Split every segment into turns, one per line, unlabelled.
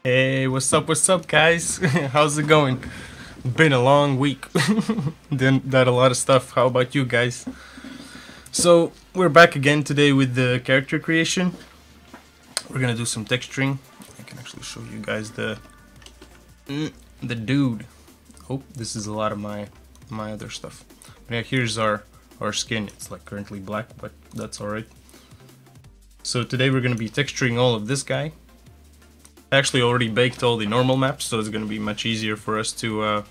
Hey, what's up, guys? How's it going? Been a long week. Did a lot of stuff. How about you guys? So, we're back again today with the character creation. We're gonna do some texturing. I can actually show you guys the dude. Oh, this is a lot of my other stuff. But yeah, here's our skin. It's like currently black, but that's alright. So today we're gonna be texturing all of this guy. I actually already baked all the normal maps, so it's gonna be much easier for us to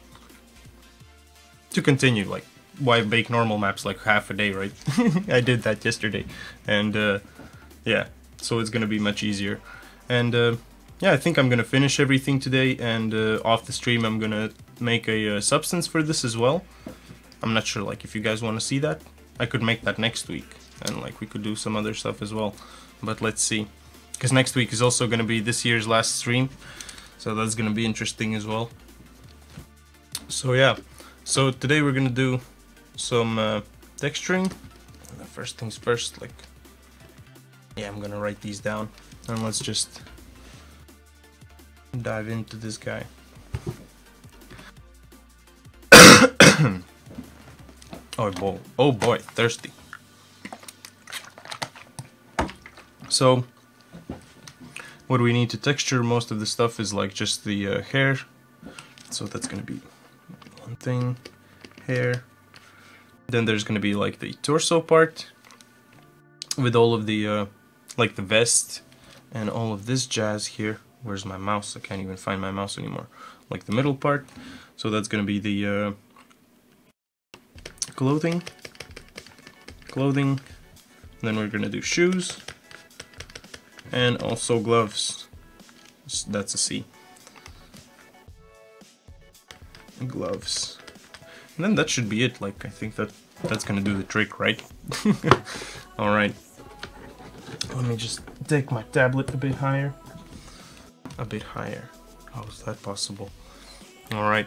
continue. Like, why bake normal maps like half a day, right? I did that yesterday, and yeah, so it's gonna be much easier. And yeah, I think I'm gonna finish everything today, and off the stream I'm gonna make a substance for this as well. I'm not sure, like, if you guys want to see that. I could make that next week, and like we could do some other stuff as well. But let's see, because next week is also gonna be this year's last stream, so that's gonna be interesting as well. So yeah, so today we're gonna do some texturing. And first things first, like, yeah, I'm gonna write these down, and let's just dive into this guy. Oh boy, thirsty. So, what we need to texture, most of the stuff is like just the hair. So that's gonna be one thing, hair. Then there's gonna be like the torso part with all of the like the vest and all of this jazz here. Where's my mouse? I can't even find my mouse anymore. Like the middle part. So that's gonna be the clothing. Then we're gonna do shoes and also gloves. That's a C. Gloves. And then that should be it. Like, I think that's gonna do the trick, right? All right. Let me just take my tablet a bit higher. A bit higher. How is that possible? All right.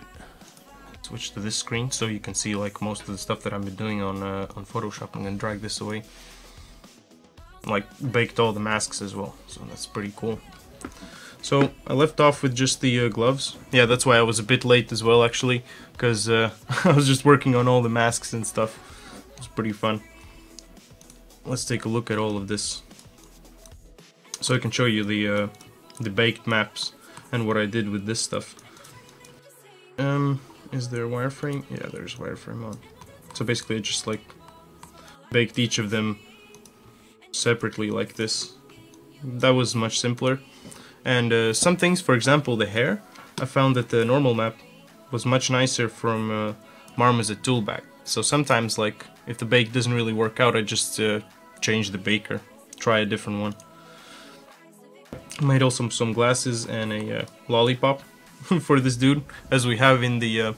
Switch to this screen so you can see like most of the stuff that I've been doing on Photoshop. I'm gonna drag this away. Like, baked all the masks as well, so that's pretty cool. So I left off with just the gloves. Yeah, that's why I was a bit late as well, actually, because I was just working on all the masks and stuff. It was pretty fun. Let's take a look at all of this, so I can show you the baked maps and what I did with this stuff. Is there wireframe? Yeah, there's wireframe on. So basically I just like baked each of them separately like this. That was much simpler. And some things, for example the hair, I found that the normal map was much nicer from Marmoset toolbag. So sometimes, like, if the bake doesn't really work out, I just change the baker, try a different one. I made also some glasses and a lollipop for this dude, as we have in the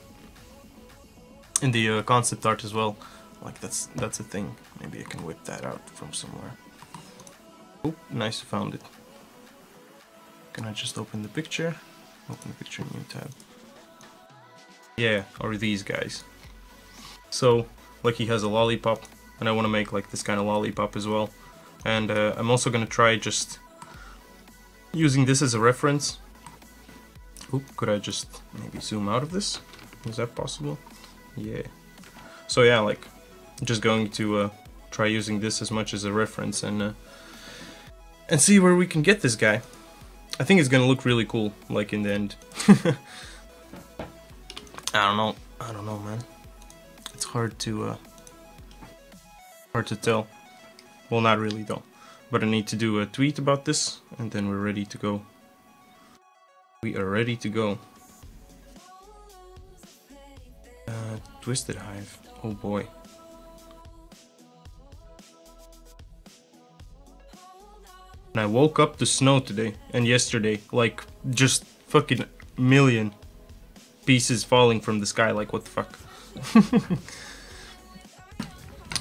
concept art as well. Like, that's a thing. Maybe I can whip that out from somewhere. Oh, nice, found it. Can I just open the picture? Open the picture, new tab. Yeah, or these guys. So, like, he has a lollipop, and I want to make like this kind of lollipop as well. And I'm also gonna try just using this as a reference. Oop, could I just maybe zoom out of this? Is that possible? Yeah. So yeah, like, just going to try using this as much as a reference and see where we can get this guy. I think it's gonna look really cool, like, in the end. I don't know, man. It's hard to tell. Well, not really though. But I need to do a tweet about this, and then we're ready to go. We are ready to go. Twisted Hive. Oh boy. And I woke up to snow today and yesterday, like, just fucking million pieces falling from the sky, like, what the fuck.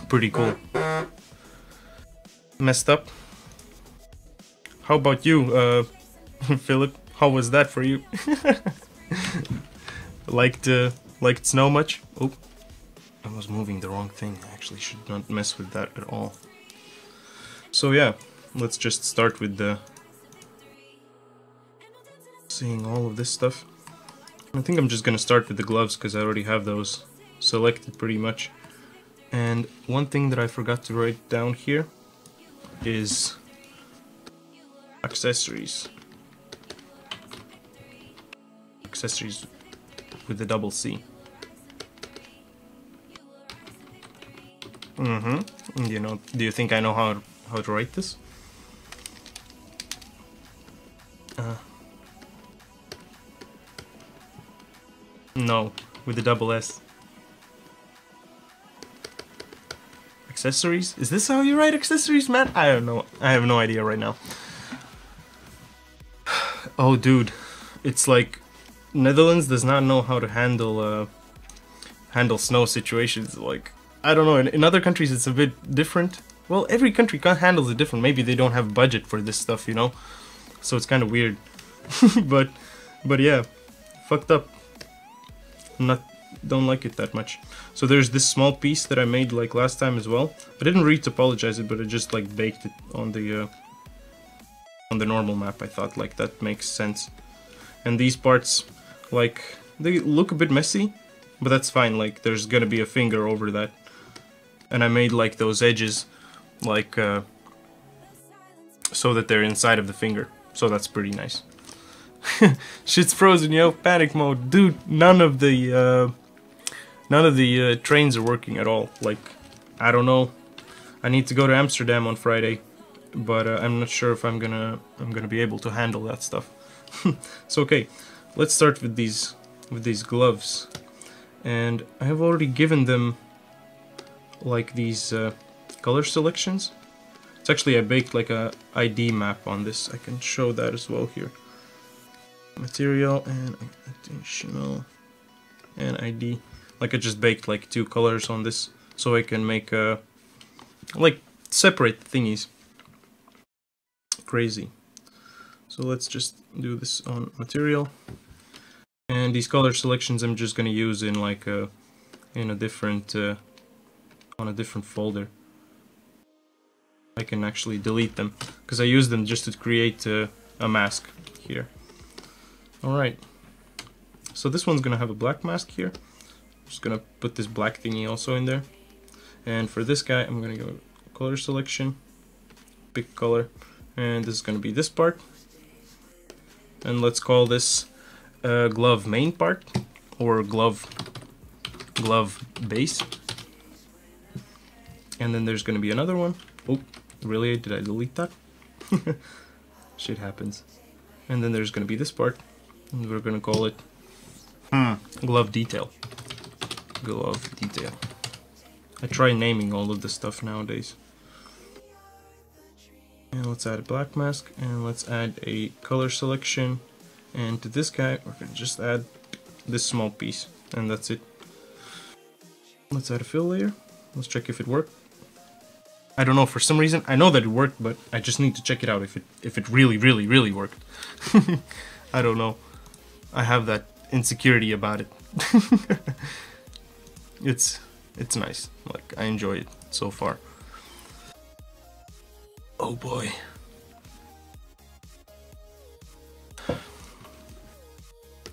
Pretty cool. Messed up. How about you, Philip? How was that for you? Liked snow much? Oh, I was moving the wrong thing. I actually should not mess with that at all. So yeah, let's just start with the seeing all of this stuff. I think I'm just gonna start with the gloves because I already have those selected pretty much. And one thing that I forgot to write down here is accessories. Accessories with the double C. You know, do you think I know how to write this? No, with the double S. Accessories? Is this how you write accessories, man? I don't know. I have no idea right now. Oh, dude, it's like Netherlands does not know how to handle handle snow situations. Like, I don't know. In other countries, it's a bit different. Well, every country handles it different. Maybe they don't have budget for this stuff, you know. So it's kind of weird. but yeah, fucked up. Don't like it that much. So there's this small piece that I made like last time as well. I didn't really topologize it, but I just like baked it on the normal map. I thought like that makes sense. And these parts, like, they look a bit messy, but that's fine. Like, there's gonna be a finger over that. And I made like those edges like so that they're inside of the finger. So that's pretty nice. Shit's frozen, yo, panic mode. Dude, none of the trains are working at all. Like, I don't know. I need to go to Amsterdam on Friday, but I'm not sure if I'm gonna be able to handle that stuff. So okay, let's start with these gloves. And I have already given them like these color selections. It's actually, I baked like a ID map on this. I can show that as well here. Material and additional and ID. Like, I just baked like 2 colors on this so I can make like separate thingies. Crazy. So let's just do this on material. And these color selections I'm just gonna use in like in a different on a different folder. I can actually delete them because I use them just to create a mask here. Alright, so this one's gonna have a black mask here. Just gonna put this black thingy also in there. And for this guy, I'm gonna go color selection, pick color, and this is gonna be this part. And let's call this glove main part, or glove base. And then there's gonna be another one. Oh, really? Did I delete that? Shit happens. And then there's gonna be this part. And we're gonna call it glove detail. Glove detail. I try naming all of this stuff nowadays. And let's add a black mask, and let's add a color selection. And to this guy, we're gonna just add this small piece, and that's it. Let's add a fill layer. Let's check if it worked. I don't know, for some reason, I know that it worked, but I just need to check it out if it really worked. I don't know. I have that insecurity about it. It's nice. Like, I enjoy it so far. Oh boy.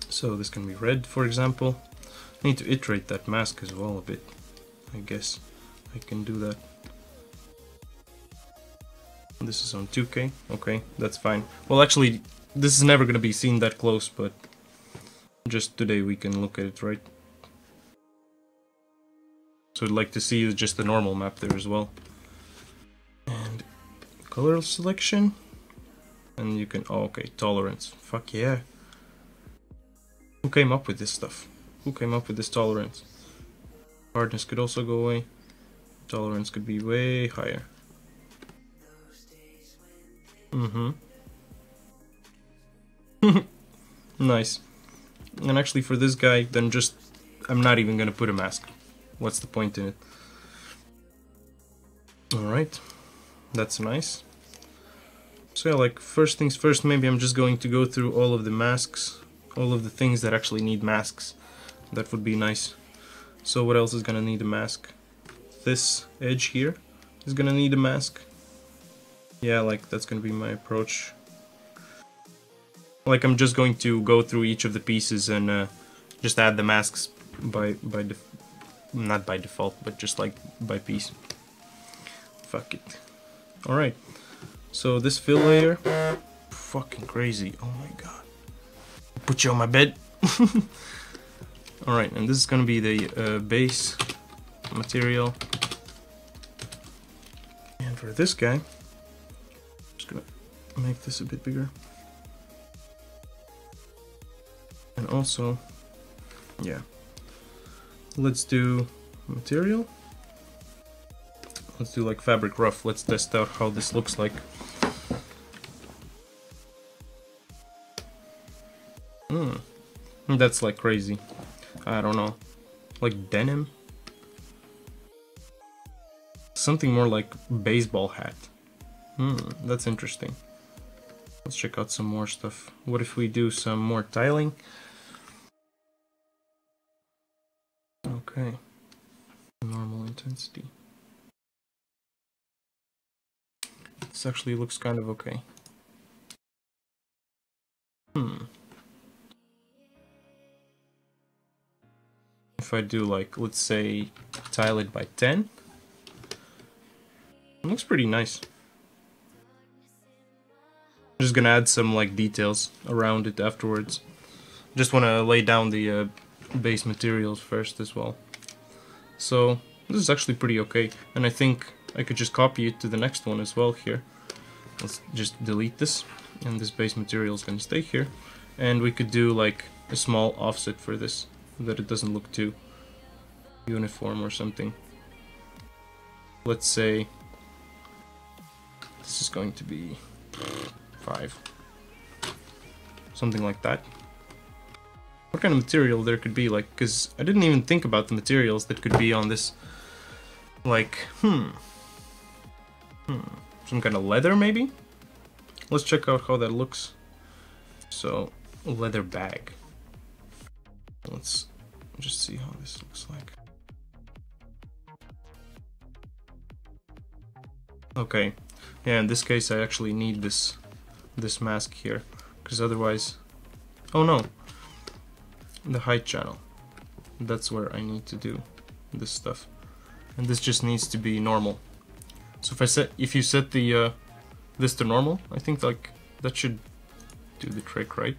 So this can be red, for example. I need to iterate that mask as well a bit. I guess I can do that. This is on 2K. Okay, that's fine. Well, actually, this is never gonna be seen that close, but just today we can look at it, right? So I'd like to see just the normal map there as well. And color selection. And you can, oh, okay, tolerance. Fuck yeah. Who came up with this stuff? Who came up with this tolerance? Hardness could also go away. Tolerance could be way higher. Nice. And actually for this guy, then just, I'm not even gonna put a mask. What's the point in it? Alright. That's nice. So yeah, like, first things first, maybe I'm just going to go through all of the masks. All of the things that actually need masks. That would be nice. So what else is gonna need a mask? This edge here is gonna need a mask. Yeah, like, that's gonna be my approach. Like I'm just going to go through each of the pieces and just add the masks not by default, but just like by piece. Fuck it. Alright, so this fill layer, fucking crazy, oh my god. Put you on my bed. Alright, and this is gonna be the base material. And for this guy, I'm just gonna make this a bit bigger. And also, yeah, let's do material. Let's do like fabric rough. Let's test out how this looks like. That's like crazy. I don't know. Like denim? Something more like baseball hat. That's interesting. Let's check out some more stuff. What if we do some more tiling? Okay. Normal intensity. This actually looks kind of okay. If I do like, let's say, tile it by 10. It looks pretty nice. I'm just gonna add some like details around it afterwards. Just wanna lay down the base materials first as well. So this is actually pretty okay, and I think I could just copy it to the next one as well here. Let's just delete this, and this base material is gonna stay here, and we could do like a small offset for this, so that it doesn't look too uniform or something. Let's say this is going to be 5, something like that. What kind of material there could be, like, because I didn't even think about the materials that could be on this, like, some kind of leather maybe? Let's check out how that looks. So, leather bag. Let's just see how this looks like. Okay, yeah, in this case I actually need this mask here, because otherwise, oh no, the height channel, that's where I need to do this stuff, and this just needs to be normal. So if you set the this to normal, I think like that should do the trick, right?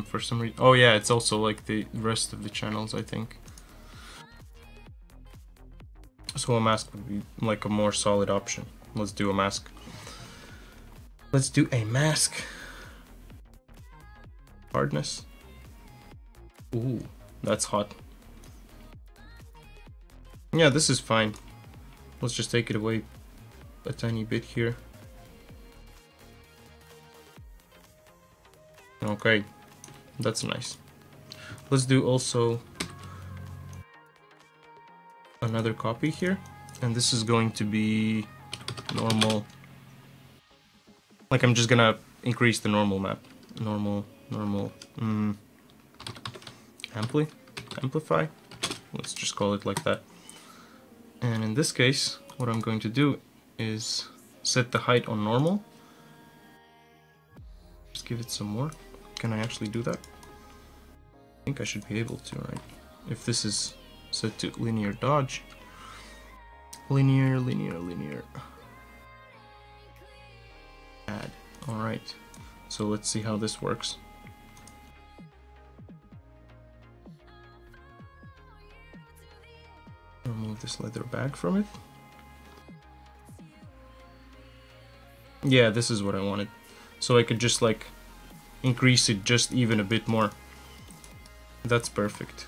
For some reason, oh yeah, it's also like the rest of the channels, I think. So a mask would be like a more solid option. Let's do a mask. Let's do a mask. Hardness. Ooh, that's hot. Yeah, this is fine. Let's just take it away a tiny bit here. Okay, that's nice. Let's do also another copy here, and this is going to be normal. Like I'm just gonna increase the normal map. Normal, amplify. Let's just call it like that. And in this case, what I'm going to do is set the height on normal. Just give it some more. Can I actually do that? I think I should be able to, right? If this is set to linear dodge. Linear. Add. Alright. So let's see how this works. Remove this leather bag from it. Yeah, this is what I wanted. So I could just like increase it just even a bit more. That's perfect.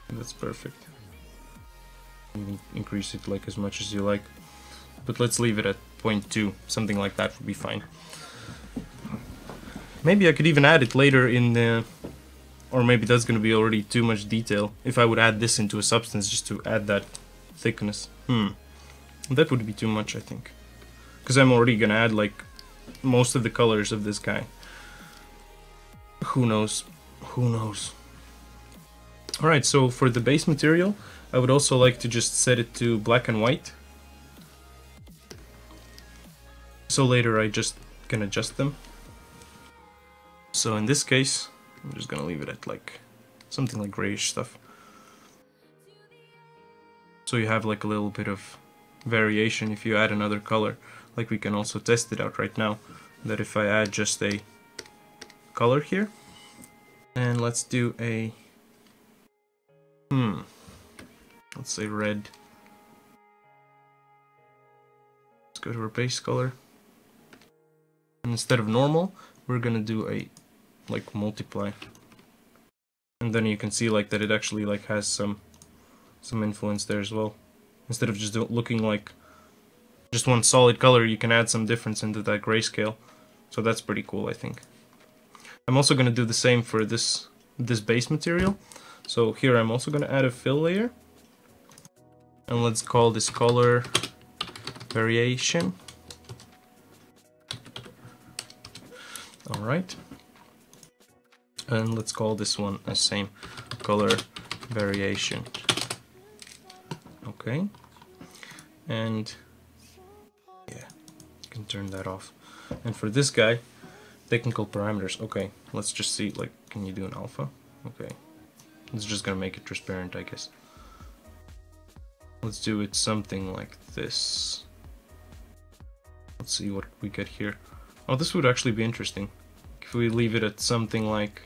That's perfect. You can increase it like as much as you like. But let's leave it at 0.2. Something like that would be fine. Maybe I could even add it later in the... Or maybe that's going to be already too much detail. If I would add this into a substance just to add that thickness. That would be too much, I think. Because I'm already going to add like most of the colors of this guy. Who knows? Who knows? Alright, so for the base material, I would also like to just set it to black and white. So later I just can adjust them. So in this case, I'm just gonna leave it at like something like grayish stuff. So you have like a little bit of variation if you add another color. Like we can also test it out right now, that if I add just a color here, and let's do a, let's say red. Let's go to our base color. And instead of normal, we're gonna do a like multiply. And then you can see like that it actually like has some influence there as well. Instead of just looking like just one solid color, you can add some difference into that grayscale. So that's pretty cool, I think. I'm also going to do the same for this base material. So here I'm also going to add a fill layer. And let's call this color variation. Alright. And let's call this one the same, color variation. Okay. And yeah, you can turn that off. And for this guy, technical parameters. Okay, let's just see, like, can you do an alpha? Okay. It's just gonna make it transparent, I guess. Let's do it something like this. Let's see what we get here. Oh, this would actually be interesting. If we leave it at something like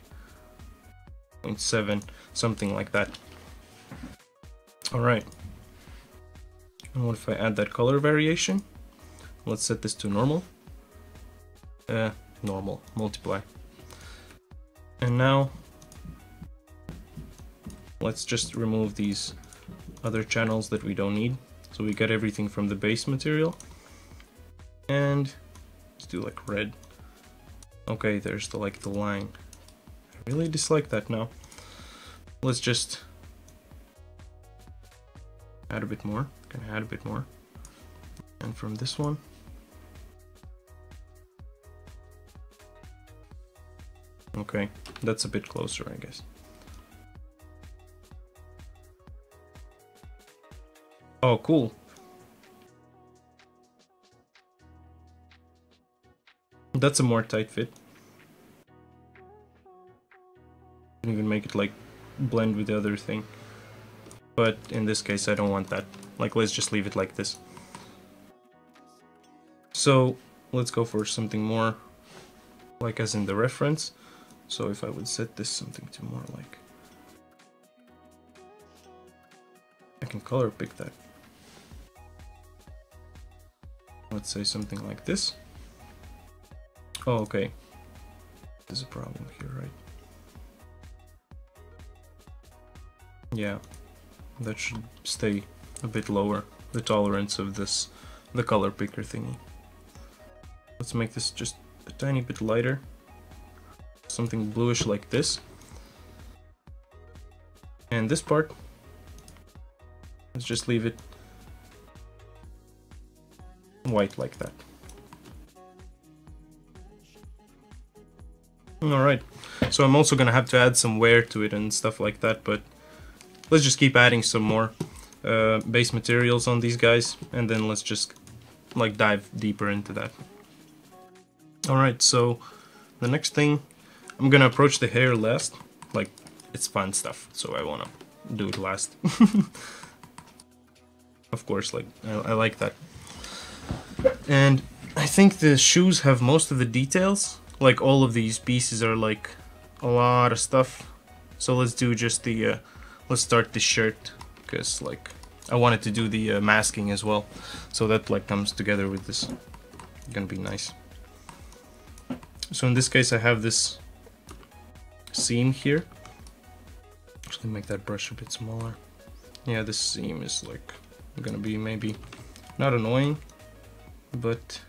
0.7, something like that. Alright. And what if I add that color variation? Let's set this to normal. Normal, multiply. And now, let's just remove these other channels that we don't need. So we get everything from the base material. And let's do like red. Okay, there's the like the line. I really dislike that now. Let's just add a bit more. Can add a bit more. And from this one, okay, that's a bit closer, I guess. Oh, cool. That's a more tight fit. You can even make it like blend with the other thing. But in this case, I don't want that. Like, let's just leave it like this. So let's go for something more like as in the reference. So if I would set this something to more like, I can color pick that. Let's say something like this. Oh, okay. There's a problem here, right? Yeah, that should stay a bit lower, the tolerance of this, the color picker thingy. Let's make this just a tiny bit lighter. Something bluish like this. And this part, let's just leave it white like that. Alright, so I'm also gonna have to add some wear to it and stuff like that, but let's just keep adding some more base materials on these guys, and then let's just like dive deeper into that. Alright, so the next thing, I'm gonna approach the hair last. Like, it's fun stuff, so I wanna do it last. Of course, like, I like that. And I think the shoes have most of the details. Like, all of these pieces are like a lot of stuff. So let's do just the, let's start the shirt, because like, I wanted to do the masking as well. So that like comes together with this. It's gonna be nice. So in this case I have this seam here. Just gonna make that brush a bit smaller. Yeah, this seam is like gonna be maybe not annoying, but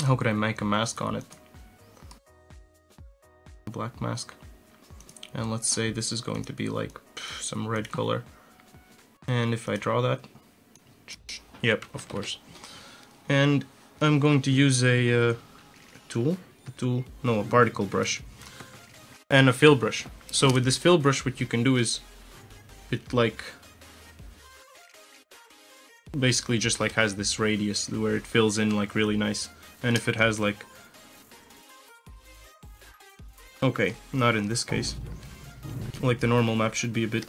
how could I make a mask on it? A black mask. And let's say this is going to be like some red color. And if I draw that, yep, of course. And I'm going to use a particle brush and a fill brush. So with this fill brush, what you can do is it like basically just like has this radius where it fills in like really nice. And if it has like... Okay, not in this case. Like the normal map should be a bit...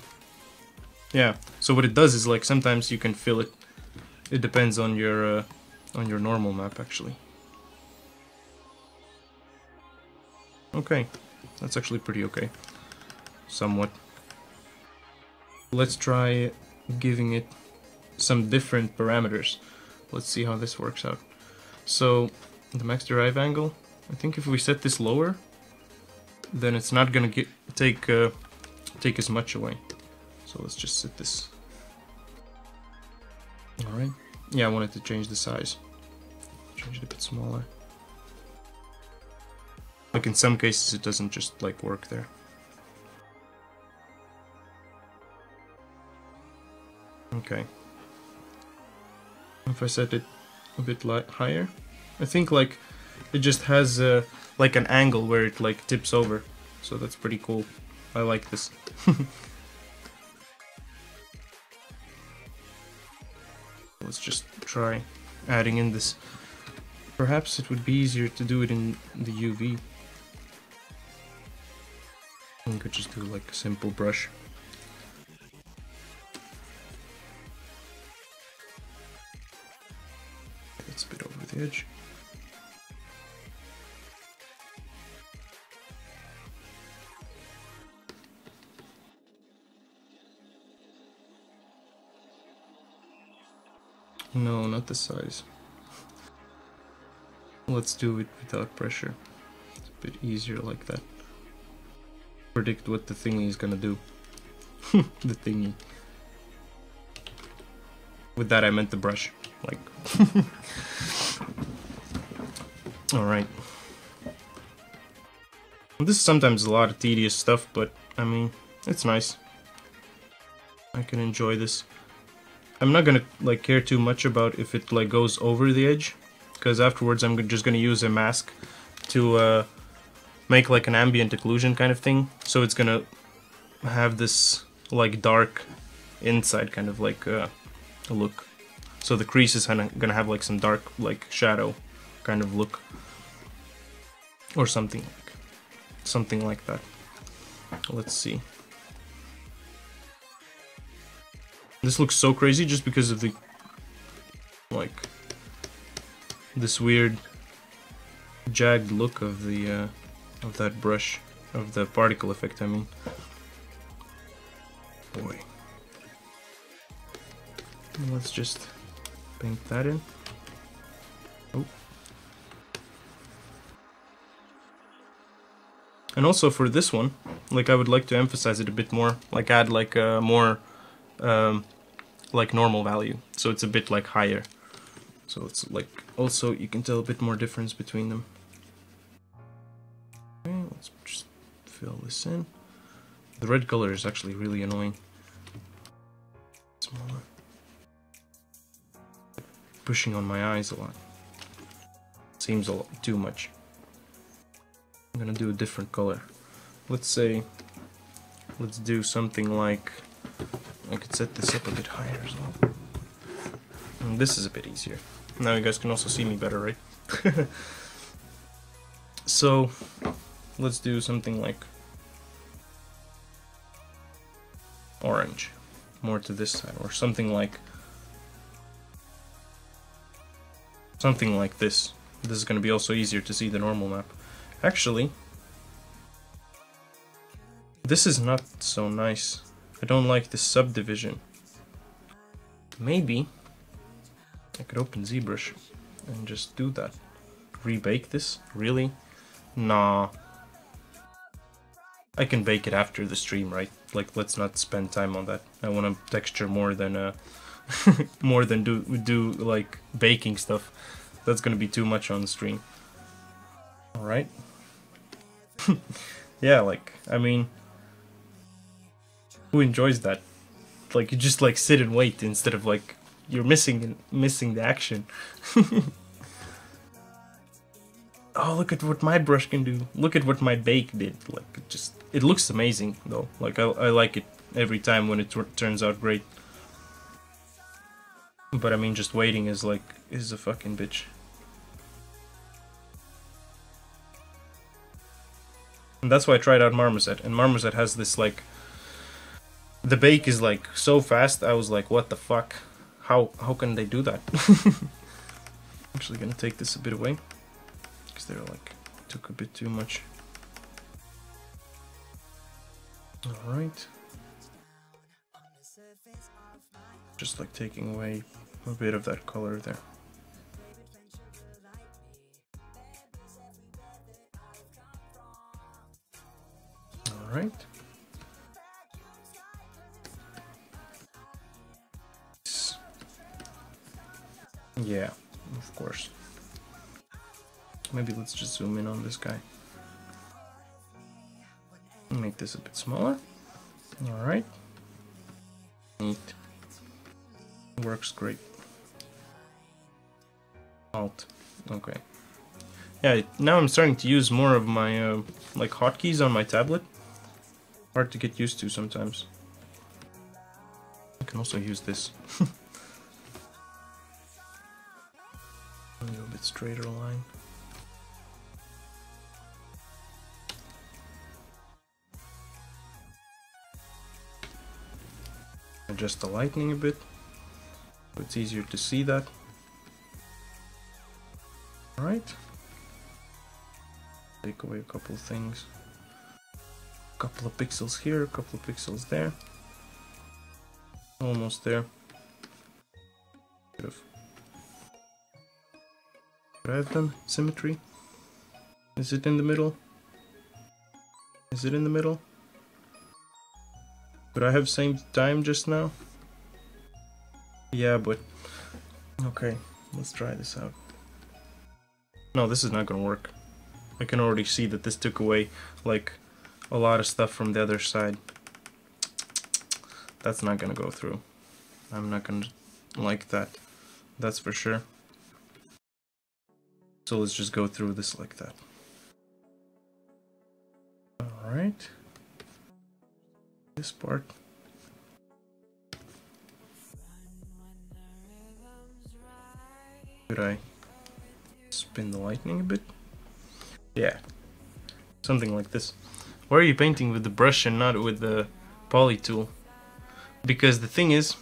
Yeah, so what it does is like sometimes you can fill it. It depends on your normal map actually. Okay, that's actually pretty okay. Somewhat. Let's try giving it some different parameters. Let's see how this works out. So, the max derive angle, I think if we set this lower, then it's not gonna take as much away. So let's just set this. Alright. Yeah, I wanted to change the size. Change it a bit smaller. Like in some cases it doesn't just like work there. Okay. If I set it a bit higher, I think like it just has like an angle where it like tips over, so that's pretty cool. I like this. Let's just try adding in this. Perhaps it would be easier to do it in the UV. We could just do like a simple brush. It's a bit over the edge. No, not the size. Let's do it without pressure. It's a bit easier like that. Predict what the thingy is gonna do. The thingy. With that I meant the brush. Like. Alright. This is sometimes a lot of tedious stuff, but I mean, it's nice. I can enjoy this. I'm not gonna like care too much about if it like goes over the edge, because afterwards I'm just gonna use a mask to make like an ambient occlusion kind of thing. So it's gonna have this like dark inside kind of like look. So the crease is gonna have like some dark like shadow kind of look, or something like that. Let's see. This looks so crazy just because of the like this weird jagged look of the of that brush, of the particle effect, I mean. Boy. Let's just paint that in. Oh. And also for this one, like I would like to emphasize it a bit more, like add like a more like normal value, so it's a bit like higher. So it's like also you can tell a bit more difference between them. Okay, let's just fill this in. The red color is actually really annoying. Smaller. Pushing on my eyes a lot. Seems a lot too much. I'm gonna do a different color. Let's say, let's do something like, I could set this up a bit higher as well. And this is a bit easier. Now you guys can also see me better, right? So, let's do something like orange, more to this side, or something like this. This is going to be also easier to see the normal map. Actually, this is not so nice. I don't like this subdivision. Maybe I could open ZBrush and just do that. Rebake this? Really? Nah. I can bake it after the stream, right? Like, let's not spend time on that. I want to texture more than more than do like baking stuff. That's gonna be too much on the stream. All right. Yeah, like, I mean, who enjoys that? Like, you just like sit and wait instead of like you're missing the action. Oh, look at what my brush can do. Look at what my bake did. Like, it looks amazing though. Like, I like it every time when it turns out great. But I mean, just waiting is like, is a fucking bitch. And that's why I tried out Marmoset, and Marmoset has this like, the bake is like so fast. I was like, what the fuck? How can they do that? Actually gonna take this a bit away, because they're like, took a bit too much. Alright. Just like taking away a bit of that color there. Alright. Yeah, of course. Maybe let's just zoom in on this guy. Make this a bit smaller. Alright. Neat. Works great. Alt. Okay. Yeah, now I'm starting to use more of my like hotkeys on my tablet. Hard to get used to sometimes. I can also use this. A little bit straighter line. Adjust the lighting a bit, so it's easier to see that. Alright. Take away a couple of things. A couple of pixels here, a couple of pixels there. Almost there. What I've done? Symmetry. Is it in the middle? Is it in the middle? Could I have same time just now? Yeah, but... Okay, let's try this out. No, this is not gonna work. I can already see that this took away, like, a lot of stuff from the other side. That's not gonna go through. I'm not gonna like that. That's for sure. So let's just go through this like that. Alright. This part. Could I spin the lightning a bit? Yeah. Something like this. Why are you painting with the brush and not with the poly tool? Because the thing is,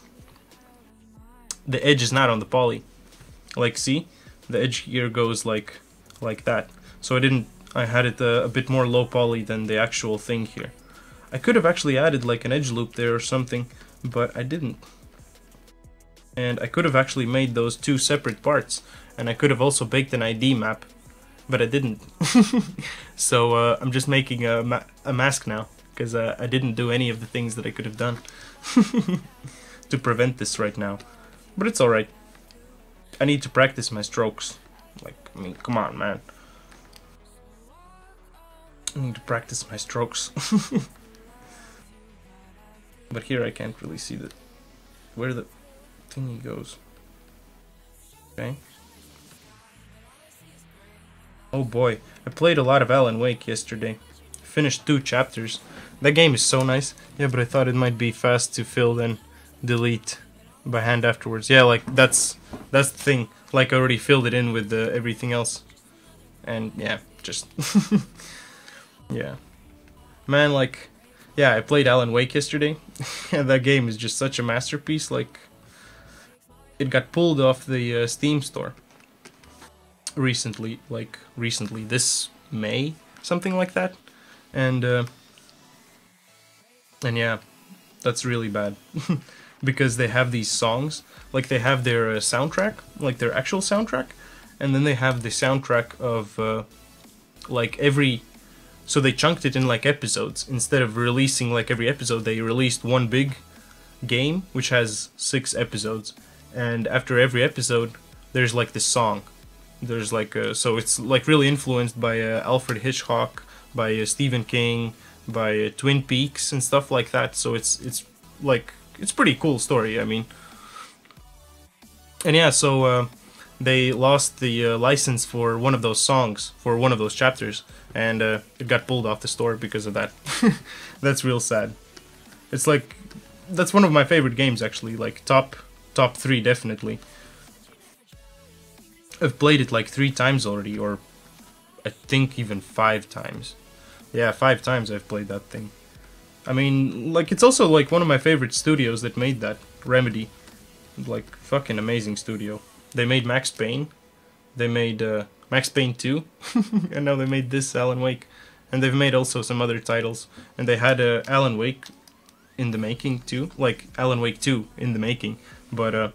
the edge is not on the poly. Like, see? The edge here goes like that. So I had it a bit more low poly than the actual thing here. I could have actually added like an edge loop there or something, but I didn't. And I could have actually made those two separate parts, and I could have also baked an ID map, but I didn't. So I'm just making a mask now, because I didn't do any of the things that I could have done to prevent this right now. But it's alright. I need to practice my strokes. Like, I mean, come on, man. I need to practice my strokes. But here I can't really see where the thingy goes. Okay. Oh boy, I played a lot of Alan Wake yesterday. Finished 2 chapters. That game is so nice. Yeah, but I thought it might be fast to fill then delete by hand afterwards. Yeah, like that's the thing. Like I already filled it in with everything else. And yeah, just yeah. Man, like, yeah, I played Alan Wake yesterday. And that game is just such a masterpiece. Like, it got pulled off the Steam store recently, this May, something like that. And yeah, that's really bad. Because they have these songs, like they have their soundtrack, like their actual soundtrack, and then they have the soundtrack of like every... So they chunked it in like episodes. Instead of releasing like every episode, they released one big game, which has 6 episodes. And after every episode, there's like this song. There's like so it's like really influenced by Alfred Hitchcock, by Stephen King, by Twin Peaks and stuff like that. So it's like, it's pretty cool story, I mean. And yeah, so they lost the license for one of those songs, for one of those chapters, and it got pulled off the store because of that. That's real sad. It's like, that's one of my favorite games actually, like top top 3 definitely. I've played it like 3 times already, or I think even 5 times. Yeah, 5 times I've played that thing. I mean, like, it's also like one of my favorite studios that made that, Remedy. Like, fucking amazing studio. They made Max Payne. They made Max Payne 2. And now they made this, Alan Wake. And they've made also some other titles. And they had Alan Wake in the making too. Like, Alan Wake 2 in the making. But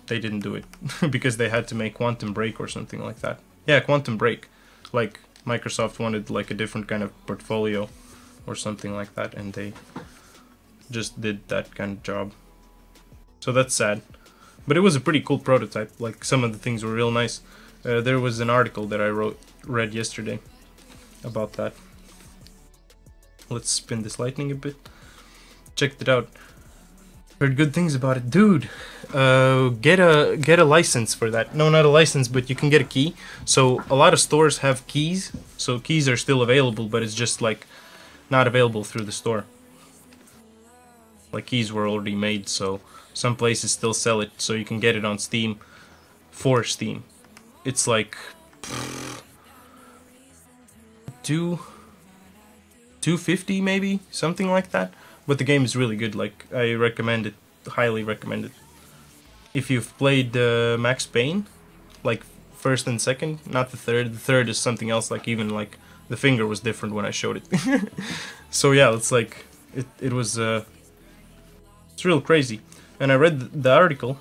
they didn't do it. Because they had to make Quantum Break or something like that. Yeah, Quantum Break. Like, Microsoft wanted like a different kind of portfolio or something like that. And they just did that kind of job. So that's sad. But it was a pretty cool prototype. Like, some of the things were real nice. There was an article that I read yesterday about that. Let's spin this lightning a bit. Checked it out. Heard good things about it. Dude, get a license for that. No, not a license, but you can get a key. So a lot of stores have keys. So keys are still available, but it's just like not available through the store. Like, keys were already made, so some places still sell it, so you can get it on Steam for Steam. It's like $250 maybe, something like that. But the game is really good. Like, I recommend it, highly recommend it. If you've played Max Payne, like first and second, not the third. The third is something else. Like, even like the finger was different when I showed it. So yeah, it's like it was it's real crazy. And I read the article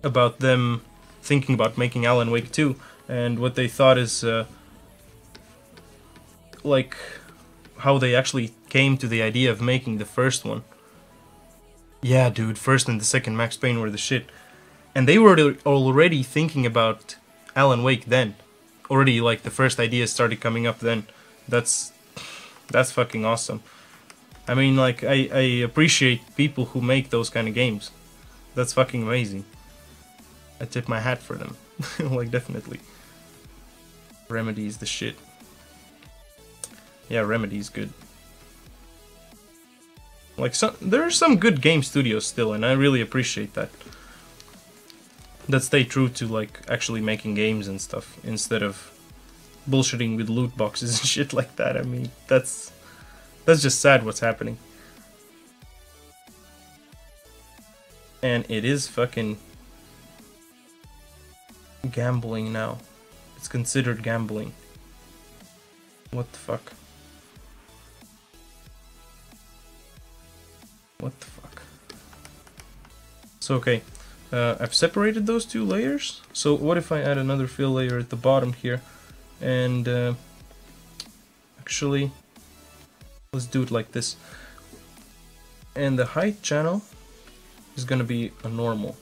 about them thinking about making Alan Wake 2, and what they thought is like how they actually came to the idea of making the first one. Yeah, dude, first and the second Max Payne were the shit. And they were already thinking about Alan Wake then. Already, like, the first ideas started coming up then. That's fucking awesome. I mean, like, I appreciate people who make those kind of games. That's fucking amazing. I tip my hat for them. Like, definitely. Remedy is the shit. Yeah, Remedy's good. Like, there are some good game studios still, and I really appreciate that. That stay true to, like, actually making games and stuff, instead of bullshitting with loot boxes and shit like that. I mean, that's just sad what's happening. And it is fucking gambling now. It's considered gambling. What the fuck? What the fuck? So, okay. I've separated those two layers. So what if I add another fill layer at the bottom here? And actually, let's do it like this. And the height channel is gonna be a normal.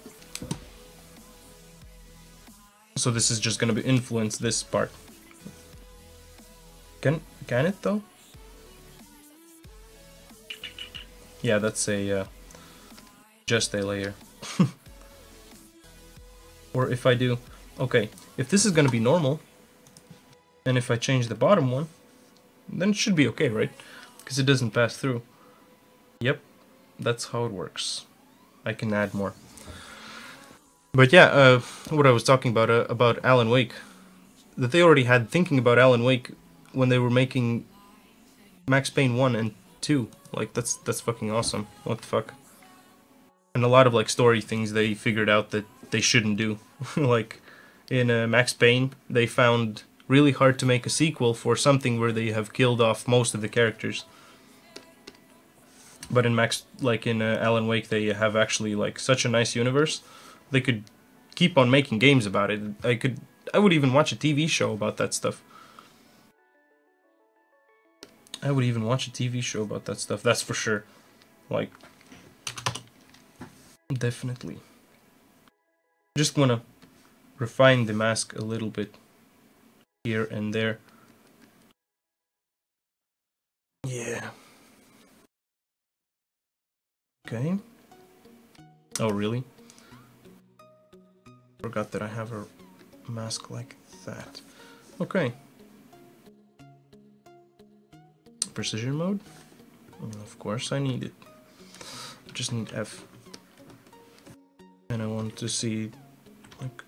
So this is just gonna influence this part. Can it though? Yeah, that's a just a layer. Or if I do, okay, if this is gonna be normal, and if I change the bottom one, then it should be okay, right? Because it doesn't pass through. Yep, that's how it works. I can add more. But yeah, what I was talking about Alan Wake, that they already had thinking about Alan Wake when they were making Max Payne 1 and 2. Like, that's fucking awesome. What the fuck? And a lot of, like, story things they figured out that they shouldn't do. Like, in Max Payne, they found really hard to make a sequel for something where they have killed off most of the characters. But in Alan Wake, they have actually, like, such a nice universe. They could keep on making games about it. I would even watch a TV show about that stuff. I would even watch a TV show about that stuff, that's for sure. Like, definitely. Just wanna refine the mask a little bit here and there. Yeah. Okay. Oh, really? Forgot that I have a mask like that. Okay. Precision mode? Of course I need it. I just need F. And I want to see like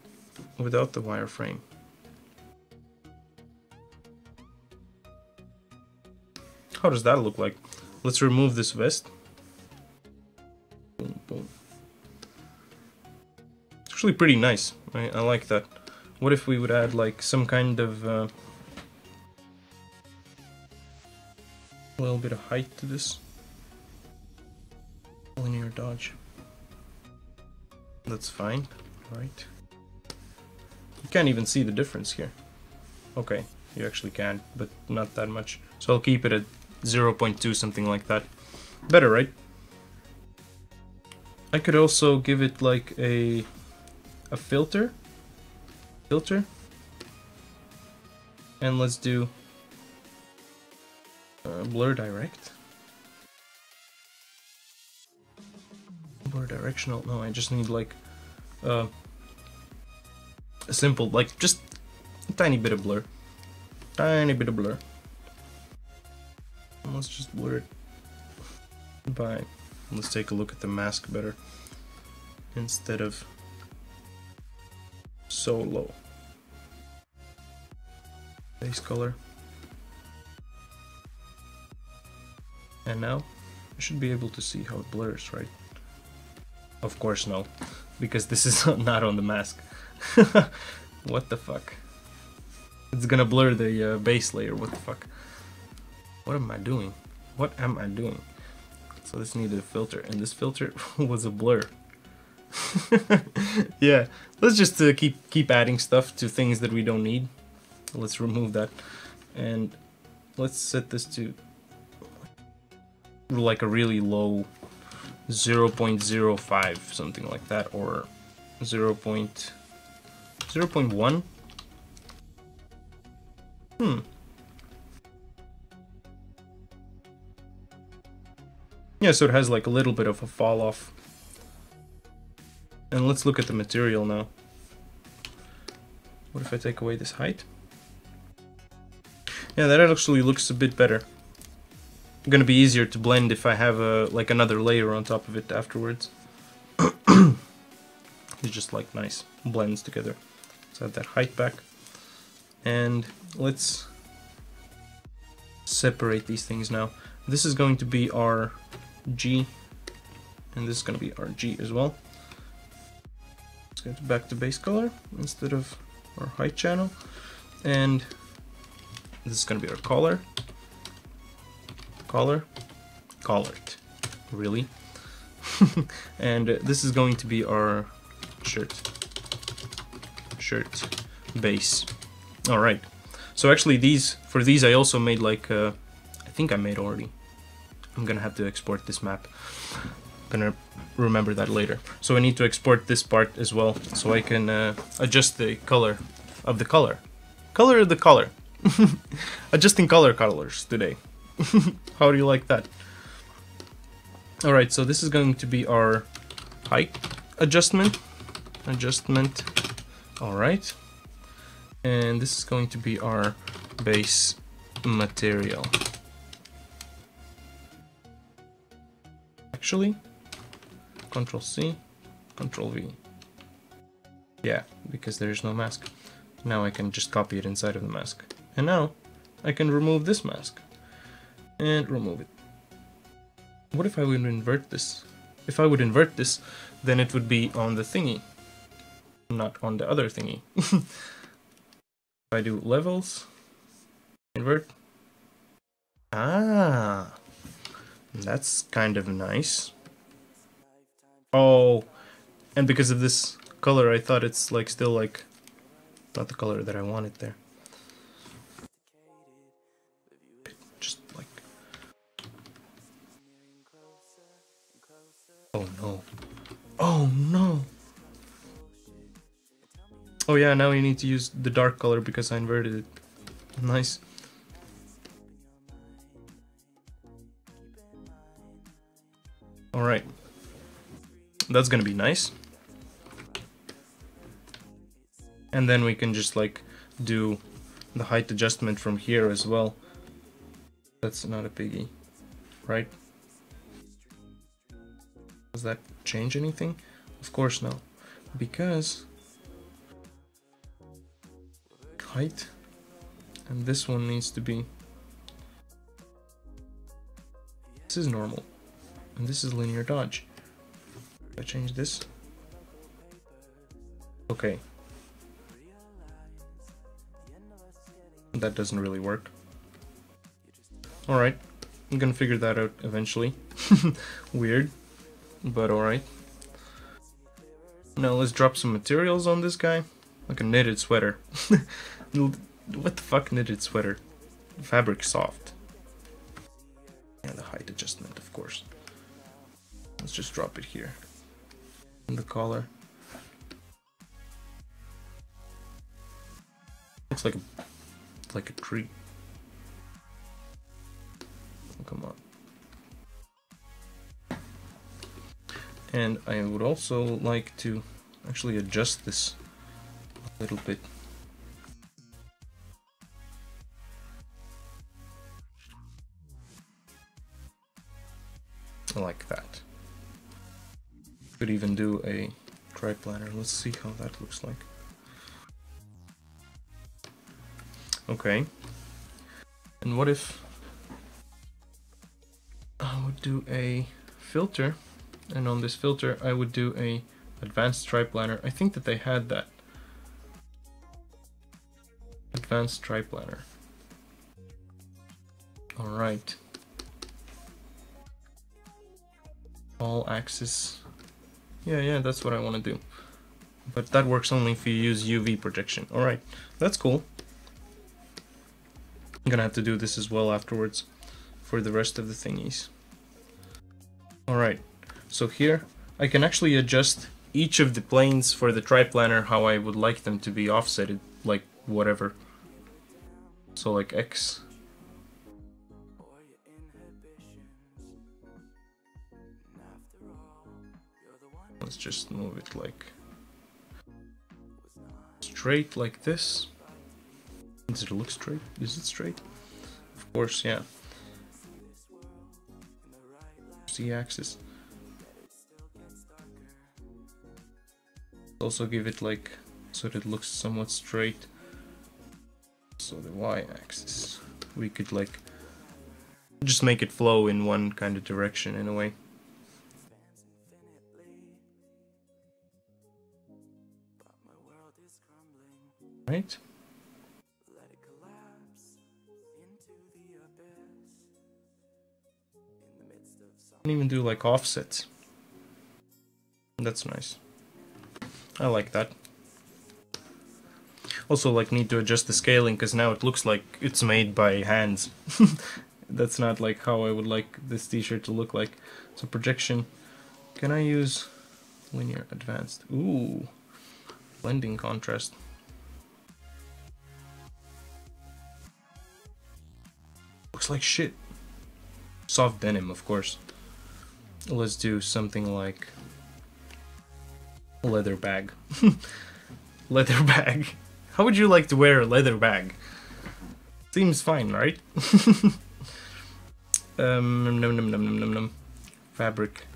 without the wireframe. How does that look like? Let's remove this vest. Boom, boom. It's actually pretty nice. I like that. What if we would add like some kind of a little bit of height to this? Linear dodge. That's fine, right? You can't even see the difference here. Okay, you actually can, but not that much. So I'll keep it at 0.2, something like that. Better, right? I could also give it like a filter. And let's do blur direct. Blur directional. No, I just need like a simple, like just a tiny bit of blur. Tiny bit of blur. And let's just blur it by. Let's take a look at the mask better instead of so low. Base color. And now I should be able to see how it blurs, right? Of course no, because this is not on the mask. What the fuck? It's gonna blur the base layer, what the fuck? What am I doing? What am I doing? So this needed a filter, and this filter was a blur. Yeah, let's just keep adding stuff to things that we don't need. Let's remove that, and let's set this to like a really low 0.05, something like that, or 0.1. Yeah, so it has like a little bit of a fall off. And let's look at the material now. What if I take away this height? Yeah, that actually looks a bit better. Gonna be easier to blend if I have like another layer on top of it afterwards. It's just like nice blends together. Let's add that height back, and let's separate these things now. This is going to be our G, and this is going to be our G as well. Let's get back to base color instead of our height channel, and this is going to be our collar. Collared, really. And this is going to be our shirt base. All right, so actually for these I also made like I think I made already. I'm gonna have to export this map. I'm gonna remember that later. So I need to export this part as well, so I can adjust the color of the color of the color. Adjusting colors today. How do you like that? Alright, so this is going to be our height adjustment. Alright. And this is going to be our base material. Actually, Control C, Control V. Yeah, because there is no mask. Now I can just copy it inside of the mask. And now I can remove this mask. And remove it. What if I would invert this? If I would invert this, then it would be on the thingy, not on the other thingy. If I do levels, invert. Ah, that's kind of nice. Oh, and because of this color, I thought it's like still like not the color that I wanted there. Just like. Oh no. Oh no. Oh yeah, now you need to use the dark color because I inverted it. Nice. Alright. That's gonna be nice. And then we can just like do the height adjustment from here as well. That's not a biggie, right? Does that change anything? Of course no. Because height, and this one needs to be, this is normal, and this is linear dodge. If I change this, okay, that doesn't really work. Alright, I'm gonna figure that out eventually. Weird, but alright. Now let's drop some materials on this guy. Like a knitted sweater. What the fuck, knitted sweater? Fabric soft. And the height adjustment, of course. Let's just drop it here. And the collar. Looks like a tree. Oh, come on. And I would also like to actually adjust this a little bit. Like that. Could even do a triplanar. Let's see how that looks like. Okay. And what if I would do a filter, and on this filter I would do a advanced triplanar. I think that they had that. Advanced triplanar. Alright. All axis. Yeah, that's what I want to do. But that works only if you use UV projection. Alright, that's cool. I'm gonna have to do this as well afterwards for the rest of the thingies. Alright, so here I can actually adjust each of the planes for the triplanar how I would like them to be offsetted, like whatever. So like X. Let's just move it like straight like this. Does it look straight? Is it straight? Of course, yeah. Z-axis. Also give it like so that it looks somewhat straight. So the Y-axis. We could like just make it flow in one kind of direction in a way. Right? Can even do like offsets. That's nice. I like that. Also like need to adjust the scaling because now it looks like it's made by hands. That's not like how I would like this t-shirt to look like. So projection. Can I use linear advanced? Ooh. Blending contrast. Looks like shit. Soft denim, of course. Let's do something like leather bag. Leather bag. How would you like to wear a leather bag? Seems fine, right? Fabric.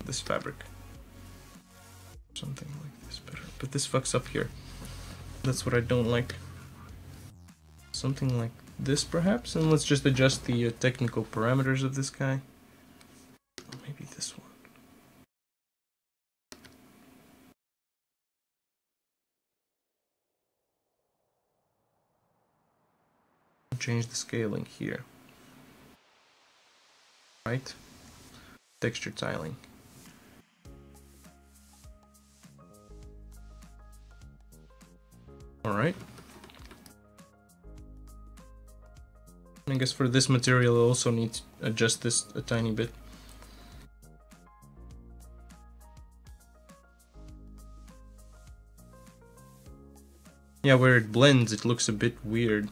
This fabric. Something like this better. But this fucks up here. That's what I don't like. Something like this perhaps, and let's just adjust the technical parameters of this guy. Or maybe this one. Change the scaling here. Right? Texture tiling. Alright. I guess for this material I also need to adjust this a tiny bit. Yeah, where it blends it looks a bit weird.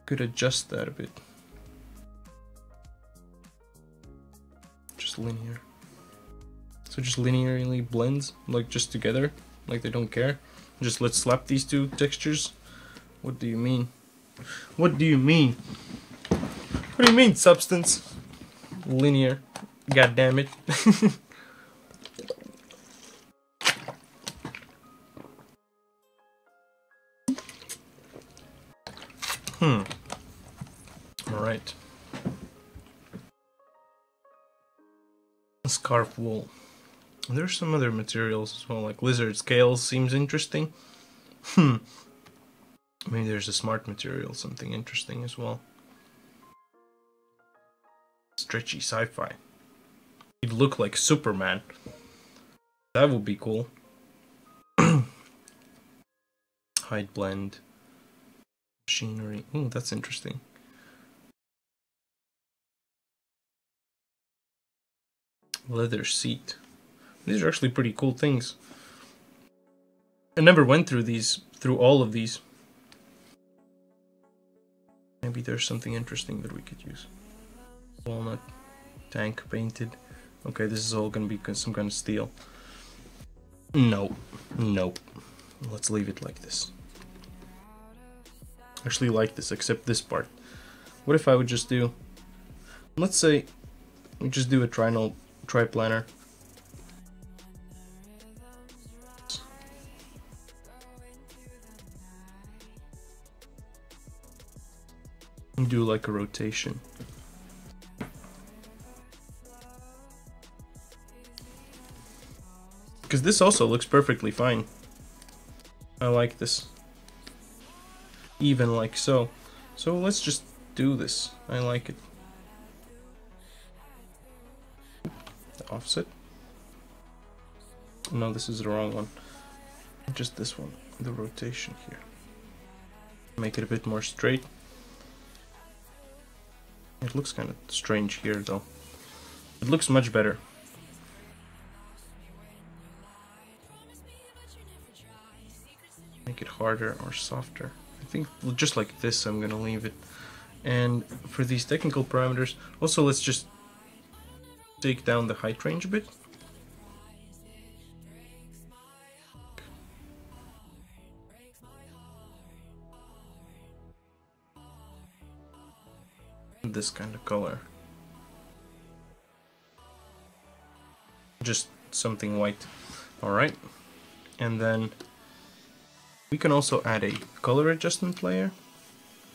Could adjust that a bit. Just linear. So just linearly blends, like just together, like they don't care. Just let's slap these two textures. What do you mean? What do you mean? What do you mean, substance? Linear. God damn it. Alright. Scarf wool. There's some other materials as well, like lizard scales seems interesting. Maybe there's a smart material, something interesting as well. Stretchy sci-fi. He'd look like Superman. That would be cool. Hide blend. Machinery. Ooh, that's interesting. Leather seat. These are actually pretty cool things. I never went through all of these. Maybe there's something interesting that we could use. Walnut. Tank painted. Okay, this is all gonna be some kind of steel. No. Nope. Let's leave it like this. Actually like this, except this part. What if I would just do... Let's say we just do a triplanar. And do like a rotation. Because this also looks perfectly fine. I like this. Even like so. So let's just do this. I like it. The offset. No, this is the wrong one. Just this one. The rotation here. Make it a bit more straight. It looks kind of strange here though. It looks much better. Make it harder or softer. I think just like this I'm gonna leave it. And for these technical parameters, also let's just take down the height range a bit. This kind of color. Just something white. Alright. And then we can also add a color adjustment layer.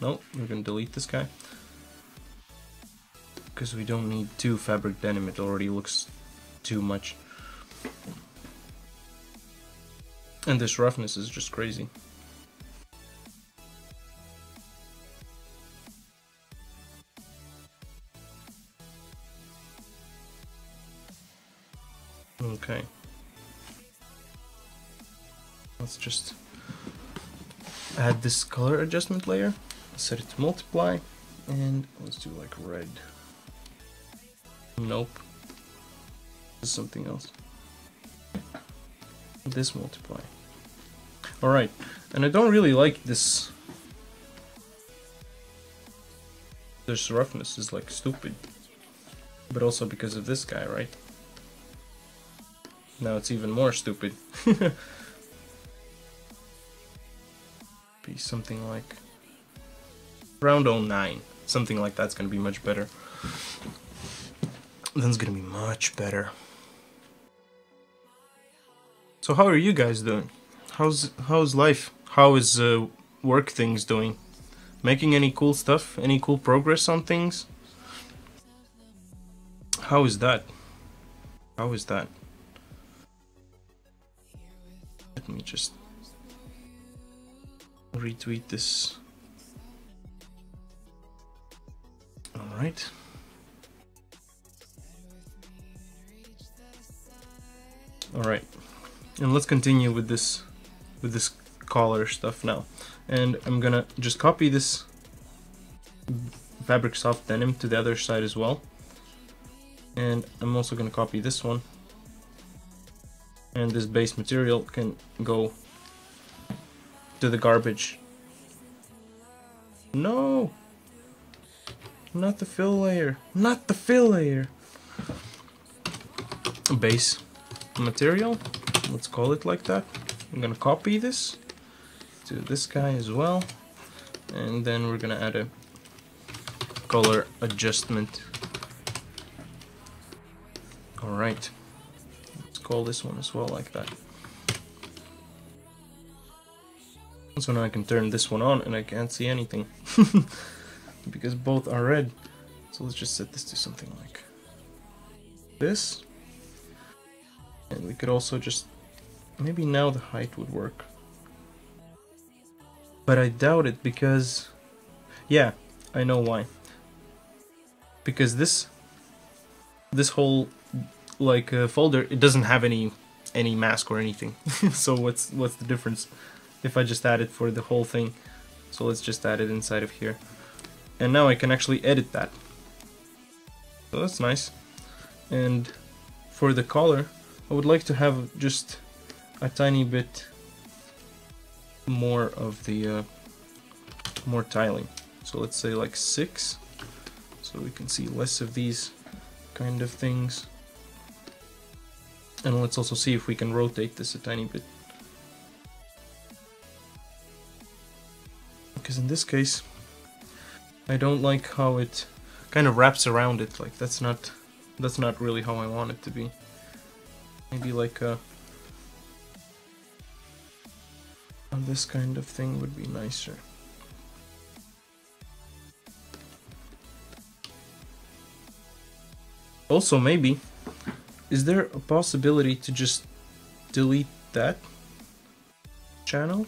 No, we're gonna delete this guy. Because we don't need 2 fabric denim, it already looks too much. And this roughness is just crazy. Okay. Let's just add this color adjustment layer, set it to multiply, and let's do like red. Nope. This is something else. This multiply. Alright, and I don't really like this. This roughness is like stupid. But also because of this guy, right? Now it's even more stupid. Be something like round 09. Something like that's gonna be much better. Then's gonna be much better. So how are you guys doing? How's life? How is work things doing? Making any cool stuff? Any cool progress on things? How is that? How is that? Let me just retweet this. Alright. Alright. And let's continue with this collar stuff now. And I'm gonna just copy this fabric soft denim to the other side as well. And I'm also gonna copy this one. And this base material can go to the garbage. No! Not the fill layer. Not the fill layer! Base material. Let's call it like that. I'm gonna copy this to this guy as well. And then we're gonna add a color adjustment. Alright. Let's call this one as well like that. So now I can turn this one on and I can't see anything because both are red. So let's just set this to something like this. And we could also just, maybe now the height would work. But I doubt it because, yeah, I know why. Because this whole like folder, it doesn't have any mask or anything. So what's the difference if I just add it for the whole thing? So let's just add it inside of here. And now I can actually edit that. So that's nice. And for the color, I would like to have just a tiny bit more of the more tiling. So let's say like 6, so we can see less of these kind of things. And let's also see if we can rotate this a tiny bit. Because in this case, I don't like how it kind of wraps around it. Like that's not really how I want it to be. Maybe like a this kind of thing would be nicer. Also, maybe, is there a possibility to just delete that channel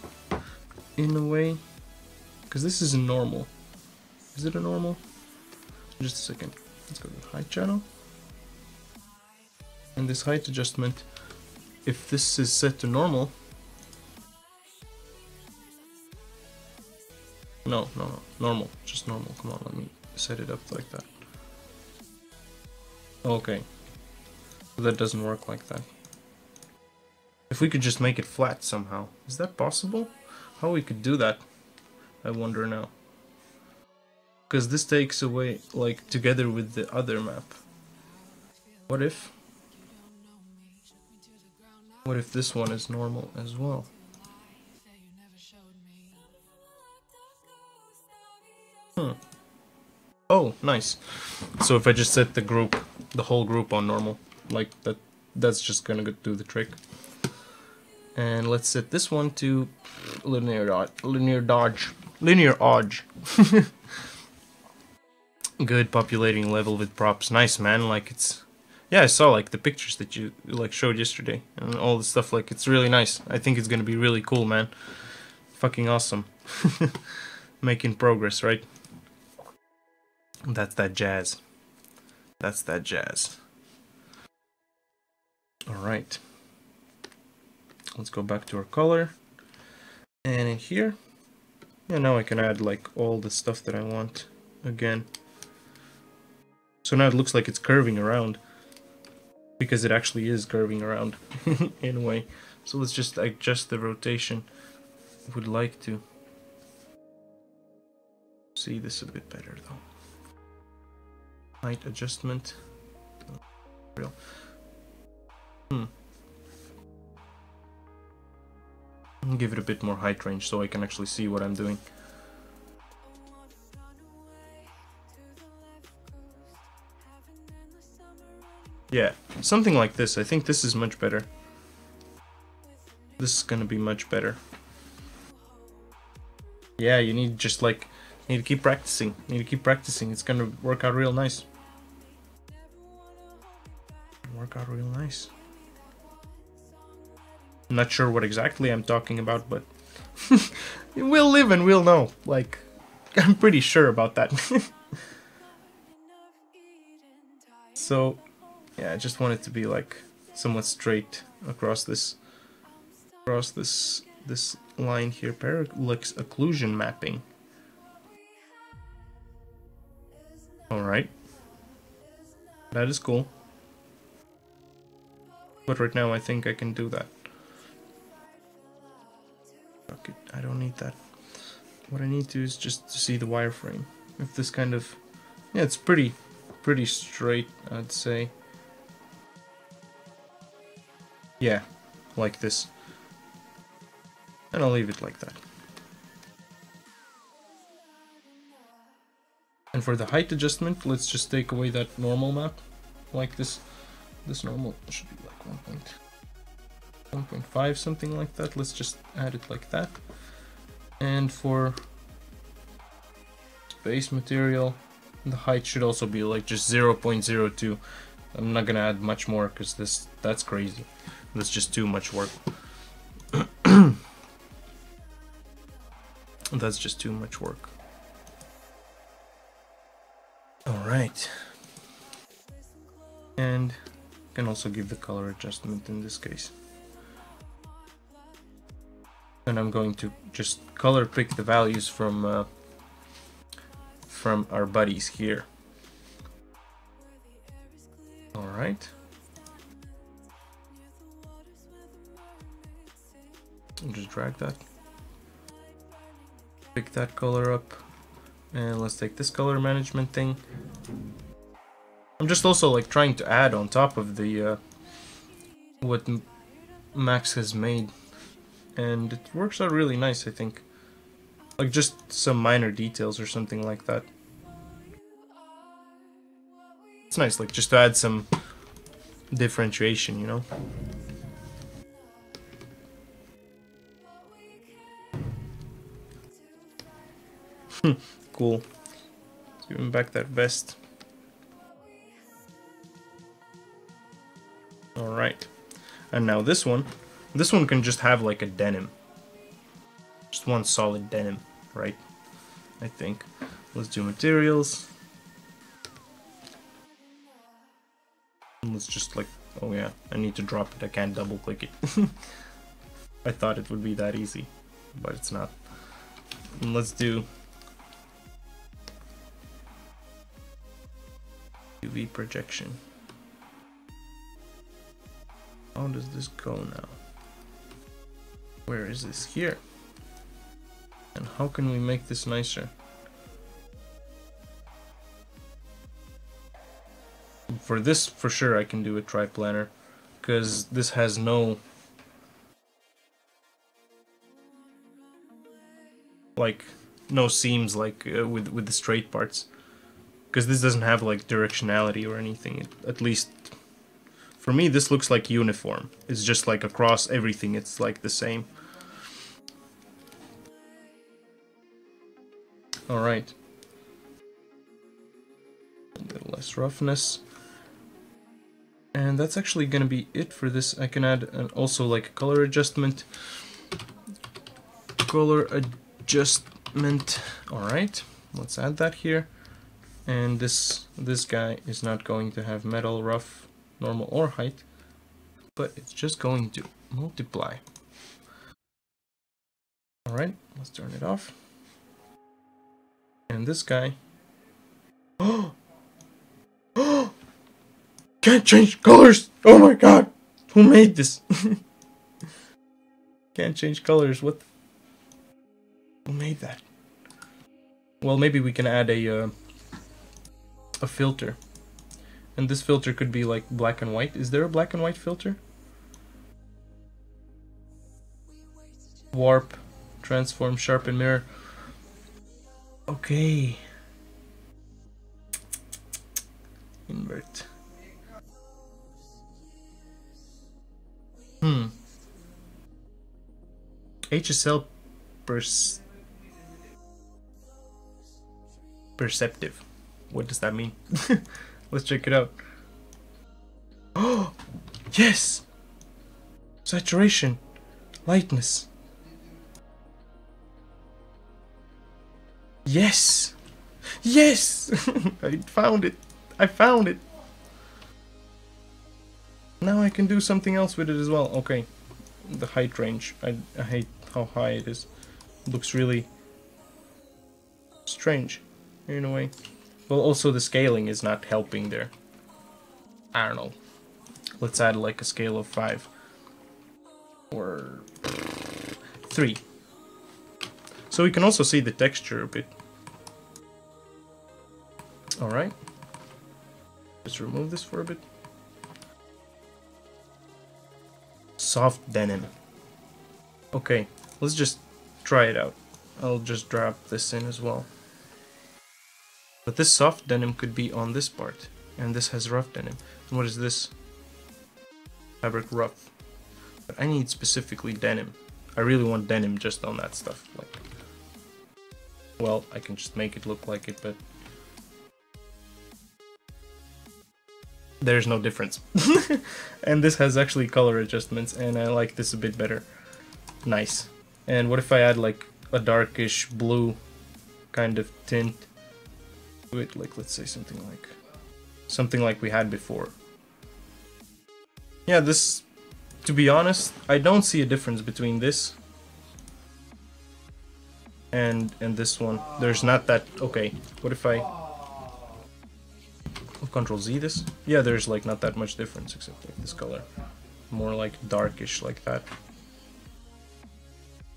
in a way? Because this is a normal. Is it a normal? Just a second. Let's go to height channel. And this height adjustment, if this is set to normal. No, normal, just normal. Come on, let me set it up like that. Okay, that doesn't work like that. If we could just make it flat somehow, is that possible? How we could do that, I wonder now. Because this takes away, like, together with the other map. What if this one is normal as well? Oh, nice. So if I just set the whole group on normal, like that's just gonna do the trick. And let's set this one to linear dodge. Good populating level with props. Nice, man. Like it's, yeah, I saw like the pictures that you like showed yesterday and all the stuff. Like it's really nice. I think it's gonna be really cool, man. Fucking awesome. Making progress, right? That's that jazz. That's that jazz. Alright. Let's go back to our color. And in here, yeah, now I can add like all the stuff that I want again. So now it looks like it's curving around. Because it actually is curving around in a way. So let's just adjust the rotation. Would like to see this a bit better though. Height adjustment. Real. Give it a bit more height range so I can actually see what I'm doing. Yeah, something like this. I think this is much better. This is gonna be much better. Yeah, you need just like, need to keep practicing. Need to keep practicing. It's gonna work out real nice. Work out real nice. I'm not sure what exactly I'm talking about, but we'll live and we'll know. Like, I'm pretty sure about that. So, yeah, I just want it to be like somewhat straight across this line here. Parallax occlusion mapping. All right, that is cool. But right now I think I can do that. Fuck it, I don't need that. What I need to is just to see the wireframe. If this kind of, yeah, it's pretty straight, I'd say. Yeah, like this. And I'll leave it like that. And for the height adjustment, let's just take away that normal map, like this. This normal should be like 1.5, something like that. Let's just add it like that. And for base material, the height should also be like just 0.02. I'm not gonna add much more because that's crazy. That's just too much work. That's just too much work. Alright. And can also give the color adjustment in this case. And I'm going to just color pick the values from our buddies here. Alright. Just drag that. Pick that color up. And let's take this color management thing. I'm just also like trying to add on top of the what Max has made. And it works out really nice, I think. Like just some minor details or something like that. It's nice, like just to add some differentiation, you know? Cool. Let's give him back that vest. Alright. And now this one can just have like a denim. Just one solid denim, right? I think. Let's do materials. Let's just like, oh yeah, I need to drop it, I can't double click it. I thought it would be that easy, but it's not. And let's do UV projection. How does this go now? Where is this? Here. And how can we make this nicer? For this, for sure, I can do a triplanar, because this has no seams like with the straight parts, because this doesn't have like directionality or anything. At least for me, this looks like uniform. It's just like across everything, it's like the same. All right. A little less roughness. And that's actually gonna be it for this. I can add also like a color adjustment. Color adjustment. Alright, let's add that here. And this guy is not going to have metal, rough, normal, or height, but it's just going to multiply. Alright, let's turn it off. And this guy. Oh! Oh! Can't change colors! Oh my god! Who made this? Can't change colors, what? Who made that? Well, maybe we can add a filter. And this filter could be like black and white. Is there a black and white filter? Warp, transform, sharpen, mirror. Okay. Invert. HSL perceptive. What does that mean? Let's check it out. Oh, yes! Saturation, lightness. Yes! Yes! I found it. I found it. Now I can do something else with it as well. Okay. The height range. I hate how high it is. It looks really strange in a way. Well, also the scaling is not helping there. I don't know. Let's add like a scale of 5 or 3. So we can also see the texture a bit. Alright. Let's remove this for a bit. Soft denim. Okay, let's just try it out. I'll just drop this in as well. But this soft denim could be on this part. And this has rough denim. And what is this? Fabric rough. But I need specifically denim. I really want denim just on that stuff. Like, Well, I can just make it look like it, but there's no difference. And this has actually color adjustments, and I like this a bit better. Nice. And what if I add like a darkish blue kind of tint to it? Like, let's say something like we had before. Yeah, this, to be honest, I don't see a difference between this and this one. There's not that. Okay, what if I Control Z this? Yeah, there's like not that much difference except like this color. More like darkish like that.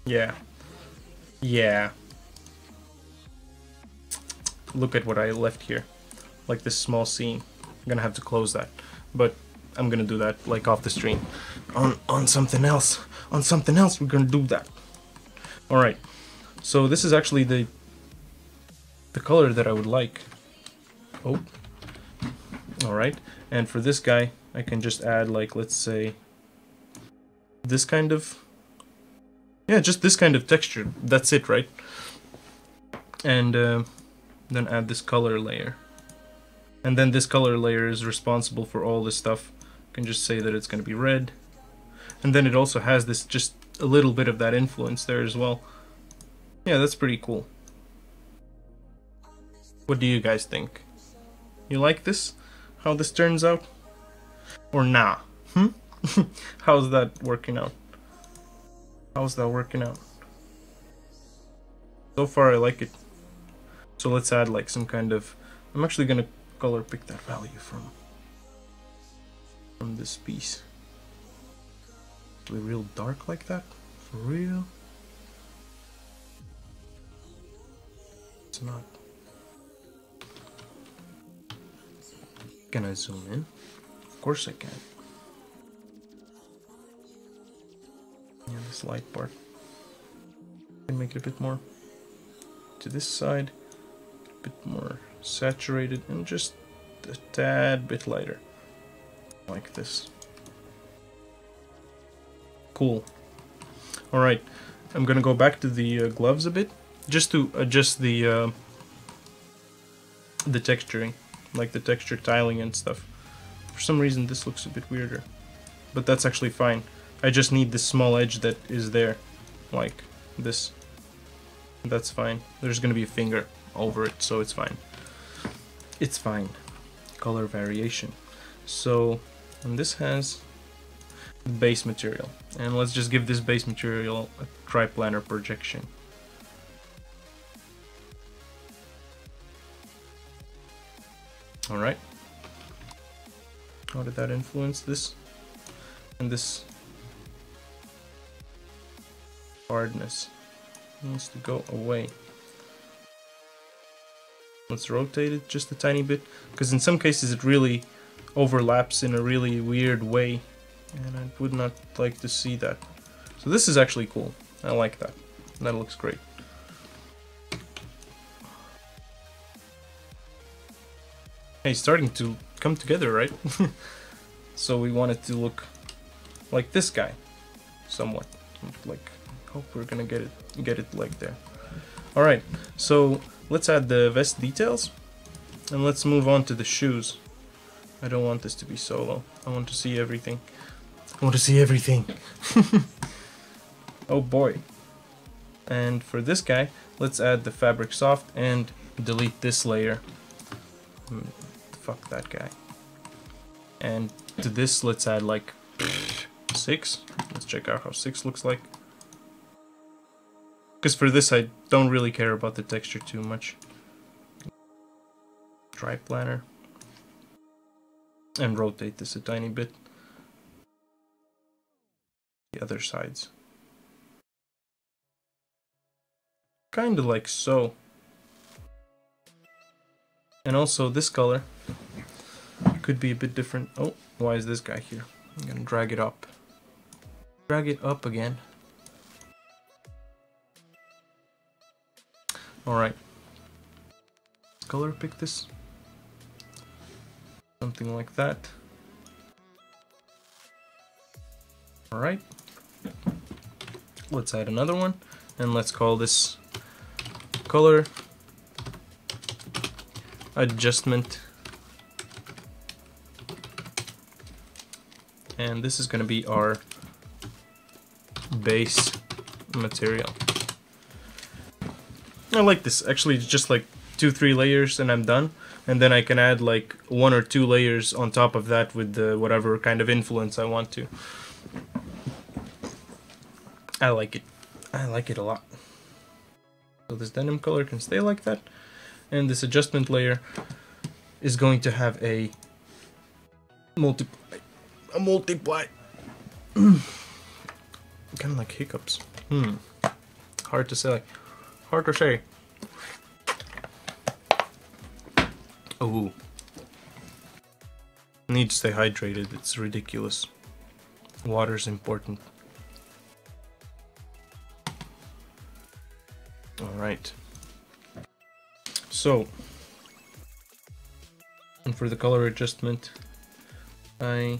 Yeah. Yeah. Look at what I left here. Like this small seam. I'm gonna have to close that. But I'm gonna do that like off the stream. On something else. On something else we're gonna do that. Alright. So this is actually the color that I would like. Oh. Alright, and for this guy, I can just add, like, let's say, this kind of, yeah, just this kind of texture. That's it, right? And then add this color layer. And then this color layer is responsible for all this stuff. I can just say that it's going to be red. And then it also has this, just a little bit of that influence there as well. Yeah, that's pretty cool. What do you guys think? You like this? How this turns out? Or nah? How's that working out? How's that working out? So far I like it. So let's add like some kind of, I'm actually gonna color pick that value from this piece. Really real dark like that? For real? It's not. Can I zoom in? Of course I can. Yeah, this light part. Can make it a bit more to this side, a bit more saturated, and just a tad bit lighter, like this. Cool. All right, I'm gonna go back to the gloves a bit, just to adjust the texturing. Like the texture tiling and stuff. For some reason this looks a bit weirder, but that's actually fine. I just need this small edge that is there, like this. That's fine. There's gonna be a finger over it, so it's fine. It's fine. Color variation. So, and this has base material, and let's just give this base material a triplanar projection. Alright. How did that influence this? And this hardness needs to go away. Let's rotate it just a tiny bit, because in some cases it really overlaps in a really weird way, and I would not like to see that. So this is actually cool. I like that. That looks great. Hey, starting to come together, right? So we want it to look like this guy, somewhat. Like, hope we're gonna get it like there. All right, so let's add the vest details, and let's move on to the shoes. I don't want this to be solo. I want to see everything. I want to see everything. Oh boy. And for this guy, let's add the fabric soft and delete this layer. Fuck that guy. And to this, let's add like 6. Let's check out how 6 looks like. Because for this, I don't really care about the texture too much. Triplanar. And rotate this a tiny bit. The other sides. Kind of like so. And also this color could be a bit different. Oh, why is this guy here? I'm gonna drag it up. Drag it up again. Alright. Color pick this. Something like that. Alright. Let's add another one. And let's call this color adjustment, and this is going to be our base material. I like this. Actually, it's just like 2-3 layers and I'm done, and then I can add like 1 or 2 layers on top of that with the whatever kind of influence I want to. I like it. I like it a lot. So this denim color can stay like that, and this adjustment layer is going to have a multiply. Kind of like hiccups. Hard to say. Hard to say. Oh. Need to stay hydrated. It's ridiculous. Water's important. Alright. So, and for the color adjustment, for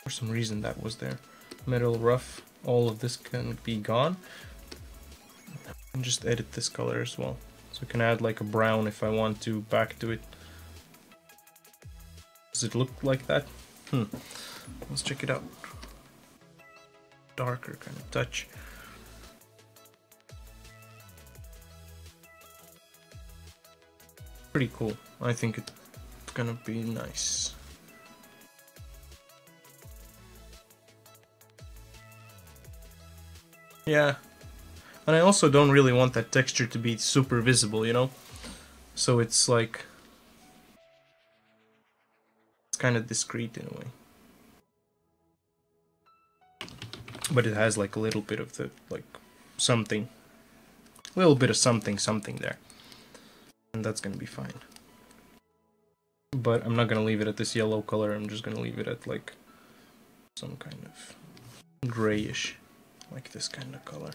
some reason that was there. Metal rough, all of this can be gone. And just edit this color as well. So I can add like a brown if I want to back to it. Does it look like that? Let's check it out. Darker kind of touch. Pretty cool. I think it's gonna be nice. Yeah. And I also don't really want that texture to be super visible, you know? So it's like... it's kind of discreet in a way. But it has like a little bit of the, like, something. A little bit of something there. And that's gonna be fine. But I'm not gonna leave it at this yellow color, I'm just gonna leave it at like some kind of grayish, like this kind of color.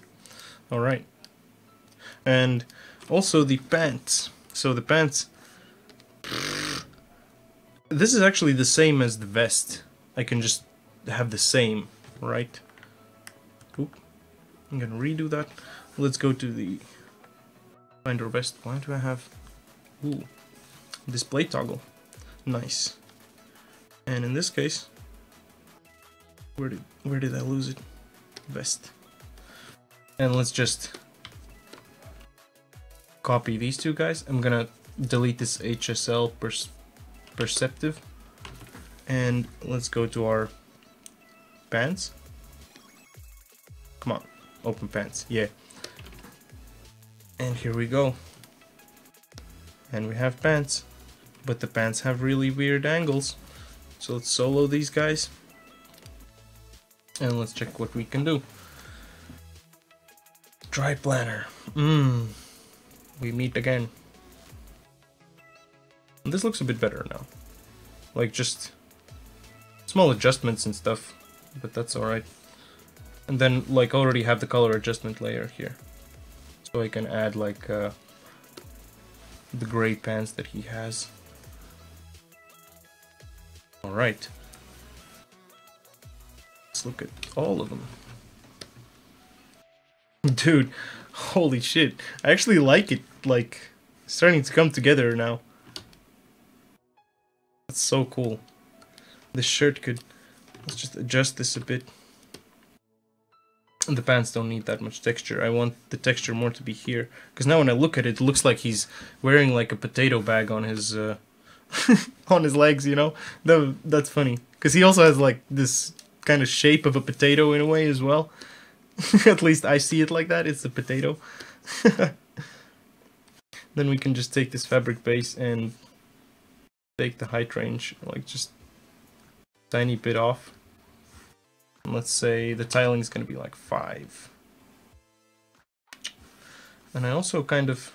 Alright. And also the pants. So the pants, this is actually the same as the vest. I can just have the same, right? Oop. I'm gonna redo that. Let's go to the binder vest. Why do I have display toggle? Nice. And in this case, where did I lose it? Vest. And let's just copy these two guys. I'm gonna delete this HSL perceptive, and let's go to our pants. Come on, open pants, yeah. And here we go. And we have pants, but the pants have really weird angles. So let's solo these guys, and let's check what we can do. Dry planner. We meet again. And this looks a bit better now. Like just small adjustments and stuff, but that's alright. And then like already have the color adjustment layer here. So I can add like the gray pants that he has. Alright. Let's look at all of them. Dude, holy shit. I actually like it, like, starting to come together now. That's so cool. This shirt could... let's just adjust this a bit. And the pants don't need that much texture. I want the texture more to be here. Because now when I look at it, it looks like he's wearing like a potato bag on his... on his legs, you know? That's funny. Because he also has like this kind of shape of a potato in a way as well. At least I see it like that, it's a potato. Then we can just take this fabric base and take the height range, like just tiny bit off. And let's say the tiling is going to be like 5. And I also kind of...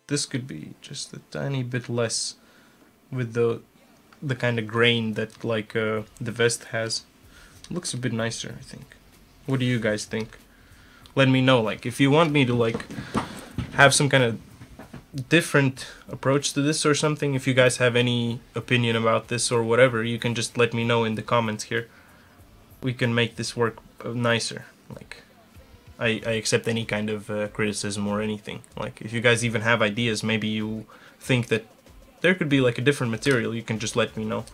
this could be just a tiny bit less with the kind of grain that like the vest has. Looks a bit nicer, I think. What do you guys think? Let me know, like, if you want me to, like, have some kind of different approach to this or something, if you guys have any opinion about this or whatever, you can just let me know in the comments here. We can make this work nicer, like, I accept any kind of criticism or anything. Like, if you guys even have ideas, maybe you think that there could be like a different material, you can just let me know.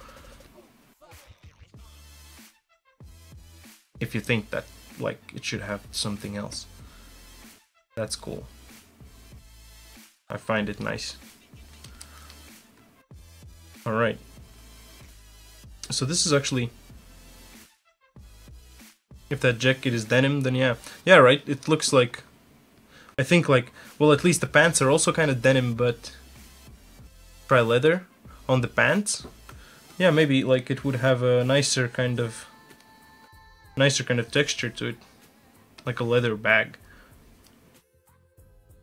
If you think that like it should have something else. That's cool. I find it nice. Alright. So this is actually... If that jacket is denim, then yeah. Yeah, right, it looks like... I think like... Well, at least the pants are also kind of denim, but... Try leather on the pants. Yeah, maybe like it would have a nicer kind of texture to it. Like a leather bag.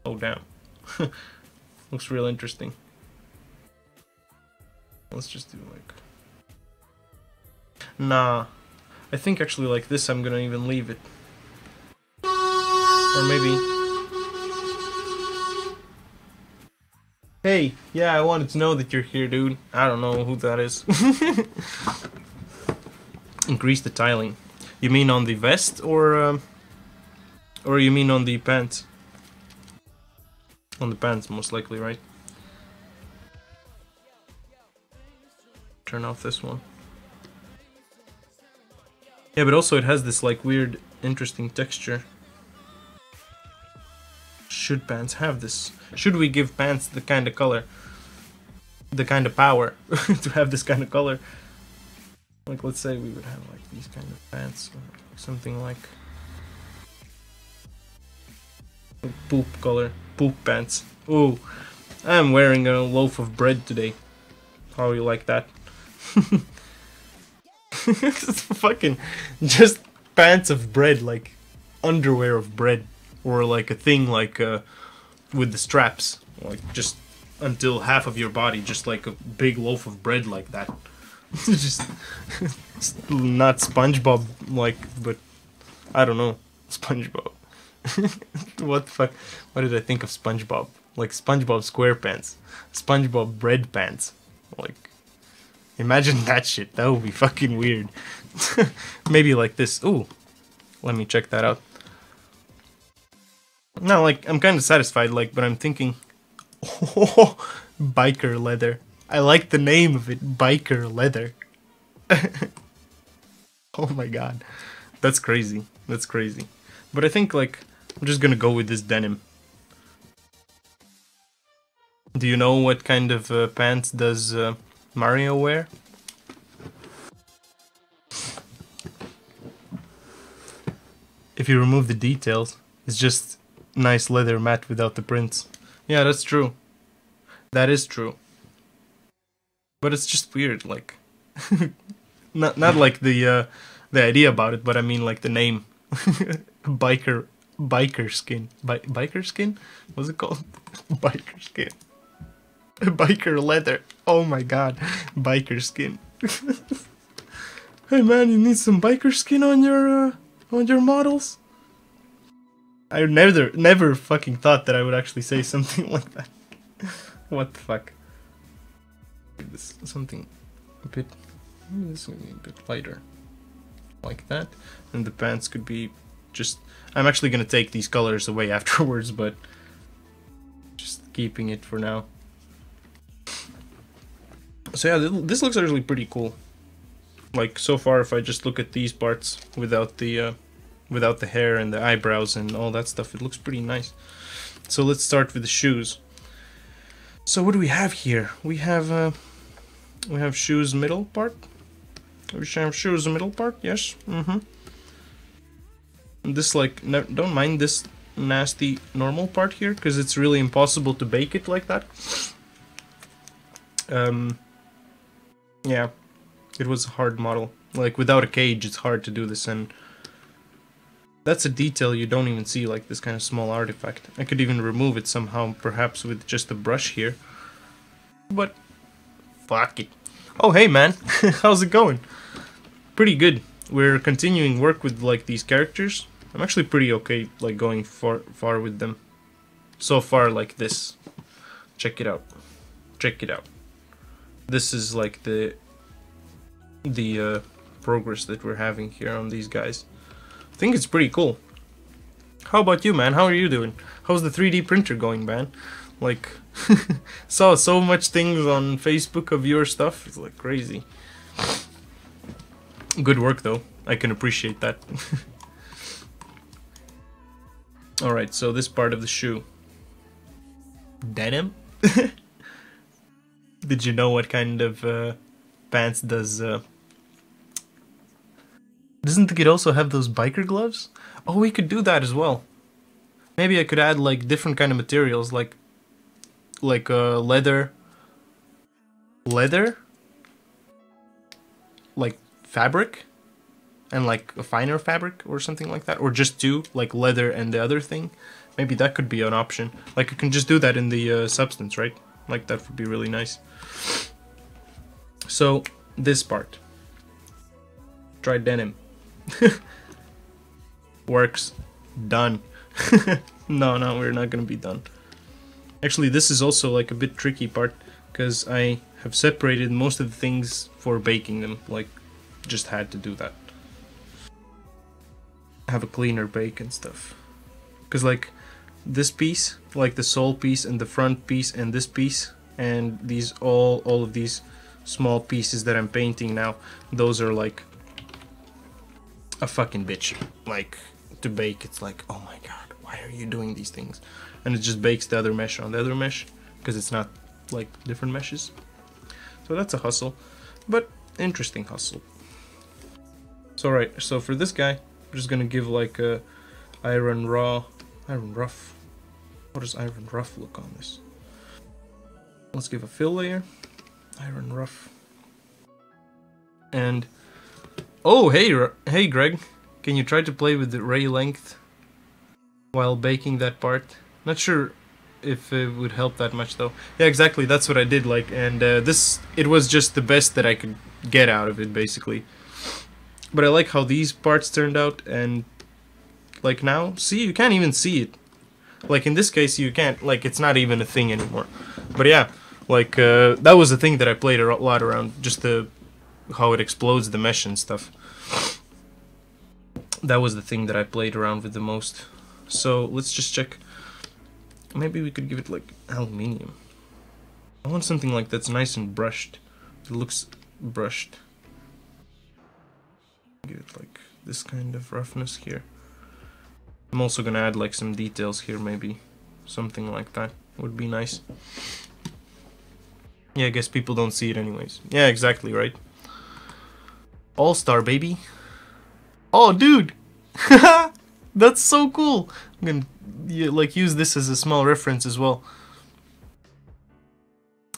Oh, damn. Looks real interesting. Let's just do like... Nah. I think actually like this I'm gonna even leave it. Or maybe... Hey, yeah, I wanted to know that you're here, dude. I don't know who that is. Increase the tiling. You mean on the vest or you mean on the pants? On the pants, most likely, right? Turn off this one. Yeah, but also it has this like weird, interesting texture. Should pants have this? Should we give pants the kind of color, the kind of power to have this kind of color? Like, let's say we would have like these kind of pants, or something like poop color, poop pants. Ooh, I'm wearing a loaf of bread today. How you like that? It's fucking just pants of bread, like underwear of bread, or like a thing like with the straps, like just until half of your body, just like a big loaf of bread like that. Just not SpongeBob like, but I don't know, SpongeBob. What the fuck? What did I think of SpongeBob? Like SpongeBob SquarePants, SpongeBob bread pants, like. Imagine that shit. That would be fucking weird. Maybe like this. Ooh. Let me check that out. No, like, I'm kind of satisfied, like, but I'm thinking... Oh, biker leather. I like the name of it. Biker leather. Oh my god. That's crazy. That's crazy. But I think, like, I'm just gonna go with this denim. Do you know what kind of pants does... Mario wear? If you remove the details, it's just nice leather mat without the prints. Yeah, that's true. That is true. But it's just weird, like not like the idea about it, but I mean like the name. biker skin. Biker skin? What's it called? Biker skin. Biker leather. Oh my god. Biker skin. Hey man, you need some biker skin on your models? I never fucking thought that I would actually say something like that. What the fuck? This something a bit, this would be a bit lighter. Like that. And the pants could be just, I'm actually gonna take these colors away afterwards, but just keeping it for now. So yeah, this looks actually pretty cool. Like, so far, if I just look at these parts without the hair and the eyebrows and all that stuff, it looks pretty nice. So let's start with the shoes. So what do we have here? We have shoes middle part. We have shoes middle part. Yes. This, like, no, don't mind this nasty normal part here, because it's really impossible to bake it like that. Yeah, it was a hard model. Like, without a cage, it's hard to do this, and that's a detail you don't even see, like this kind of small artifact. I could even remove it somehow, perhaps with just a brush here. But, fuck it. Oh, hey, man. How's it going? Pretty good. We're continuing work with, like, these characters. I'm actually pretty okay, like, going far with them. So far, like this. Check it out. Check it out. This is like the progress that we're having here on these guys. I think it's pretty cool. How about you, man? How are you doing? How's the 3D printer going, man? Like, saw so much things on Facebook of your stuff. It's like crazy. Good work, though. I can appreciate that. Alright, so this part of the shoe. Denim? Did you know what kind of pants does... Doesn't it also have those biker gloves? Oh, we could do that as well. Maybe I could add like different kind of materials, like leather, like fabric, and like a finer fabric or something like that, or just two, like leather and the other thing. Maybe that could be an option. Like you can just do that in the substance, right? Like that would be really nice. So this part, try denim. Works. Done. No, we're not gonna be done. Actually, this is also like a bit tricky part, because I have separated most of the things for baking them. Like, just had to do that. Have a cleaner bake and stuff. Because like, this piece, like the sole piece and the front piece and this piece, and these all of these small pieces that I'm painting now, those are like a fucking bitch. Like, to bake, it's like, oh my god, why are you doing these things? And it just bakes the other mesh on the other mesh, because it's not like different meshes. So that's a hustle, but interesting hustle. So right, so for this guy, I'm just gonna give like a iron rough. What does iron rough look on this? Let's give a fill layer, iron rough, and oh hey Greg, can you try to play with the ray length while baking that part? Not sure if it would help that much though. Yeah, exactly, that's what I did, like, and it was just the best that I could get out of it, basically. But I like how these parts turned out, and like now, see, you can't even see it. Like in this case, you can't, like, it's not even a thing anymore. But yeah, like, that was the thing that I played a lot around, just how it explodes the mesh and stuff. That was the thing that I played around with the most. So let's just check. Maybe we could give it like aluminium. I want something like that's nice and brushed. It looks brushed. Give it like this kind of roughness here. I'm also gonna add like some details here, maybe. Something like that would be nice. Yeah, I guess people don't see it anyways. Yeah, exactly, right? All-star, baby. Oh, dude! That's so cool! I'm gonna like use this as a small reference as well.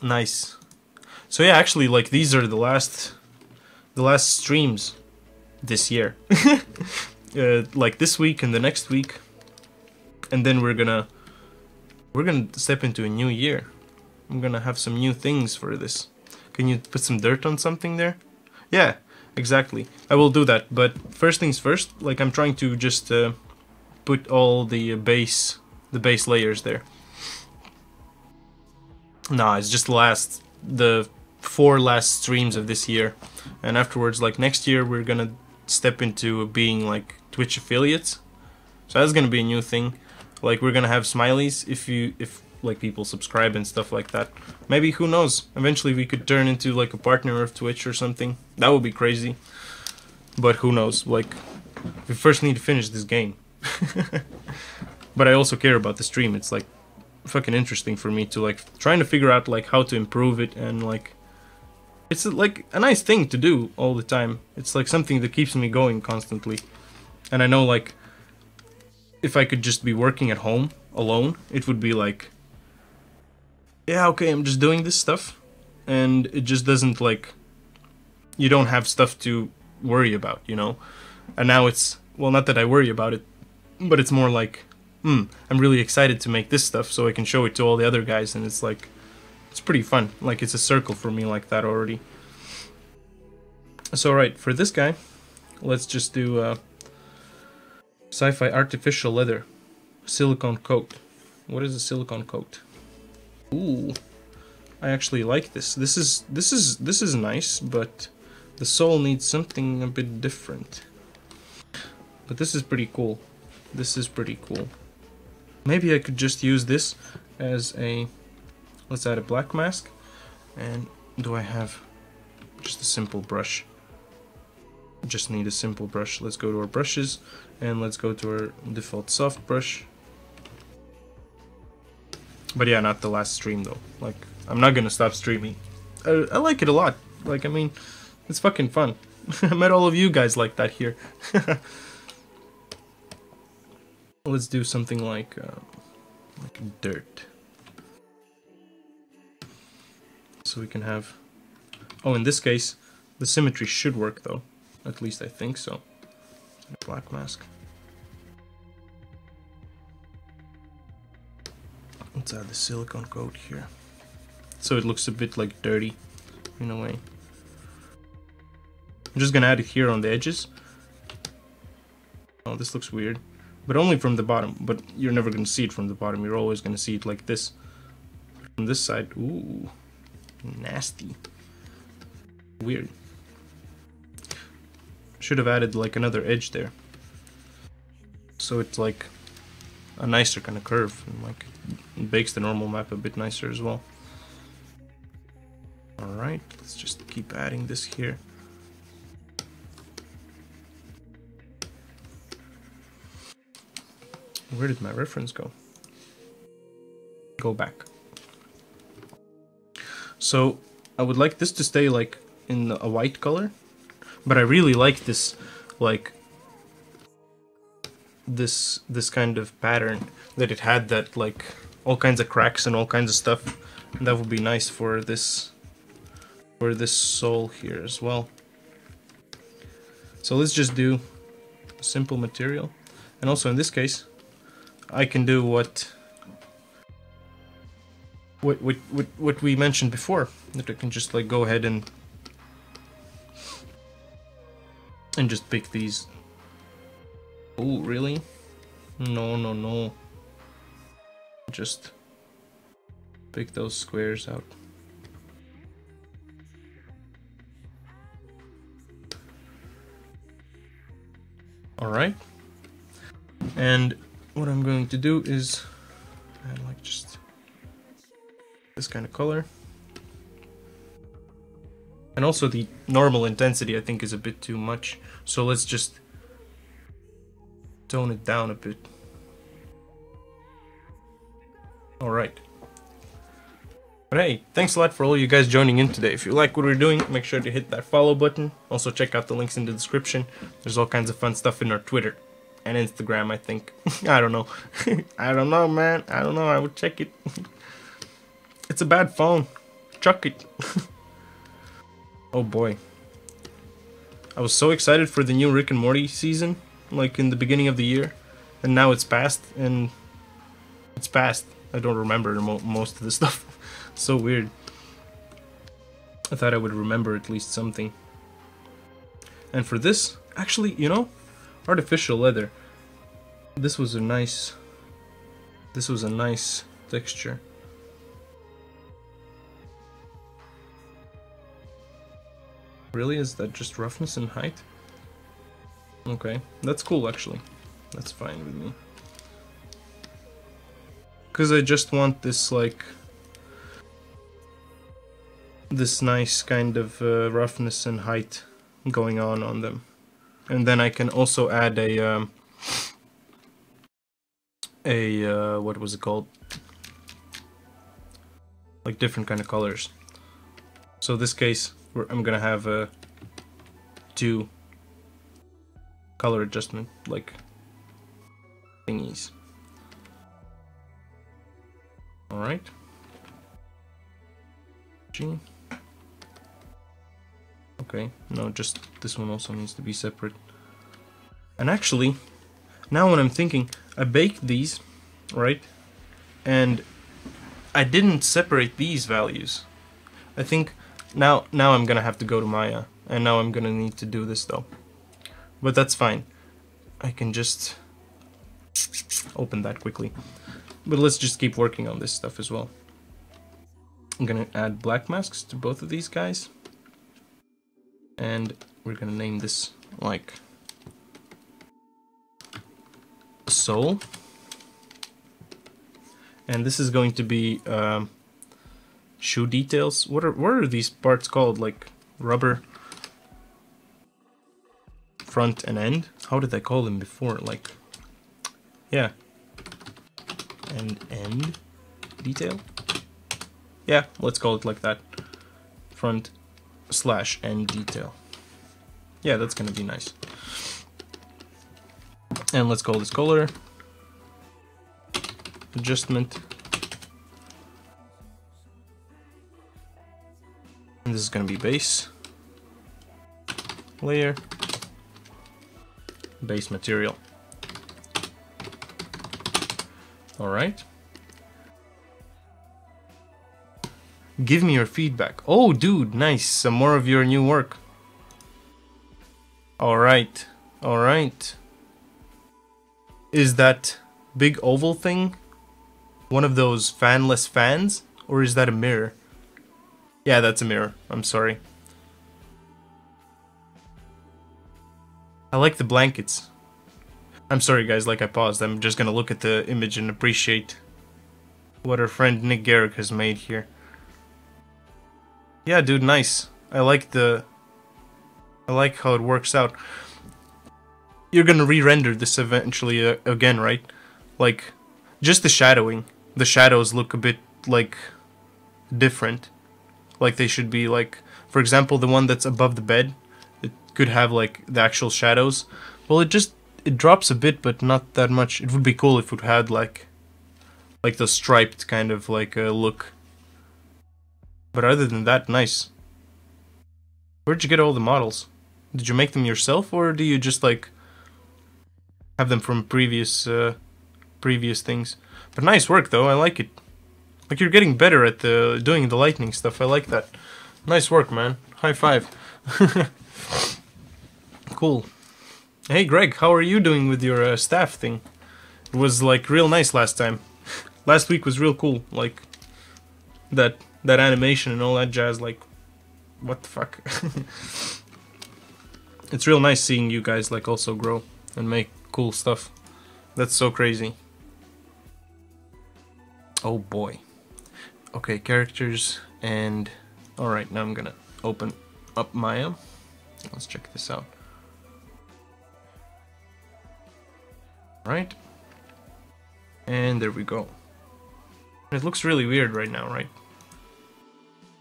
Nice. So yeah, actually, like, these are the last streams this year. Like this week and the next week, and then we're gonna step into a new year. I'm gonna have some new things for this. Can you put some dirt on something there? Yeah, exactly. I will do that, but first things first, like, I'm trying to just put all the base layers there. Nah, it's just the 4 last streams of this year, and afterwards, like next year, we're gonna step into being like Twitch affiliates. So that's gonna be a new thing. Like, we're gonna have smileys if like people subscribe and stuff like that. Maybe, who knows, eventually we could turn into like a partner of Twitch or something. That would be crazy. But who knows, like, we first need to finish this game. But I also care about the stream. It's like fucking interesting for me to like trying to figure out like how to improve it, and like it's like a nice thing to do all the time. It's like something that keeps me going constantly. And I know, like, if I could just be working at home alone, it would be like, yeah, okay, I'm just doing this stuff, and it just doesn't, like, you don't have stuff to worry about, you know? And now it's, well, not that I worry about it, but it's more like, I'm really excited to make this stuff so I can show it to all the other guys, and it's like, it's pretty fun. Like, it's a circle for me like that already. So right, for this guy, let's just do sci-fi artificial leather silicone coat. What is a silicone coat? Ooh, I actually like this. This is nice, but the sole needs something a bit different. But this is pretty cool. This is pretty cool. Maybe I could just use this as a... Let's add a black mask. And do I have just a simple brush? Just need a simple brush. Let's go to our brushes and let's go to our default soft brush. But yeah, not the last stream though. Like, I'm not gonna stop streaming. I like it a lot. Like, I mean, it's fucking fun. I met all of you guys like that here. Let's do something like dirt. So we can have... Oh, in this case, the symmetry should work though. At least I think so. Black mask. Let's add the silicone coat here. So it looks a bit like dirty, in a way. I'm just gonna add it here on the edges. Oh, this looks weird. But only from the bottom. But you're never gonna see it from the bottom. You're always gonna see it like this. From this side, ooh, nasty. Weird. Should have added like another edge there. So it's like a nicer kind of curve. And like it makes the normal map a bit nicer as well. Alright, let's just keep adding this here. Where did my reference go? Go back. So I would like this to stay like in a white color, but I really like this, like this kind of pattern that it had, that like all kinds of cracks and all kinds of stuff. And that would be nice for this sole here as well. So let's just do a simple material, and also in this case I can do what we mentioned before, that I can just like go ahead and just pick these. Oh, really? No. Just pick those squares out. Alright. And what I'm going to do is add like just this kind of color. And also the normal intensity I think is a bit too much. So let's just tone it down a bit. Alright. But hey, thanks a lot for all you guys joining in today. If you like what we're doing, make sure to hit that follow button. Also check out the links in the description. There's all kinds of fun stuff in our Twitter and Instagram, I think. I don't know. I don't know, man. I don't know. I would check it. It's a bad phone. Chuck it. Oh boy. I was so excited for the new Rick and Morty season, like in the beginning of the year. And now it's past, and it's past. I don't remember most of the stuff. So weird. I thought I would remember at least something. And for this, actually, you know, artificial leather. This was a nice texture. Really? Is that just roughness and height? Okay, that's cool actually. That's fine with me. Because I just want this like this nice kind of roughness and height going on them. And then I can also add a what was it called? Like different kind of colors. So this case, I'm gonna have two color adjustment like thingies. All right. G. Okay, no, just this one also needs to be separate. And actually, now when I'm thinking, I baked these, right? And I didn't separate these values. I think now I'm gonna have to go to Maya, and now I'm gonna need to do this though. But that's fine. I can just open that quickly. But let's just keep working on this stuff as well. I'm gonna add black masks to both of these guys. And we're gonna name this like sole. And this is going to be shoe details. What are these parts called? Like rubber front and end? How did I call them before? Like, yeah. And end detail? Yeah, let's call it like that. Front / end detail. Yeah, that's gonna be nice. And let's call this color adjustment. And this is gonna be base layer, base material. All right. Give me your feedback. Oh, dude, nice. Some more of your new work. All right. All right. Is that big oval thing one of those fanless fans? Or is that a mirror? Yeah, that's a mirror. I'm sorry. I like the blankets. I'm sorry, guys, like I paused. I'm just gonna look at the image and appreciate what our friend Nick Garrick has made here. Yeah, dude, nice. I like how it works out. You're gonna re-render this eventually again, right? Like, just the shadowing. The shadows look a bit, like, different. Like they should be, like, for example, the one that's above the bed. It could have, like, the actual shadows. Well, it drops a bit, but not that much. It would be cool if it had, like the striped kind of, like, look. But other than that, nice. Where'd you get all the models? Did you make them yourself, or do you just, like, have them from previous things? But nice work, though. I like it. Like, you're getting better at doing the lightning stuff. I like that. Nice work, man. High five. Cool. Hey, Greg, how are you doing with your staff thing? It was, like, real nice last time. Last week was real cool. Like, that animation and all that jazz, like, what the fuck? It's real nice seeing you guys, like, also grow and make cool stuff. That's so crazy. Oh boy. Okay, characters, and alright, now I'm gonna open up Maya. Let's check this out. Right, and there we go. It looks really weird right now, right?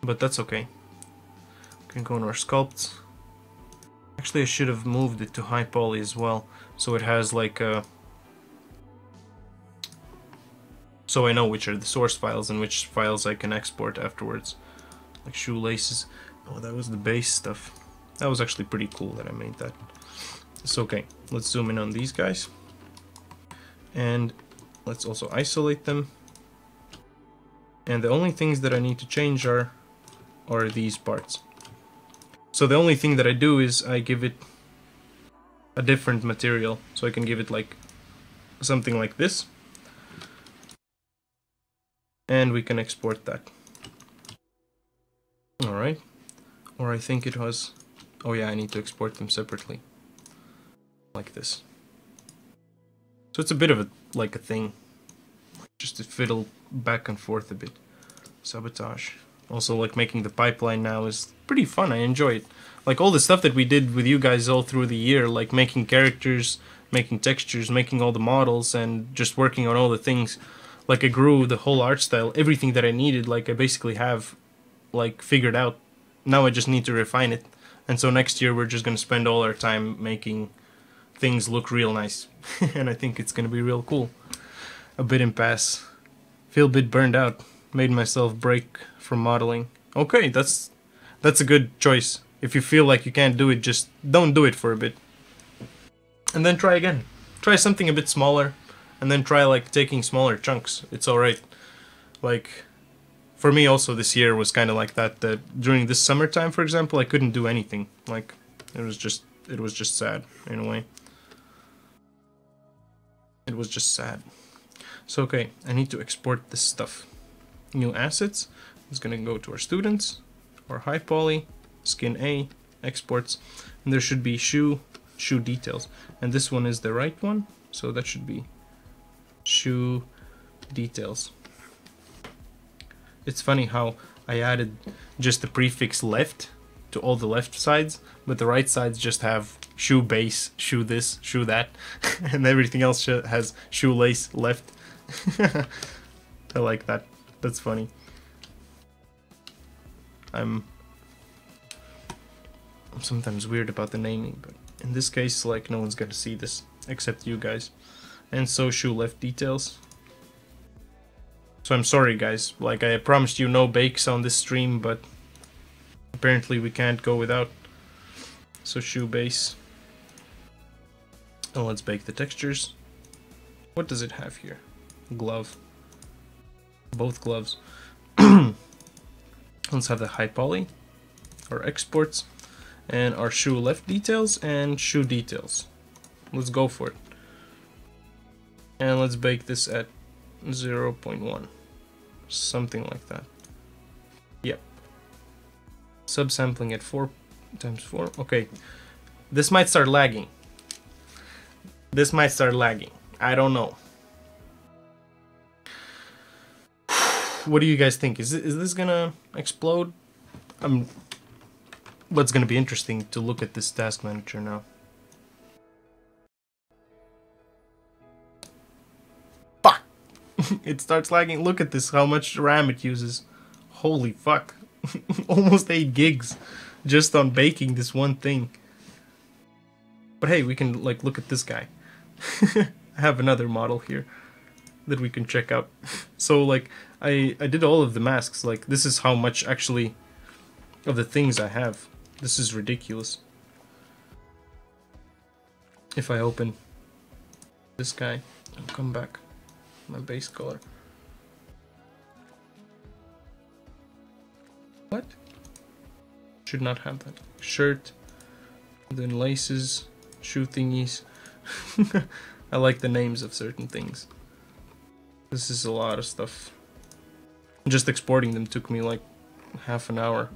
But that's okay. We can go in our sculpts. Actually, I should have moved it to high poly as well, so it has like a... So I know which are the source files and which files I can export afterwards. Like shoelaces. Oh, that was the base stuff. That was actually pretty cool that I made that. It's okay. Let's zoom in on these guys. And let's also isolate them. And the only things that I need to change are these parts. So the only thing that I do is I give it a different material. So I can give it like something like this. And we can export that. Alright. Or I think it was... Oh yeah, I need to export them separately. Like this. So it's a bit of a thing. Just to fiddle back and forth a bit. Sabotage. Also, like, making the pipeline now is pretty fun. I enjoy it. Like, all the stuff that we did with you guys all through the year, like making characters, making textures, making all the models, and just working on all the things. Like, I grew the whole art style, everything that I needed, like, I basically have, like, figured out. Now I just need to refine it. And so next year we're just gonna spend all our time making things look real nice. And I think it's gonna be real cool. A bit impasse. Feel a bit burned out. Made myself break from modeling. Okay, that's a good choice. If you feel like you can't do it, just don't do it for a bit. And then try again. Try something a bit smaller. And then try, like, taking smaller chunks. It's alright. Like, for me also this year was kind of like that. During this summertime, for example, I couldn't do anything. Like, it was just sad, in a way. It was just sad. So, okay, I need to export this stuff. New assets. It's gonna go to our students, or high poly, skin A, exports. And there should be shoe details. And this one is the right one, so that should be shoe details. It's funny how I added just the prefix left to all the left sides, but the right sides just have shoe base, shoe this, shoe that, and everything else has shoelace left. I like that. That's funny. I'm sometimes weird about the naming, but in this case, like, no one's gonna see this except you guys. And so shoe left details. So I'm sorry guys, like I promised you no bakes on this stream, but apparently we can't go without. So shoe base. And let's bake the textures. What does it have here? Glove. Both gloves. Let's have the high poly, our exports, and our shoe left details and shoe details. Let's go for it. And let's bake this at 0.1. Something like that. Yep. Subsampling at 4 times 4. Okay. This might start lagging. This might start lagging. I don't know. What do you guys think? Is this gonna explode? What's gonna be interesting to look at this task manager now. Fuck! It starts lagging. Look at this, how much RAM it uses. Holy fuck. Almost 8 gigs just on baking this one thing. But hey, we can like look at this guy. I have another model here that we can check out. So like I did all of the masks. Like this is how much actually of the things I have. This is ridiculous. If I open this guy, I'll come back. My base color. What? Should not have that. Shirt, then laces, shoe thingies. I like the names of certain things. This is a lot of stuff. Just exporting them took me like half an hour.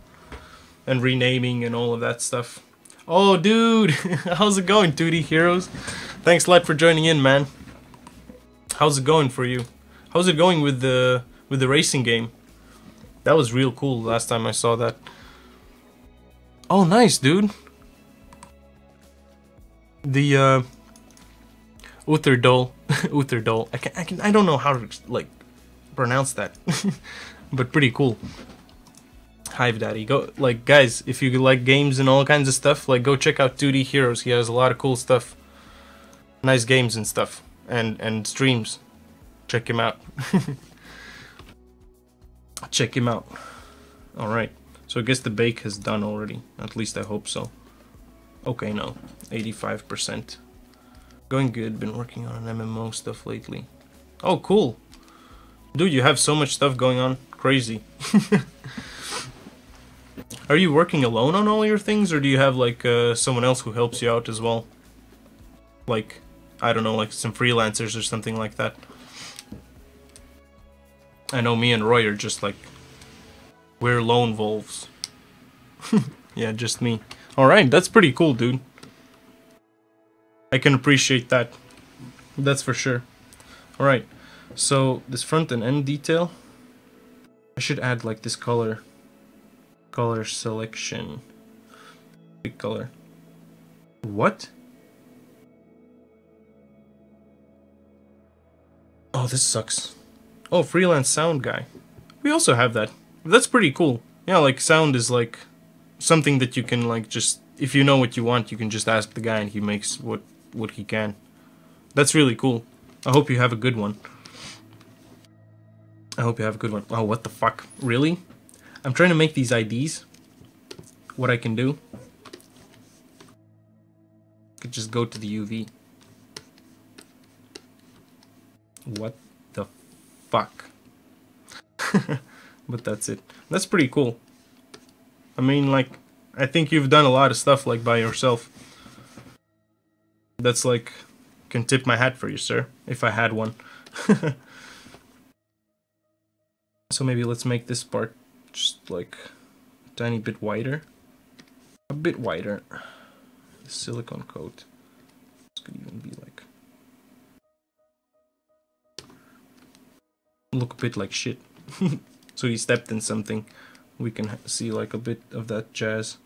And renaming and all of that stuff. Oh, dude! How's it going, 2D Heroes? Thanks a lot for joining in, man. How's it going for you? How's it going with the racing game? That was real cool last time I saw that. Oh, nice, dude. The Utherdol. Utherdol. I don't know how to like pronounce that. But pretty cool. Hive Daddy. Go, like, guys, if you like games and all kinds of stuff, like, go check out 2D Heroes. He has a lot of cool stuff. Nice games and stuff. And streams. Check him out. Check him out. Alright. So I guess the bake has done already. At least I hope so. Okay, no. 85%. Going good. Been working on an MMO stuff lately. Oh, cool. Dude, you have so much stuff going on. Crazy. Are you working alone on all your things, or do you have like someone else who helps you out as well? Like, I don't know, like some freelancers or something like that. I know me and Roy are just like, we're lone wolves. Yeah, just me. Alright, that's pretty cool, dude. I can appreciate that. That's for sure. Alright, so this front and end detail, I should add like this color selection. Big color. What? Oh, this sucks. Oh, freelance sound guy. We also have that. That's pretty cool. Yeah, like sound is like something that you can like just, if you know what you want, you can just ask the guy and he makes what he can. That's really cool. I hope you have a good one. I hope you have a good one. Oh, what the fuck? Really? I'm trying to make these IDs. What I can do. I could just go to the UV. What the fuck? But that's it. That's pretty cool. I mean, like, I think you've done a lot of stuff like by yourself. That's like, can tip my hat for you, sir, if I had one. So maybe let's make this part just like a tiny bit wider. A bit wider. The silicone coat. This could even be like look a bit like shit. So he stepped in something. We can see like a bit of that jazz.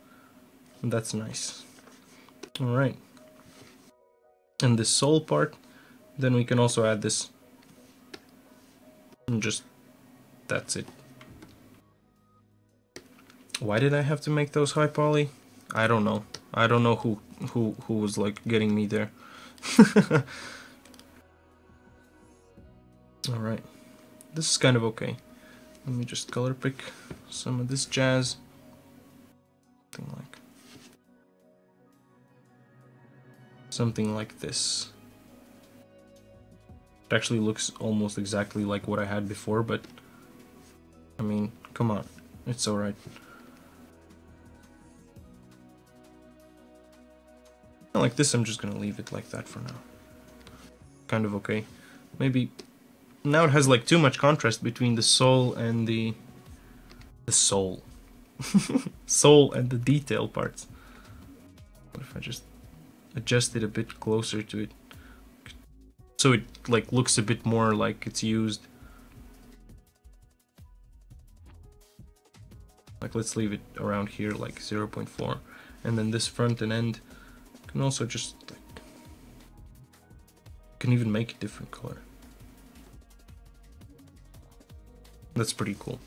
And that's nice. Alright. And this sole part, then we can also add this. And just, that's it. Why did I have to make those high poly? I don't know. I don't know who was like getting me there. Alright. This is kind of okay. Let me just color pick some of this jazz. Something like this. It actually looks almost exactly like what I had before, but I mean, come on, it's alright. Like this, I'm just gonna leave it like that for now. Kind of okay. Maybe now it has like too much contrast between the sole and the sole. Sole and the detail parts. What if I just adjust it a bit closer to it, so it like looks a bit more like it's used. Like let's leave it around here like 0.4, and then this front and end can also just like, can even make a different color. That's pretty cool.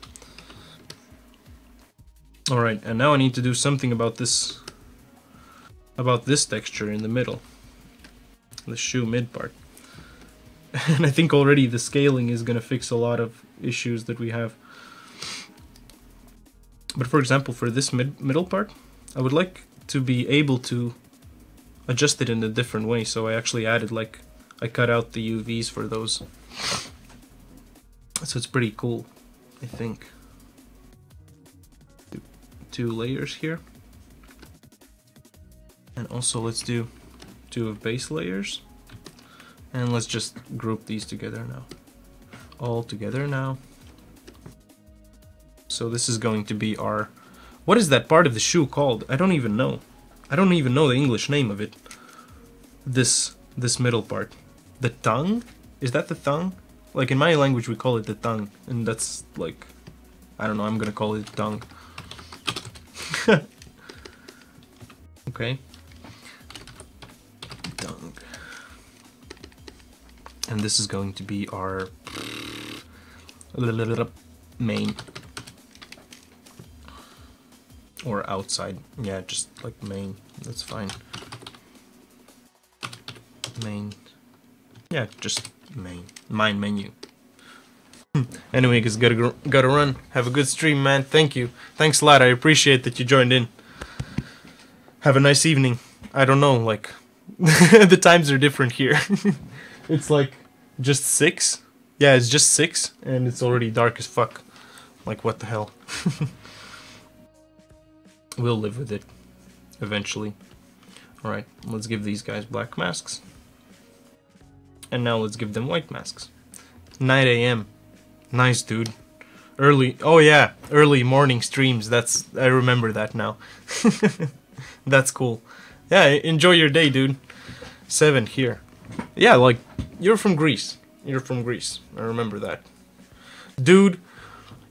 Alright, and now I need to do something about this texture in the middle, the shoe mid part. And I think already the scaling is gonna fix a lot of issues that we have. But for example, for this middle part, I would like to be able to adjust it in a different way. So I actually added, like, I cut out the UVs for those. So it's pretty cool, I think. Two layers here. And also let's do 2 of base layers. And let's just group these together now. All together now. So this is going to be our... What is that part of the shoe called? I don't even know. I don't even know the English name of it. This middle part. The tongue? Is that the tongue? Like in my language we call it the tongue. And that's like... I don't know, I'm gonna call it the tongue. Okay. Tongue. And this is going to be our main. Or outside. Yeah, just like main. That's fine. Main. Yeah, just main. Mine menu. Anyway, guys, gotta run. Have a good stream, man. Thank you. Thanks a lot. I appreciate that you joined in. Have a nice evening. I don't know, like... the times are different here. It's like just 6. Yeah, it's just 6, and it's already dark as fuck. Like, what the hell? We'll live with it. Eventually. Alright, let's give these guys black masks. And now let's give them white masks. 9 AM. Nice, dude. Early... Oh yeah, early morning streams. That's... I remember that now. That's cool. Yeah, enjoy your day, dude. 7 here. Yeah, like, you're from Greece. You're from Greece. I remember that. Dude,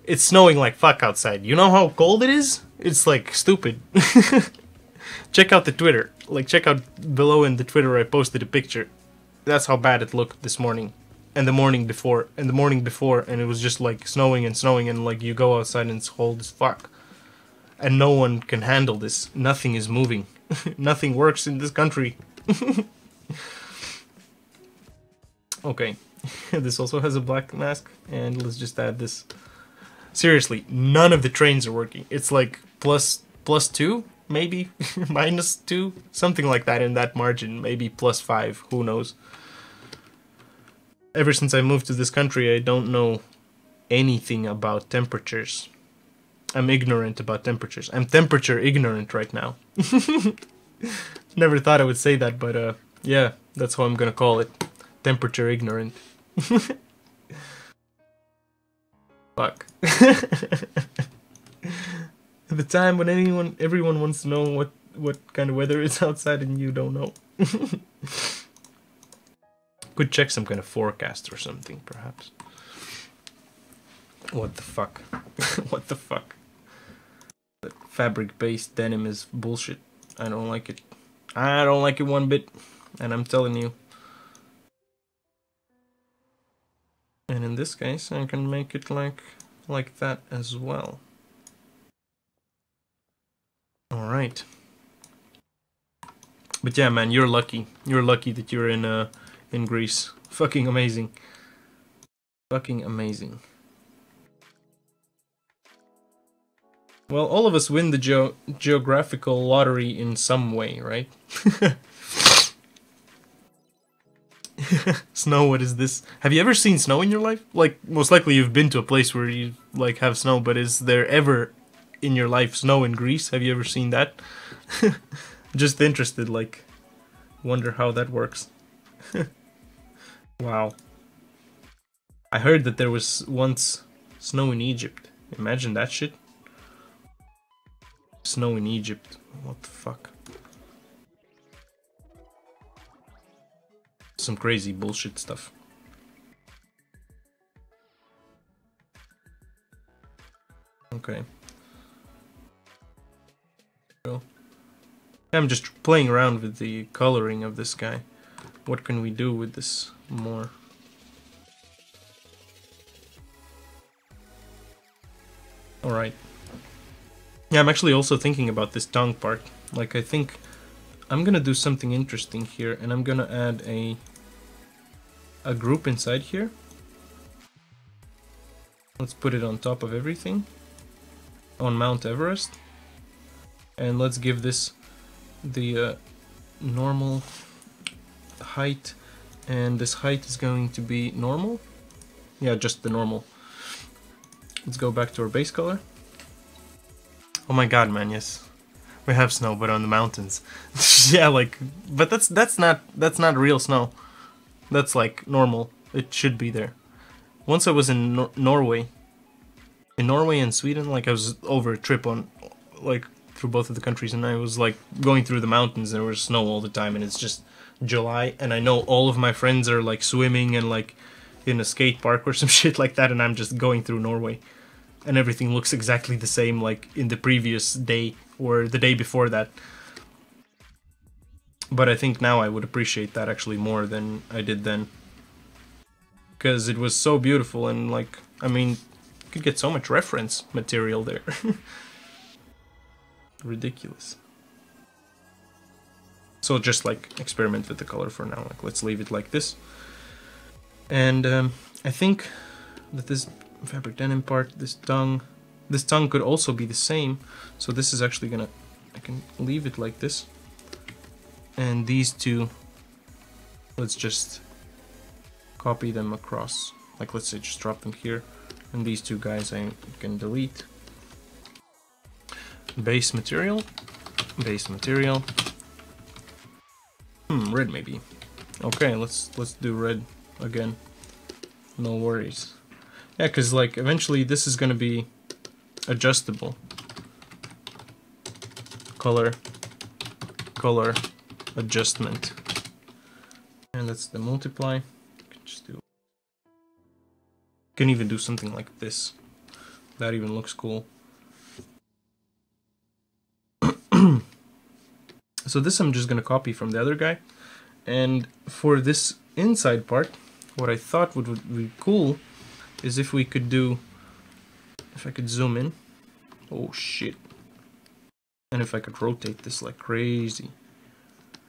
it's snowing like fuck outside. You know how cold it is? It's like stupid. Check out the Twitter. Like, check out below in the Twitter I posted a picture. That's how bad it looked this morning. And the morning before. And the morning before. And it was just like snowing and snowing. And like you go outside and it's cold as fuck. And no one can handle this. Nothing is moving. Nothing works in this country. Okay. This also has a black mask. And let's just add this. Seriously, none of the trains are working. It's like plus 2, maybe? minus 2? Something like that in that margin. Maybe plus 5. Who knows? Ever since I moved to this country, I don't know anything about temperatures. I'm ignorant about temperatures. I'm temperature ignorant right now. Never thought I would say that, but yeah, that's how I'm gonna call it. Temperature ignorant. Fuck. The time when everyone wants to know what kind of weather it's outside and you don't know. Could check some kind of forecast or something, perhaps. What the fuck? What the fuck? Fabric-based denim is bullshit. I don't like it. I don't like it one bit. And I'm telling you. And in this case, I can make it like that as well. Alright. But yeah, man, you're lucky. You're lucky that you're in Greece. Fucking amazing. Fucking amazing. Well, all of us win the geographical lottery in some way, right? Snow, what is this? Have you ever seen snow in your life? Like, most likely you've been to a place where you, like, have snow, but is there ever in your life snow in Greece? Have you ever seen that? Just interested, like, wonder how that works. Wow. I heard that there was once snow in Egypt. Imagine that shit. Snow in Egypt. What the fuck? Some crazy bullshit stuff. Okay. So, I'm just playing around with the coloring of this guy. What can we do with this more? Alright. Yeah, I'm actually also thinking about this tongue part. Like, I think I'm gonna do something interesting here, and I'm gonna add a group inside here. Let's put it on top of everything. On Mount Everest. And let's give this the normal height. And this height is going to be normal. Yeah, just the normal. Let's go back to our base color. Oh my god, man, yes. We have snow, but on the mountains. Yeah, like, but that's not real snow. That's like normal. It should be there. Once I was in Norway. In Norway and Sweden, like I was over a trip on, like, through both of the countries, and I was like going through the mountains, and there was snow all the time, and it's just July, and I know all of my friends are like swimming and like in a skate park or some shit like that, and I'm just going through Norway. And everything looks exactly the same like in the previous day or the day before that. But I think now I would appreciate that actually more than I did then. Because it was so beautiful and like, I mean, you could get so much reference material there. Ridiculous. So just like experiment with the color for now. Like let's leave it like this. And I think that this fabric denim part, this tongue could also be the same. So this is actually gonna, I can leave it like this. And these two, let's just copy them across. Like let's say just drop them here. And these two guys I can delete. Base material. Base material. Red maybe. Okay, let's do red again. No worries. Yeah, because like eventually this is gonna be adjustable. Color, color, adjustment. And that's the multiply. Just do. Can even do something like this. That even looks cool. So this I'm just gonna copy from the other guy. And for this inside part, what I thought would be cool is if we could do, if I could zoom in. Oh shit. And if I could rotate this like crazy.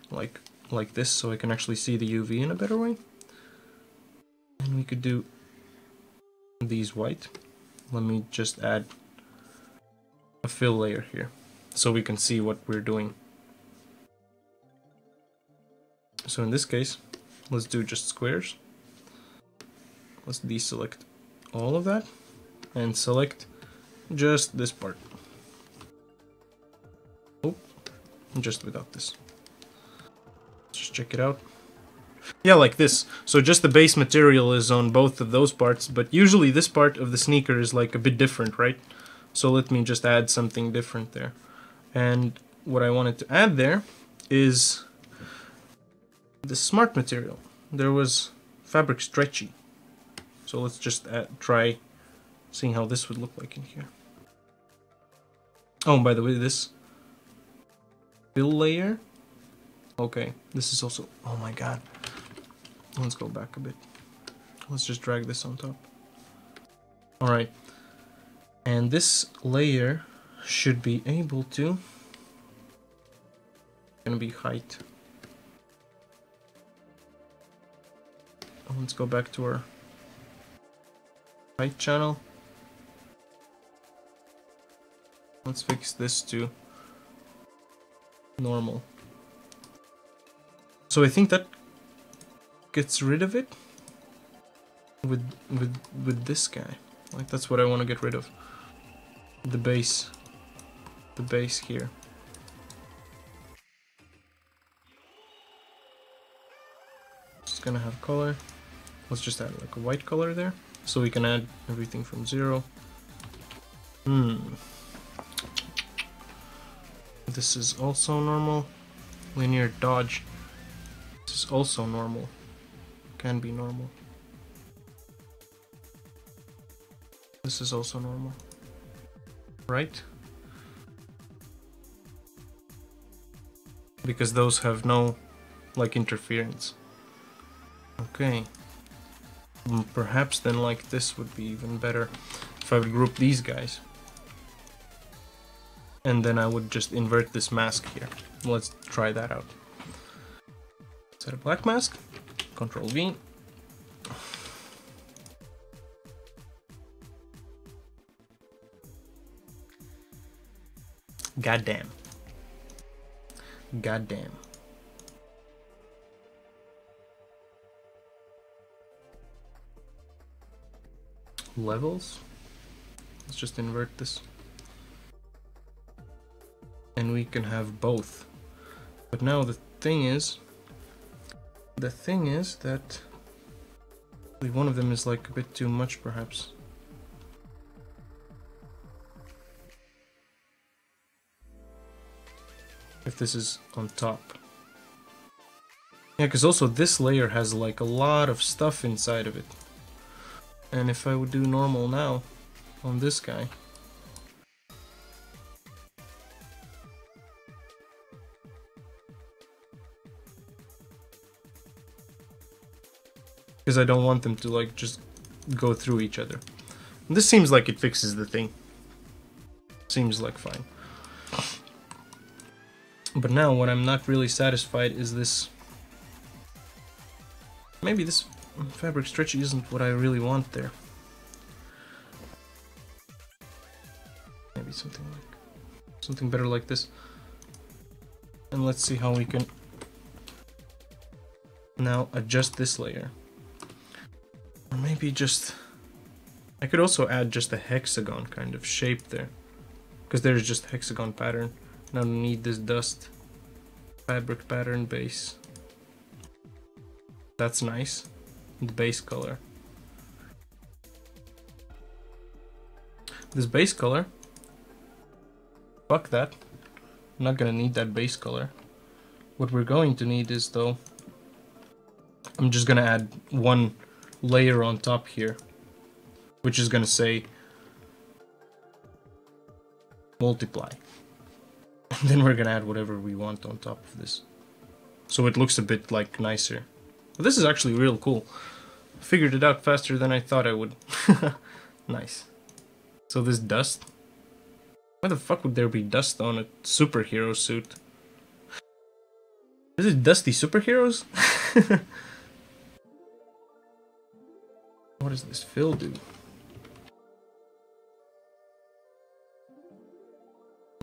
Like this, so I can actually see the UV in a better way. And we could do these white. Let me just add a fill layer here, so we can see what we're doing. So in this case, let's do just squares. Let's deselect all of that and select just this part. Oh, just without this. Just check it out. Yeah, like this. So just the base material is on both of those parts, but usually this part of the sneaker is like a bit different, right? So let me just add something different there. And what I wanted to add there is the smart material. There was fabric stretchy. So let's just try seeing how this would look like in here. Oh, and by the way, this fill layer. Okay, this is also, oh my god. Let's go back a bit. Let's just drag this on top. Alright. And this layer should be able to, gonna be height. Let's go back to our height channel. Let's fix this to normal. So I think that gets rid of it with this guy. Like, that's what I want to get rid of. The base here. Just gonna have color. Let's just add like a white color there, so we can add everything from 0. This is also normal. Linear dodge. This is also normal. Can be normal. This is also normal. Right? Because those have no, like, interference. Okay. Perhaps then, like, this would be even better if I would group these guys. And then I would just invert this mask here. Let's try that out. Set a black mask. Control V. Goddamn. Goddamn. Levels. Let's just invert this. And we can have both. But now the thing is that one of them is like a bit too much, perhaps. If this is on top. Yeah, because also this layer has like a lot of stuff inside of it. And if I would do normal now on this guy, because I don't want them to like just go through each other. And this seems like it fixes the thing. Seems like fine. But now what I'm not really satisfied is this. Maybe this fabric stretchy isn't what I really want there. Maybe something better like this. And let's see how we can now adjust this layer. Or maybe just, I could also add just a hexagon kind of shape there, because there's just hexagon pattern. I don't need this dust fabric pattern base. That's nice. The base color. This base color, fuck that. I'm not gonna need that base color. What we're going to need is, though, I'm just gonna add one layer on top here, which is gonna say multiply. And then we're gonna add whatever we want on top of this, so it looks a bit like nicer. But this is actually real cool. I figured it out faster than I thought I would. Nice. So this dust, why the fuck would there be dust on a superhero suit? Is it dusty superheroes? What does this fill do?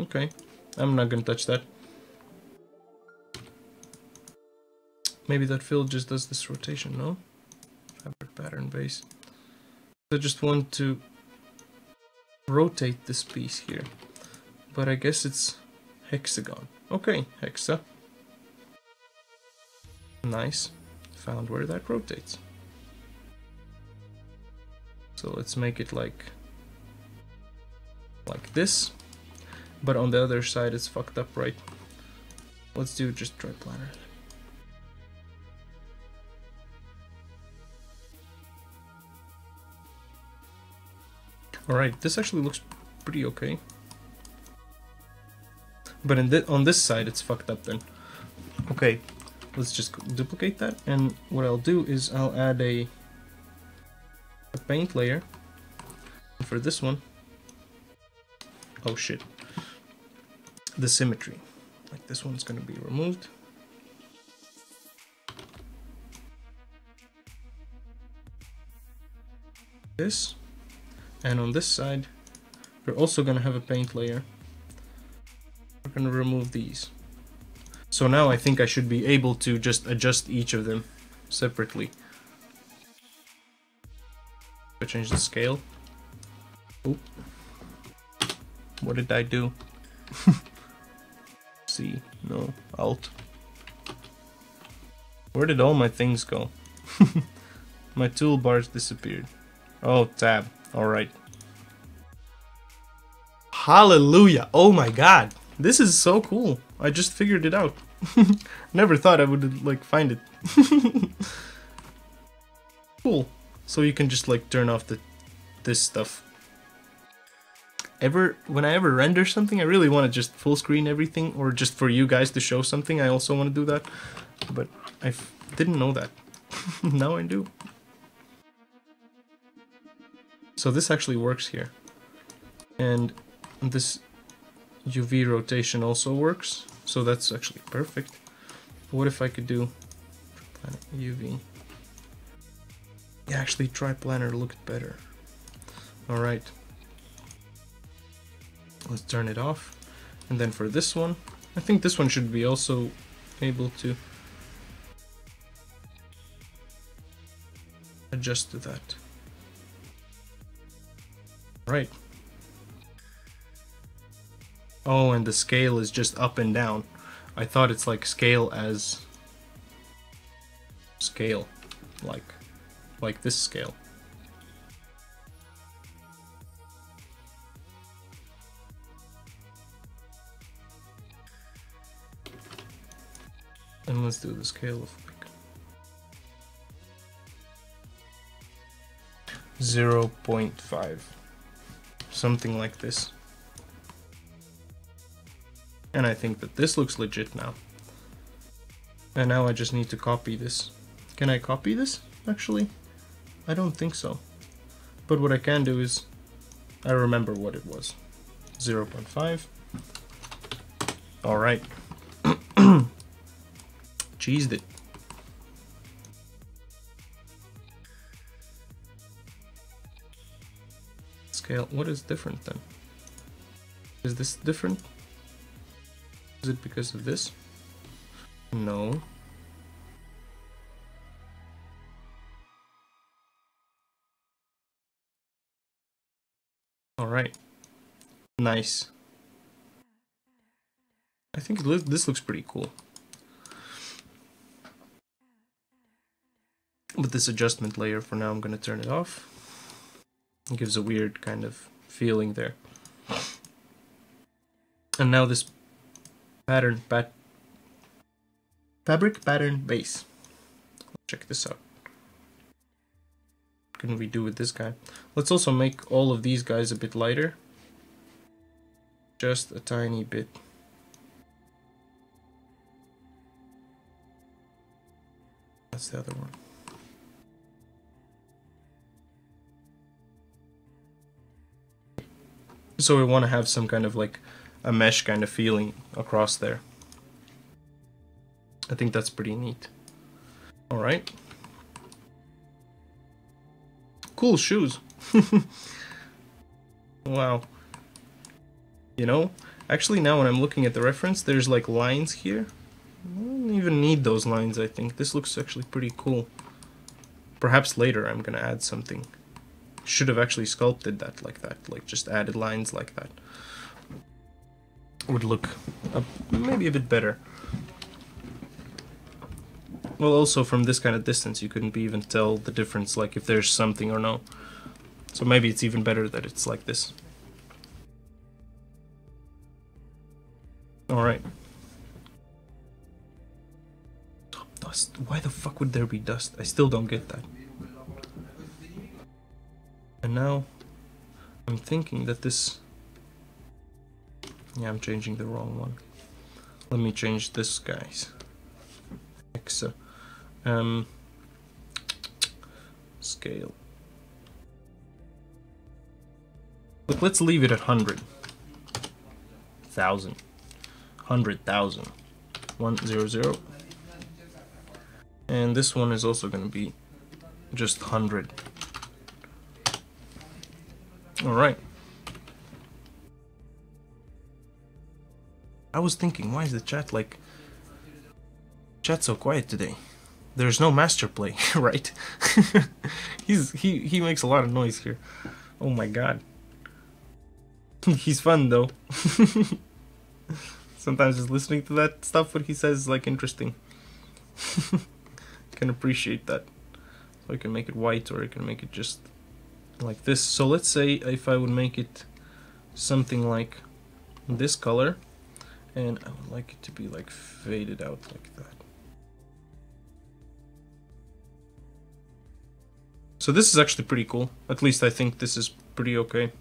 Okay, I'm not gonna touch that. Maybe that fill just does this rotation, no? Fabric pattern base. I just want to rotate this piece here. But I guess it's hexagon. Okay, hexa. Nice. Found where that rotates. So let's make it like this, but on the other side it's fucked up, right? Let's do just triplanar. Alright, this actually looks pretty okay. But on this side, it's fucked up then. Okay, let's just duplicate that. And what I'll do is I'll add a paint layer. And for this one, oh shit, the symmetry. Like this one's gonna be removed. This. And on this side, we're also gonna have a paint layer. We're gonna remove these. So now I think I should be able to just adjust each of them separately. I change the scale. Oop. What did I do? C, no, Alt. Where did all my things go? My toolbars disappeared. Oh, tab. Alright. Hallelujah! Oh my god! This is so cool. I just figured it out. Never thought I would like find it. Cool. So you can just like turn off this stuff. When I ever render something, I really want to just full screen everything, or just for you guys to show something, I also want to do that. But I didn't know that. Now I do. So this actually works here. And this UV rotation also works, so that's actually perfect. What if I could do UV? Yeah, actually Triplanar looked better. Alright. Let's turn it off. And then for this one, I think this one should be also able to adjust to that. Right. Oh, and the scale is just up and down. I thought it's like scale as scale, like this scale. And let's do the scale of like 0.5, something like this. And I think that this looks legit now. And now I just need to copy this. Can I copy this, actually? I don't think so. But what I can do is, I remember what it was. 0.5. Alright. Cheesed it. Scale, what is different then? Is this different? Is it because of this? No. Alright. Nice. I think this looks pretty cool. But this adjustment layer, for now I'm going to turn it off. It gives a weird kind of feeling there. And now this fabric pattern base. Check this out. What can we do with this guy? Let's also make all of these guys a bit lighter. Just a tiny bit. That's the other one. So we want to have some kind of like a mesh kind of feeling across there. I think that's pretty neat. Alright. Cool shoes. Wow. You know, actually now when I'm looking at the reference, there's like lines here. I don't even need those lines, I think. This looks actually pretty cool. Perhaps later I'm gonna add something. Should have actually sculpted that, like just added lines like that. Would look maybe a bit better. Well, also from this kind of distance you couldn't even tell the difference, like if there's something or no. So maybe it's even better that it's like this. Alright. Dust. Why the fuck would there be dust? I still don't get that. And now I'm thinking that this... Yeah, I'm changing the wrong one. Let me change this, guys. Hexa. Scale. Look, let's leave it at 100. 1,000. 100,000. 100. And this one is also going to be just 100. Alright. I was thinking, why is the chat like... Chat so quiet today? There's no master play, right? he makes a lot of noise here. Oh my god. He's fun though. Sometimes just listening to that stuff what he says is like interesting. Can appreciate that. So I can make it white or I can make it just like this. So let's say if I would make it something like this color, and I would like it to be like faded out like that. So this is actually pretty cool. At least I think this is pretty okay.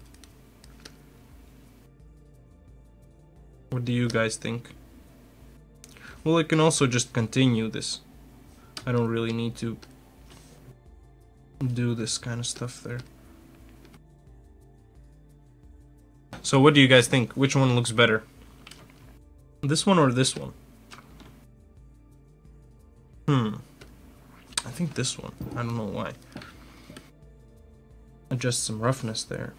What do you guys think? Well, I can also just continue this. I don't really need to do this kind of stuff there. So what do you guys think? Which one looks better? This one or this one? I think this one. I don't know why. Adjust some roughness there.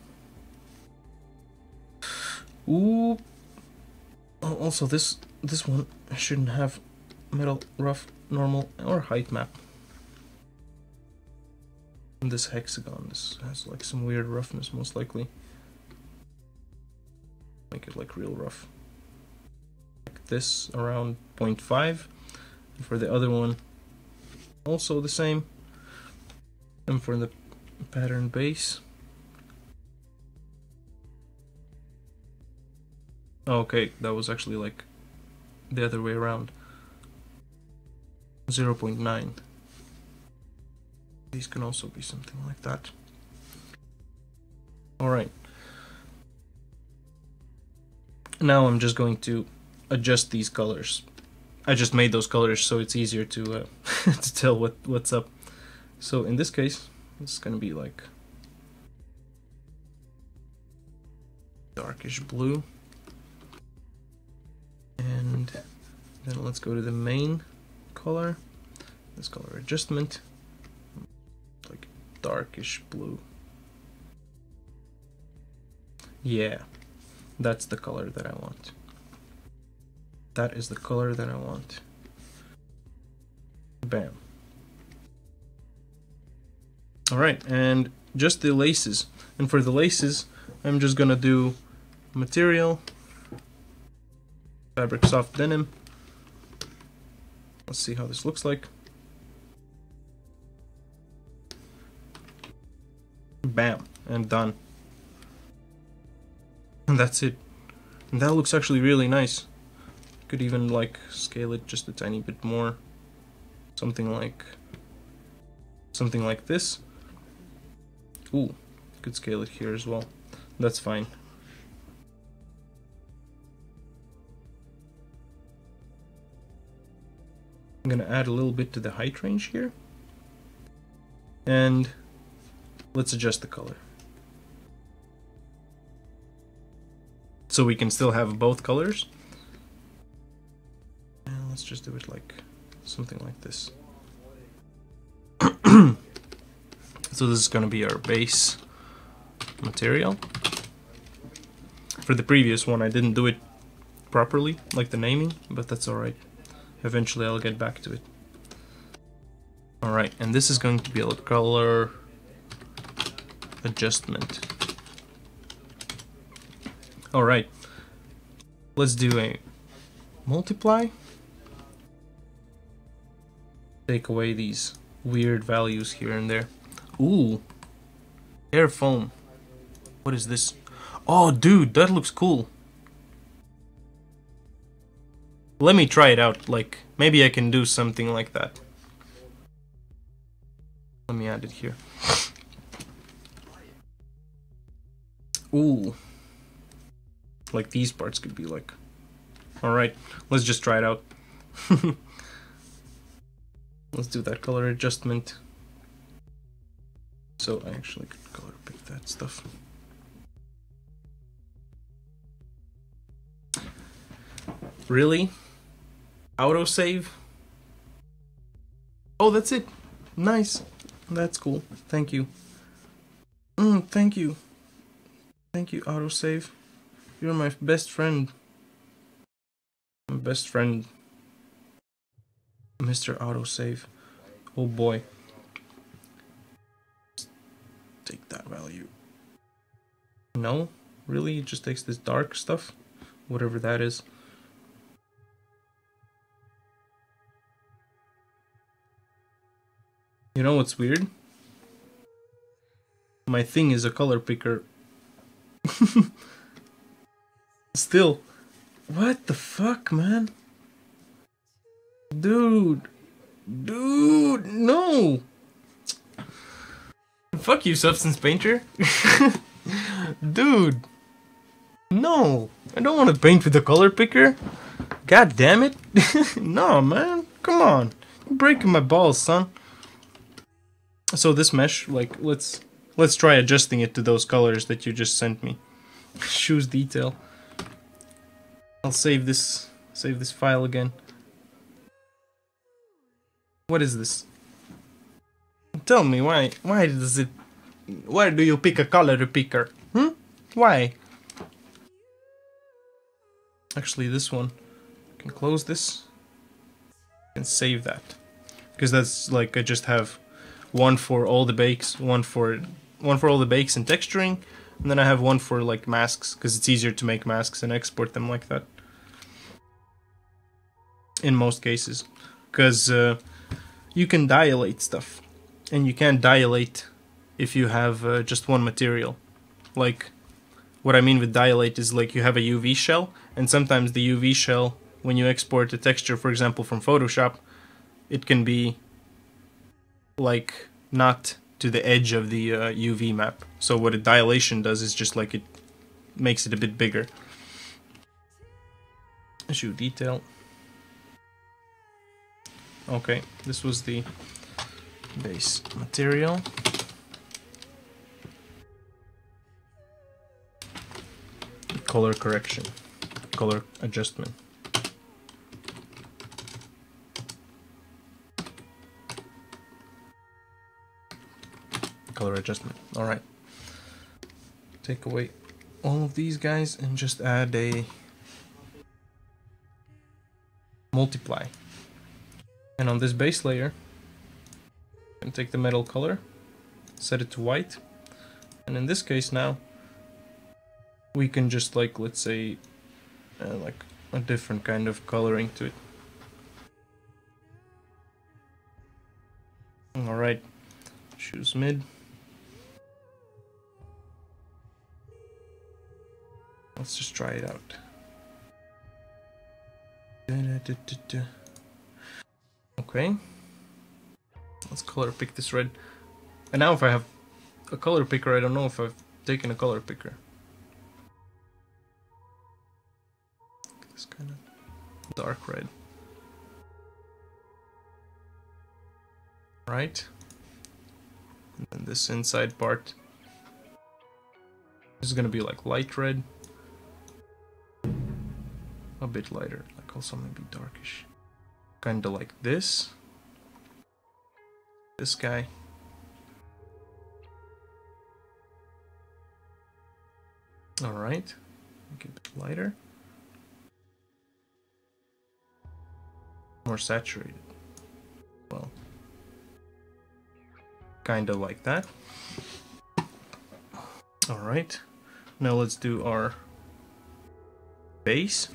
Ooh. Oh, also this one shouldn't have metal, rough, normal, or height map. And this hexagon, this has like some weird roughness most likely. Make it like real rough. Like this around 0.5. And for the other one, also the same. And for the pattern base. Okay, that was actually like the other way around. 0.9. These can also be something like that. Alright. Now I'm just going to adjust these colors. I just made those colors so it's easier to to tell what's up. So in this case, it's gonna be like darkish blue. And then let's go to the main color. This color adjustment. Like darkish blue. Yeah, that's the color that I want. That is the color that I want. Bam. Alright, and just the laces. And for the laces, I'm just gonna do material, fabric soft denim. Let's see how this looks like. Bam, and done. And that's it. And that looks actually really nice. Could even like scale it just a tiny bit more. Something like this. Ooh, could scale it here as well. That's fine. I'm gonna add a little bit to the height range here. And let's adjust the color. So we can still have both colors. And let's just do it like something like this. So this is going to be our base material. For the previous one I didn't do it properly, like the naming, but that's alright. Eventually I'll get back to it. Alright, and this is going to be a color adjustment. Alright, let's do a multiply. Take away these weird values here and there. Ooh, air foam. What is this? Oh, dude, that looks cool. Let me try it out. Like, maybe I can do something like that. Let me add it here. Ooh. Like these parts could be like... Alright, let's just try it out. Let's do that color adjustment. So I actually could color pick that stuff. Really? Autosave? Oh, that's it. Nice. That's cool. Thank you. Thank you. Thank you, autosave. You're my best friend. My best friend, Mr. Autosave. Oh boy. Take that value. No? Really? It just takes this dark stuff? Whatever that is. You know what's weird? My thing is a color picker. Still. What the fuck, man? Dude. Dude, no! Fuck you, Substance Painter. Dude. No. I don't want to paint with a color picker. God damn it. No, man. Come on. You're breaking my balls, son. So this mesh, like, let's try adjusting it to those colors that you just sent me. Shoes detail. I'll save this file again. What is this? Tell me why do you pick a color picker? Why? Actually, this one, I can close this and save that, because that's like I just have one for all the bakes, one for all the bakes and texturing, and then I have one for like masks, because it's easier to make masks and export them like that. In most cases, because you can dilate stuff, and you can't dilate if you have just one material. Like, what I mean with dilate is like you have a UV shell, and sometimes the UV shell, when you export a texture, for example, from Photoshop, it can be like not to the edge of the UV map. So what a dilation does is just like it makes it a bit bigger. Shoe detail. Okay, this was the base material. Color correction, color adjustment. Color adjustment, alright. Take away all of these guys and just add a multiply. And on this base layer, I'm going to take the metal color, set it to white, and in this case now, we can just like, let's say, like a different kind of coloring to it. Alright, choose mid. Let's just try it out. Okay, let's color pick this red. And now if I have a color picker, I don't know if I've taken a color picker. This kind of dark red. Right, and then this inside part, this is gonna be like light red, a bit lighter, like also maybe darkish, kind of like this guy. All right, make it a bit lighter, more saturated. Well, kind of like that. All right, now let's do our base.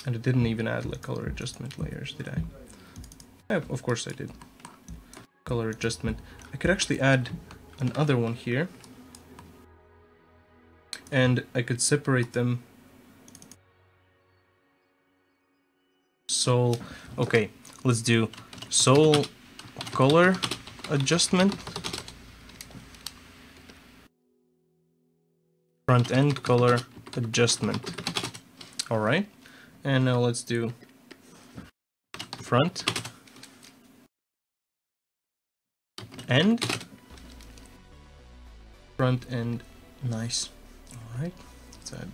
And I didn't even add like color adjustment layers, did I? Yeah, of course I did. Color adjustment. I could actually add another one here. And I could separate them Soul. Okay, let's do soul color adjustment. Front end color adjustment. Alright, and now let's do front end. Front end, nice. Alright, let's add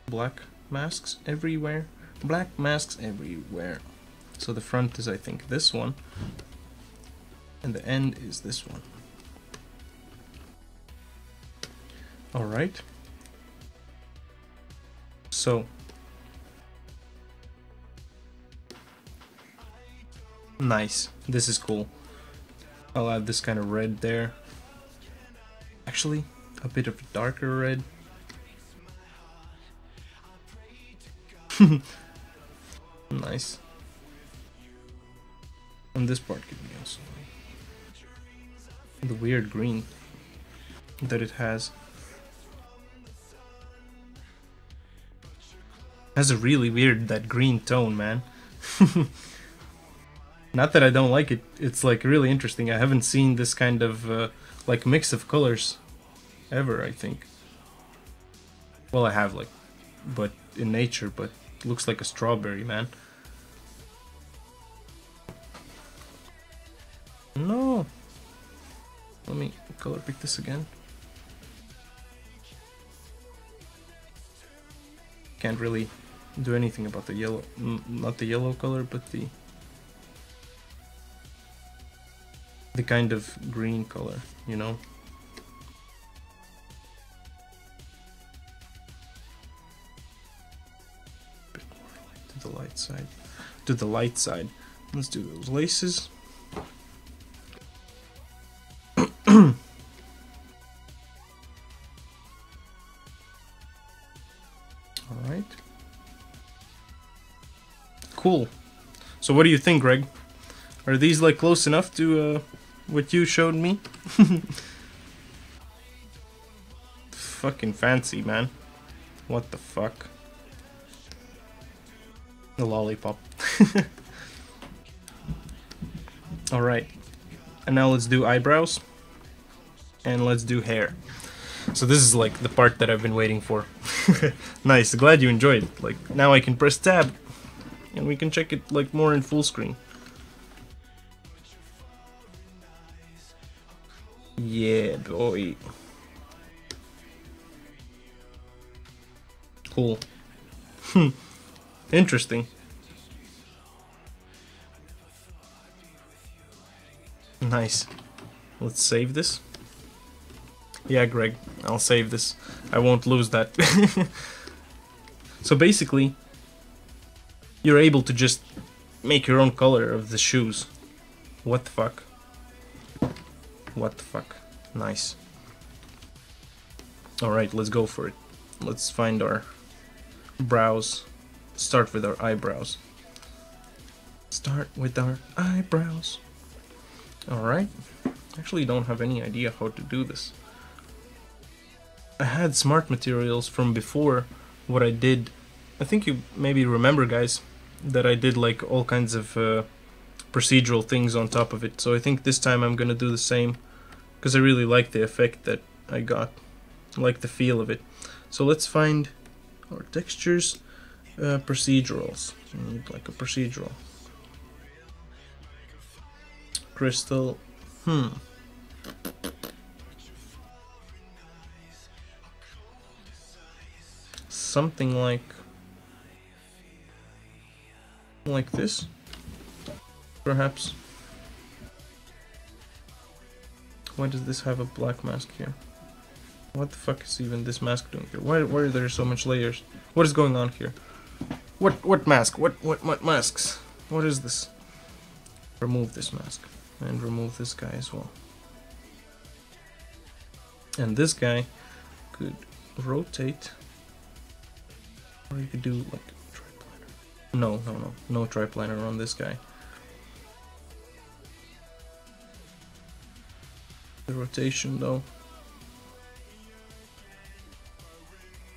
black masks everywhere. Black masks everywhere. So the front is, I think, this one. And the end is this one. Alright. So. Nice. This is cool. I'll add this kind of red there. Actually, a bit of darker red. Nice. And this part could be also the weird green that it has. Has a really weird, that green tone, man. Not that I don't like it, it's like really interesting. I haven't seen this kind of like mix of colors ever, I think. Well, I have, like, but in nature, but it looks like a strawberry, man. No. Let me color pick this again. Can't really do anything about the yellow, not the yellow color, but the kind of green color, you know? Bit more light to the light side. To the light side. Let's do those laces. Alright. Cool. So what do you think, Greg? Are these like close enough to what you showed me? Fucking fancy, man. What the fuck? The lollipop. Alright. And now let's do eyebrows. And let's do hair. So this is like the part that I've been waiting for. Nice, glad you enjoyed. Like, now I can press tab. And we can check it like more in full screen. Yeah, boy. Cool. Interesting. Nice. Let's save this. Yeah, Greg, I'll save this. I won't lose that. So basically, you're able to just make your own color of the shoes. What the fuck? What the fuck? Nice. Alright, let's go for it. Let's find our brows. Start with our eyebrows. Start with our eyebrows. Alright. Actually, don't have any idea how to do this. I had smart materials from before what I did. I think you maybe remember, guys, that I did like all kinds of procedural things on top of it. So I think this time I'm gonna do the same, because I really like the effect that I got. I like the feel of it. So let's find our textures, procedurals. We need like a procedural. Crystal. Something like this, perhaps. Why does this have a black mask here? What the fuck is even this mask doing here? Why are there so much layers? What is going on here? What mask? What masks? What is this? Remove this mask and remove this guy as well. And this guy could rotate. Or you could do like triplanar. No triplanar on this guy. The rotation though.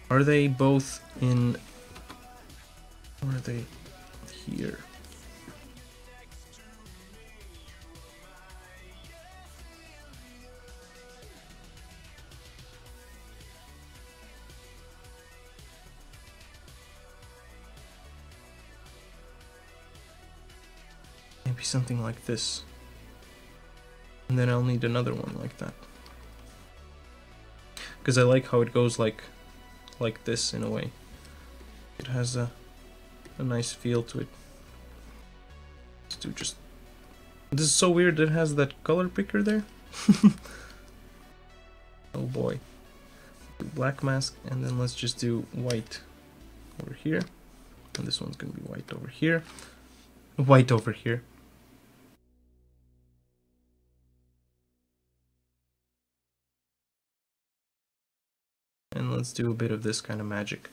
Are they both in... Or are they... here. Maybe something like this. And then I'll need another one like that. Because I like how it goes like this in a way. It has a nice feel to it. Let's do just... This is so weird that it has that color picker there. Oh boy. Do black mask, and then let's just do white over here. And this one's gonna be white over here. White over here. And let's do a bit of this kind of magic.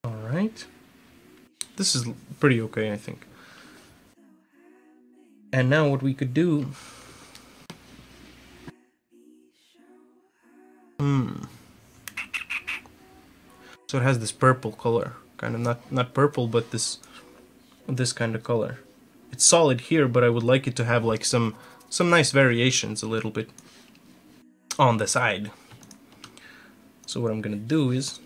Alright. This is pretty okay, I think. And now what we could do... So it has this purple color. Kind of not purple, but this kind of color. It's solid here, but I would like it to have like some nice variations a little bit on the side. So what I'm gonna do is,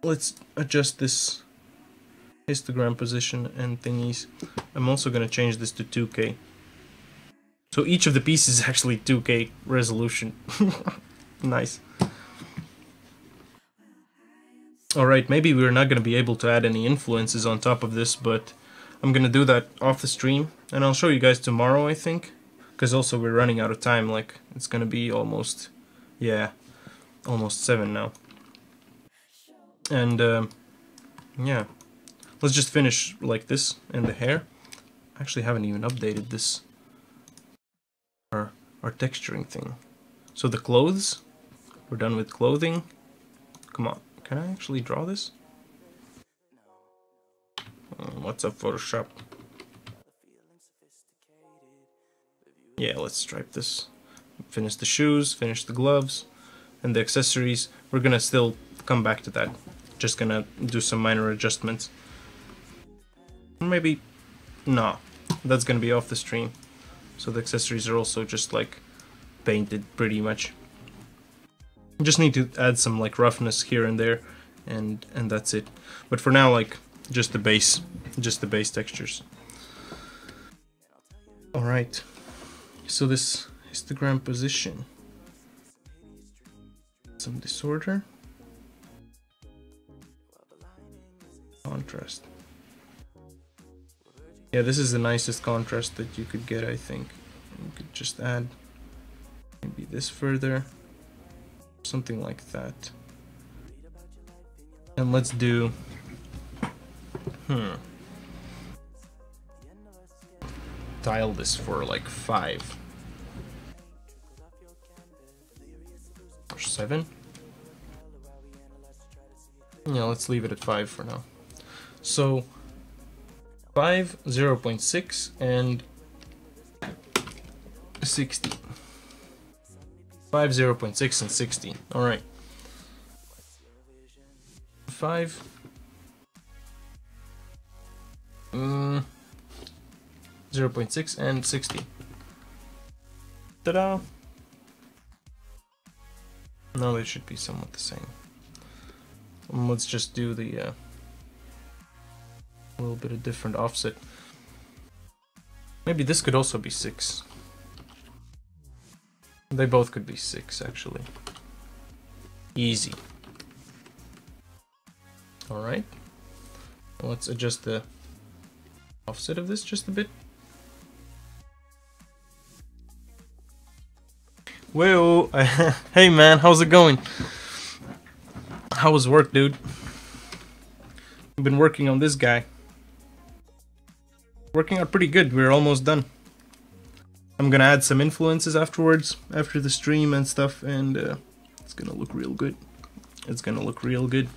let's adjust this histogram position and thingies. I'm also gonna change this to 2K. So each of the pieces is actually 2K resolution. Nice. Alright, maybe we're not gonna be able to add any influences on top of this, but I'm gonna do that off the stream, and I'll show you guys tomorrow, I think. Because also we're running out of time, like, it's gonna be almost, yeah, almost 7 now. And, yeah. Let's just finish like this, and the hair. I actually haven't even updated this, our texturing thing. So the clothes, we're done with clothing. Come on, can I actually draw this? What's up, Photoshop? Yeah, let's stripe this. Finish the shoes, finish the gloves, and the accessories. We're gonna still come back to that. Just gonna do some minor adjustments. Maybe... no, that's gonna be off the stream. So the accessories are also just like painted pretty much. Just need to add some like roughness here and there, and that's it. But for now, like, just the base textures. Alright, so this histogram position, some disorder, contrast. Yeah, this is the nicest contrast that you could get, I think. You could just add maybe this further, something like that. And let's do dial this for like 5 or 7. Yeah, let's leave it at 5 for now. So 5, 0.6, and 60. 5, 0.6, and 60. Alright. 5. 0.6 and 60. Ta-da! Now they should be somewhat the same. Let's just do the little bit of different offset. Maybe this could also be 6. They both could be 6, actually. Easy. Alright. Let's adjust the offset of this just a bit. Whoa! Hey man, how's it going? How was work, dude? I've been working on this guy. Working out pretty good, we're almost done. I'm gonna add some influences afterwards, after the stream and stuff, and it's gonna look real good. It's gonna look real good.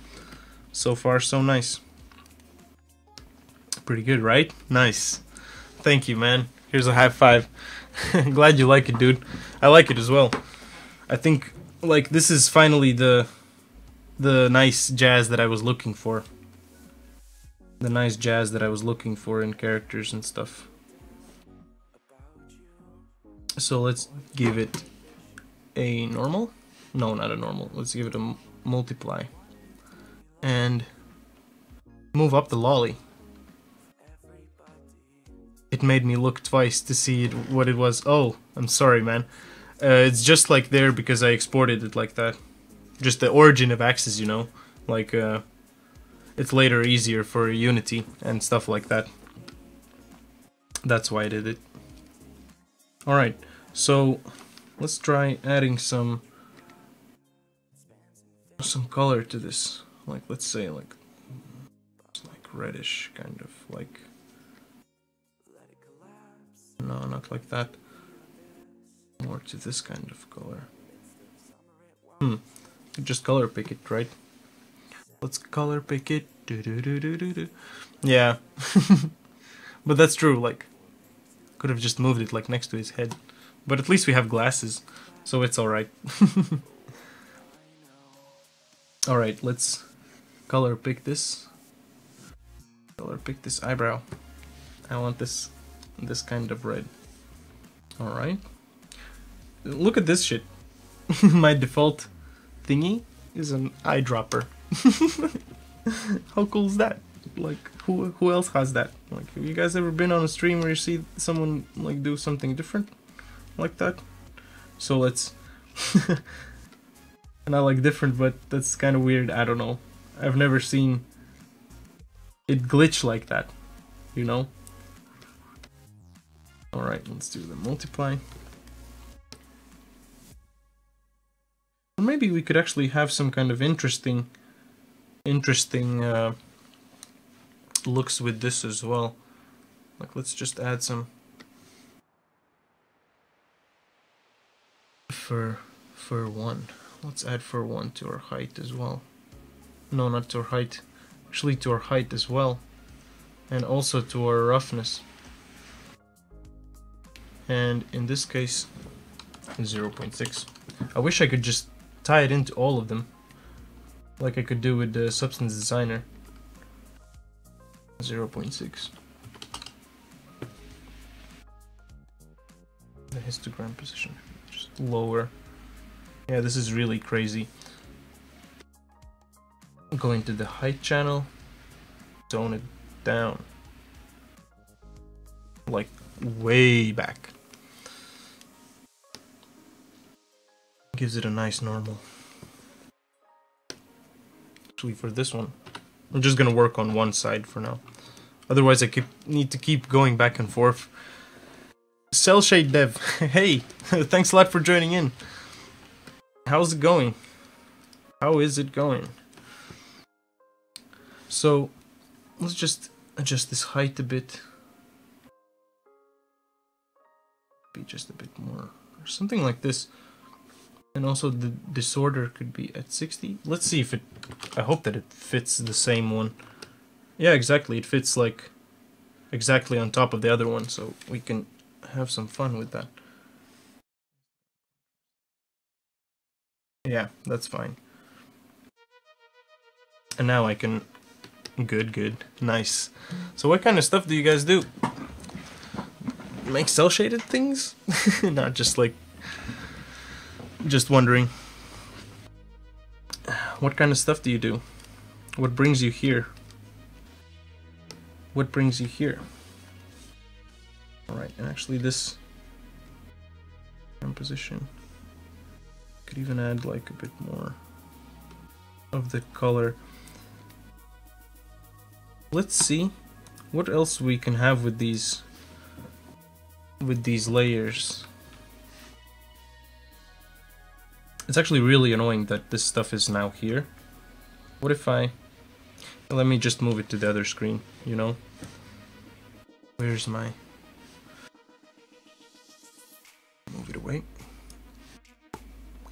So far, so nice. Pretty good, right? Nice. Thank you, man. Here's a high five. Glad you like it, dude. I like it as well. I think like, this is finally the nice jazz that I was looking for. The nice jazz that I was looking for in characters and stuff. So let's give it a normal. No, not a normal. Let's give it a multiply. And move up the lolly. It made me look twice to see what it was. Oh, I'm sorry, man. It's just like there because I exported it like that. Just the origin of Axis, you know? Like, it's later easier for Unity and stuff like that. That's why I did it. Alright, so let's try adding some color to this. Like, let's say, like reddish, kind of, like... No, not like that. More to this kind of color. Just color pick it, right? Let's color pick it. Yeah. But that's true, like, could have just moved it like next to his head. But at least we have glasses, so it's alright. Alright, let's color pick this. Color pick this eyebrow. I want this kind of red. Alright. Look at this shit. My default thingy is an eyedropper. How cool is that? Like, who else has that? Like, have you guys ever been on a stream where you see someone like do something different like that? So let's and I like different, but that's kind of weird. I don't know. I've never seen it glitch like that, you know? Alright, let's do the multiply. Or maybe we could actually have some kind of interesting looks with this as well. Like, let's just add some fur 1. Let's add fur 1 to our height as well. No, not to our height. Actually to our height as well. And also to our roughness. And in this case, 0.6. I wish I could just tie it into all of them, like I could do with the Substance Designer. 0.6. The histogram position, just lower. Yeah, this is really crazy. Go into the height channel, tone it down, like way back. Gives it a nice normal. Actually, for this one, I'm just gonna work on one side for now. Otherwise, I need to keep going back and forth. Cell Shade Dev, hey, thanks a lot for joining in. How's it going? How is it going? So, let's just adjust this height a bit. Be just a bit more, or something like this. And also the disorder could be at 60. Let's see if it... I hope that it fits the same one. Yeah, exactly. It fits like exactly on top of the other one, so we can have some fun with that. Yeah, that's fine. And now I can... Good. Nice. So what kind of stuff do you guys do? Make cel-shaded things? Not just like... Just wondering. What kind of stuff do you do? What brings you here? What brings you here? Alright, and actually this composition could even add like a bit more of the color. Let's see what else we can have with these layers. It's actually really annoying that this stuff is now here. What if I... Let me just move it to the other screen, you know? Where's my... Move it away.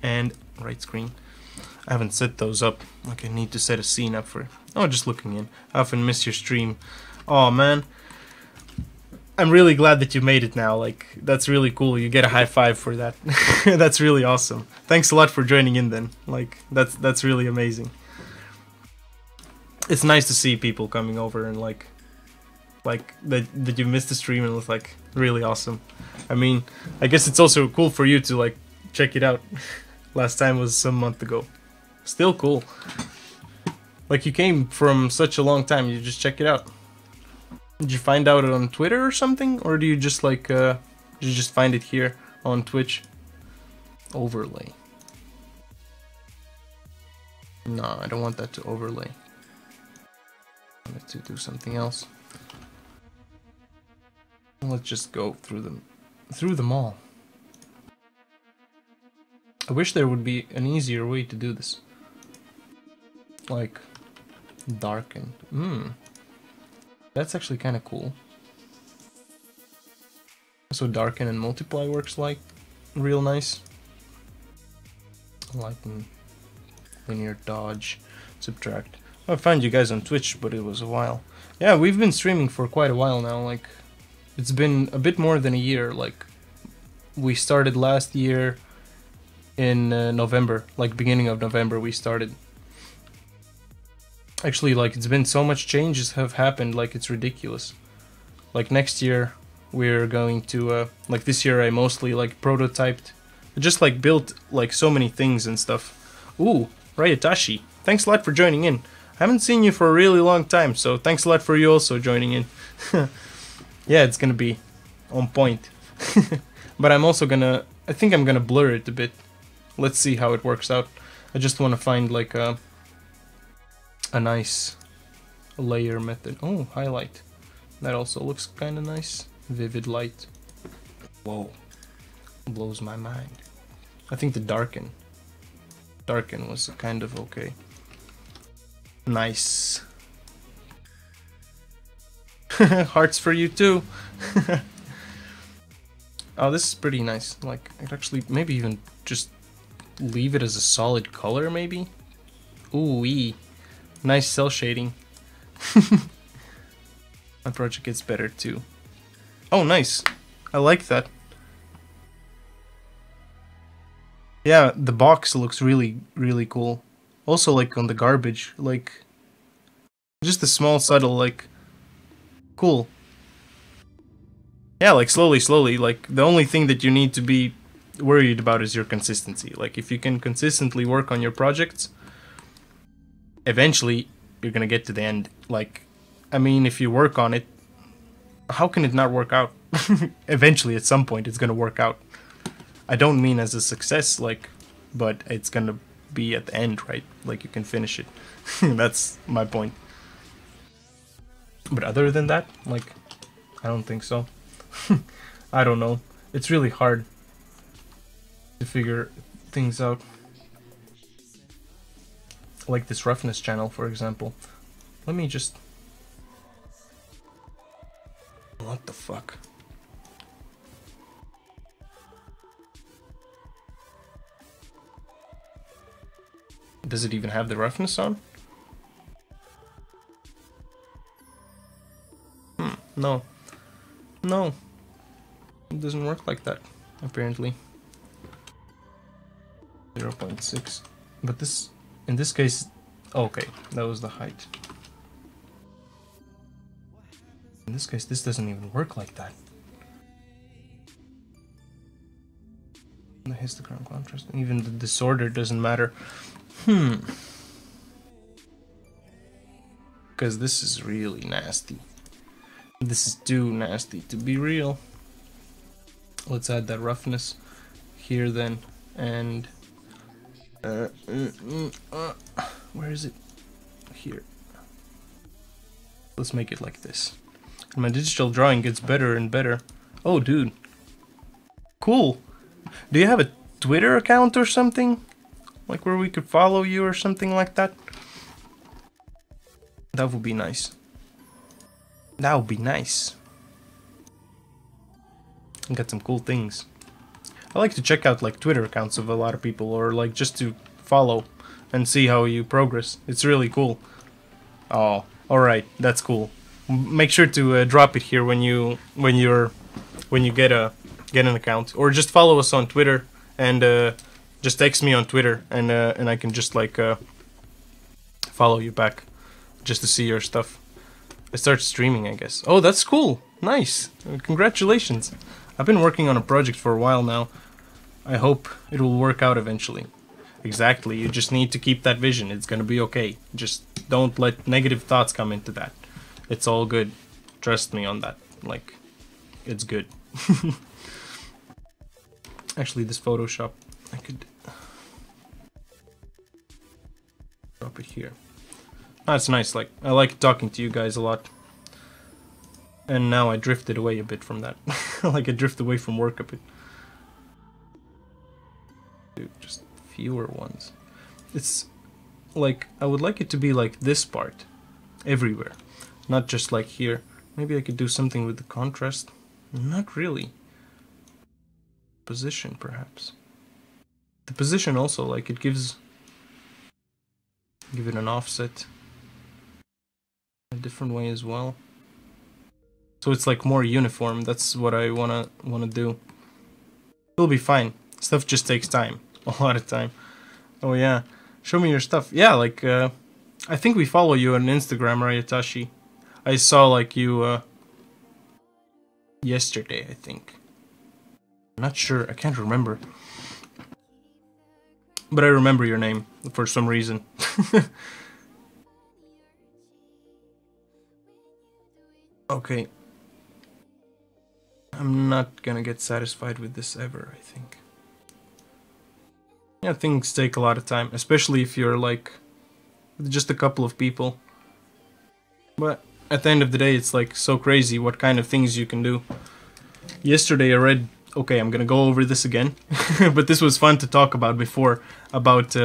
And right screen. I haven't set those up. Like, I need to set a scene up for... Oh, just looking in. I often miss your stream. Oh man. I'm really glad that you made it now. Like, that's really cool. You get a high five for that. That's really awesome. Thanks a lot for joining in then. Like, that's really amazing. It's nice to see people coming over and like that you missed the stream, and it's like really awesome. I mean, I guess it's also cool for you to like check it out. Last time was some month ago. Still cool. Like, you came from such a long time, you just check it out. Did you find out on Twitter or something? Or do you just like, did you just find it here on Twitch? Overlay. No, I don't want that to overlay. I want it to do something else. Let's just go through them all. I wish there would be an easier way to do this. Like, darken. That's actually kind of cool. So darken and multiply works like real nice. Lighten, linear dodge, subtract. I found you guys on Twitch, but it was a while. Yeah, we've been streaming for quite a while now. Like, it's been a bit more than a year. Like, we started last year in November, like beginning of November we started. Actually, like, it's been so much changes have happened, like, it's ridiculous. Like, next year we're going to like, this year I mostly like prototyped, just like built like so many things and stuff. Ooh, Ryatashi, thanks a lot for joining in. I haven't seen you for a really long time, so thanks a lot for you also joining in. Yeah, it's gonna be on point. But I'm also gonna, I think I'm gonna blur it a bit. Let's see how it works out. I just want to find like a nice layer method. Oh, highlight. That also looks kind of nice. Vivid light. Whoa. Blows my mind. I think the darken was kind of okay. Nice. Hearts for you too. Oh, this is pretty nice. Like, I'd actually maybe even just leave it as a solid color, maybe? Ooh-wee. Nice cell shading. My project gets better too. Oh, nice. I like that. Yeah, the box looks really, really cool. Also, like, on the garbage, like, just the small, subtle, like, cool. Yeah, like, slowly, like, the only thing that you need to be worried about is your consistency. Like, if you can consistently work on your projects, eventually you're gonna get to the end. Like, I mean, if you work on it, how can it not work out? Eventually, at some point, it's gonna work out. I don't mean as a success, like, but it's gonna be at the end, right? Like, you can finish it. That's my point. But other than that, like, I don't think so. I don't know. It's really hard to figure things out. Like this roughness channel, for example. Let me just... What the fuck? Does it even have the roughness on? No. No. It doesn't work like that, apparently. 0.6. But this, in this case, okay, that was the height. In this case, this doesn't even work like that. The histogram contrast, even the disorder doesn't matter. Because this is really nasty. This is too nasty to be real. Let's add that roughness here then, and where is it? Here. Let's make it like this. And my digital drawing gets better and better. Oh, dude. Cool. Do you have a Twitter account or something? Like where we could follow you or something like that? That would be nice. That would be nice. Got some cool things. I like to check out like Twitter accounts of a lot of people, or like just to follow and see how you progress. It's really cool. Oh, alright, that's cool. Make sure to drop it here when you get an account, or just follow us on Twitter and just text me on Twitter, and I can just like follow you back just to see your stuff. I start streaming, I guess. Oh, that's cool. Nice. Congratulations. I've been working on a project for a while now. I hope it will work out eventually. Exactly. You just need to keep that vision. It's gonna be okay. Just don't let negative thoughts come into that. It's all good. Trust me on that. Like, it's good. Actually, this Photoshop, I could drop it here. That's nice. Like, I like talking to you guys a lot. And now I drifted away a bit from that. Like, I drift away from work a bit. Dude, just fewer ones. It's like, I would like it to be like this part everywhere, not just like here. Maybe I could do something with the contrast. Not really. Position, perhaps. The position also, like, it gives... Give it an offset. A different way as well. So it's like more uniform. That's what I wanna do. It'll be fine. Stuff just takes time. A lot of time. Oh yeah. Show me your stuff. Yeah, like, I think we follow you on Instagram, Ryatashi. I saw, like, you, yesterday, I think. I'm not sure. I can't remember. But I remember your name, for some reason. Okay. I'm not gonna get satisfied with this ever, I think. Yeah, things take a lot of time, especially if you're, like, with just a couple of people. But at the end of the day, it's, like, so crazy what kind of things you can do. Yesterday I read... Okay, I'm gonna go over this again. But this was fun to talk about before. About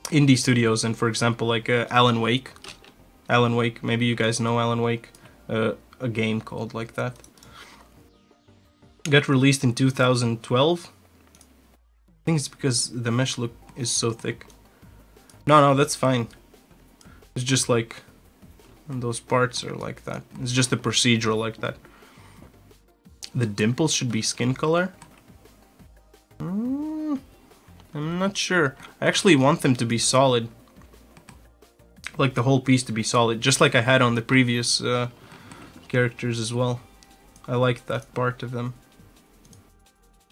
indie studios and, for example, like Alan Wake. Alan Wake, maybe you guys know Alan Wake. A game called like that. Got released in 2012. I think it's because the mesh look is so thick. No, that's fine. It's just like... those parts are like that. It's just a procedural like that. The dimples should be skin color? I'm not sure. I actually want them to be solid. Like the whole piece to be solid, just like I had on the previous characters as well. I like that part of them.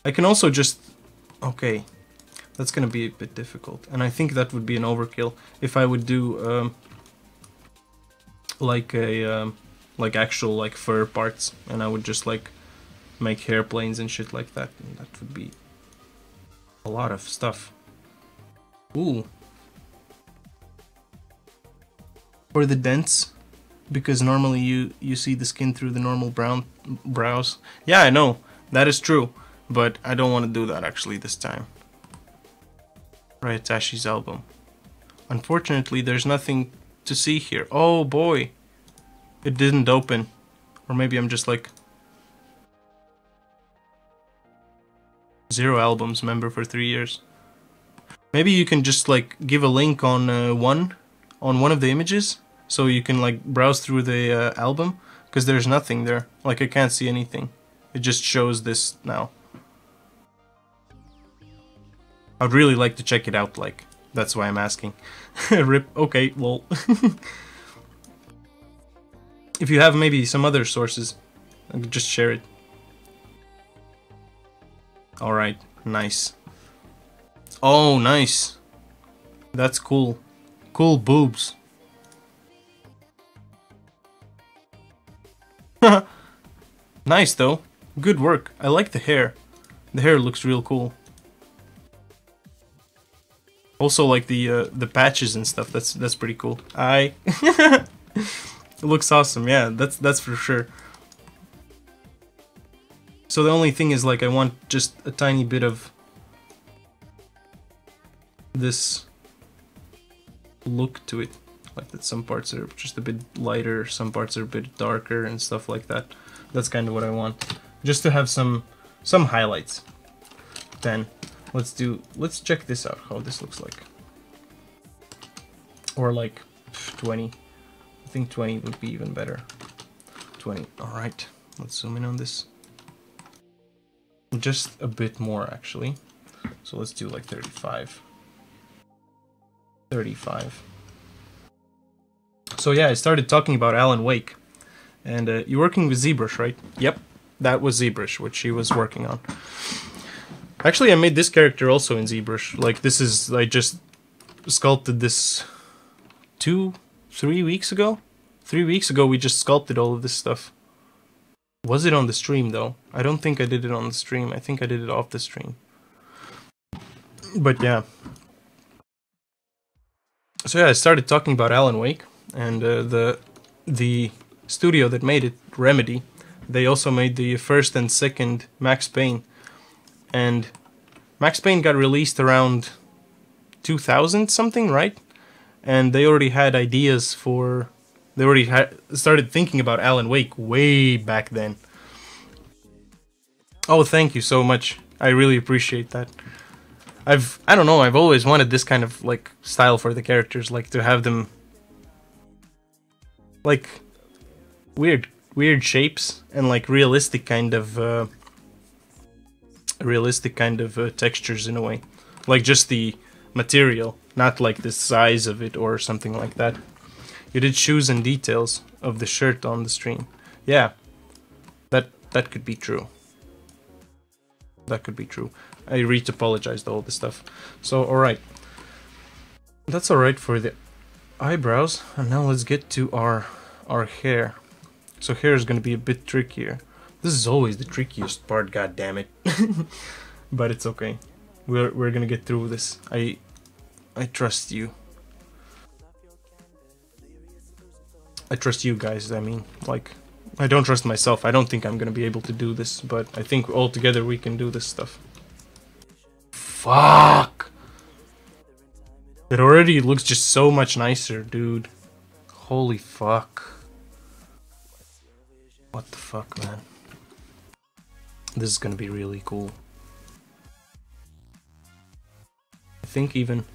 I can also just... Okay, that's gonna be a bit difficult. And I think that would be an overkill if I would do like a like actual like fur parts, and I would just like make hair planes and shit like that, and that would be a lot of stuff. Ooh. Or the dents, because normally you see the skin through the normal brown brows. Yeah, I know, that is true, but I don't want to do that actually this time. Right, Tashi's album. Unfortunately, there's nothing to see here. Oh boy, it didn't open. Or maybe I'm just like... 0 albums member for 3 years. Maybe you can just like give a link on one of the images, so you can like browse through the album, because there's nothing there. Like, I can't see anything. It just shows this now. I'd really like to check it out, like, that's why I'm asking. Rip, okay, well. If you have maybe some other sources, I could just share it. Alright, nice. Oh, nice. That's cool. Cool boobs. Nice though. Good work. I like the hair. The hair looks real cool. Also like the patches and stuff. That's pretty cool. It looks awesome. Yeah, that's for sure. So the only thing is, like, I want just a tiny bit of this look to it. Like that some parts are just a bit lighter, some parts are a bit darker and stuff like that. That's kind of what I want. Just to have some highlights. Then let's check this out, how this looks like. Or like 20. I think 20 would be even better. 20. Alright, let's zoom in on this. Just a bit more, actually. So let's do like 35. 35. So yeah, I started talking about Alan Wake. And you're working with ZBrush, right? Yep, that was ZBrush, which she was working on. Actually, I made this character also in ZBrush. Like, this is, I just sculpted this 3 weeks ago? 3 weeks ago we just sculpted all of this stuff. Was it on the stream though? I don't think I did it on the stream. I think I did it off the stream. But yeah. So yeah, I started talking about Alan Wake, and the studio that made it, Remedy, they also made the first and second Max Payne. And Max Payne got released around 2000 something, right? And they already had ideas for... They already started thinking about Alan Wake way back then. Oh, thank you so much. I really appreciate that. I don't know, I've always wanted this kind of, like, style for the characters, like, to have them, like, weird shapes, and, like, realistic kind of textures in a way. Like, just the material, not, like, the size of it or something like that. You did shoes and details of the shirt on the stream. Yeah, that could be true. That could be true. I apologized all this stuff. So, alright. That's alright for the eyebrows. And now let's get to our hair. So hair is going to be a bit trickier. This is always the trickiest part, god damn it. But it's okay. We're going to get through this. I trust you. I trust you guys, I mean, like, I don't trust myself. I don't think I'm gonna be able to do this, but I think all together we can do this stuff. Fuck! It already looks just so much nicer, dude. Holy fuck. What the fuck, man? This is gonna be really cool. I think even...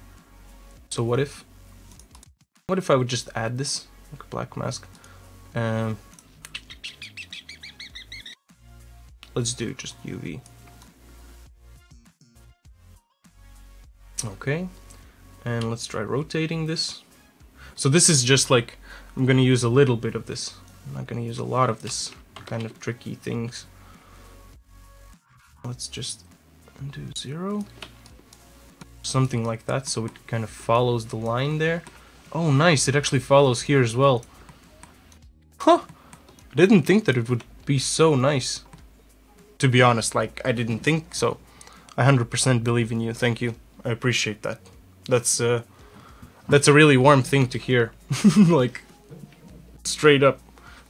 So what if I would just add this? Like a black mask. Let's do just UV. Okay, and let's try rotating this. So this is just like, I'm gonna use a little bit of this. I'm not gonna use a lot of this kind of tricky things. Let's just do 0. Something like that, so it kind of follows the line there. Oh, nice, it actually follows here as well. Huh! I didn't think that it would be so nice. To be honest, like, I didn't think so. I 100% believe in you, thank you. I appreciate that. That's a really warm thing to hear. Like, straight up.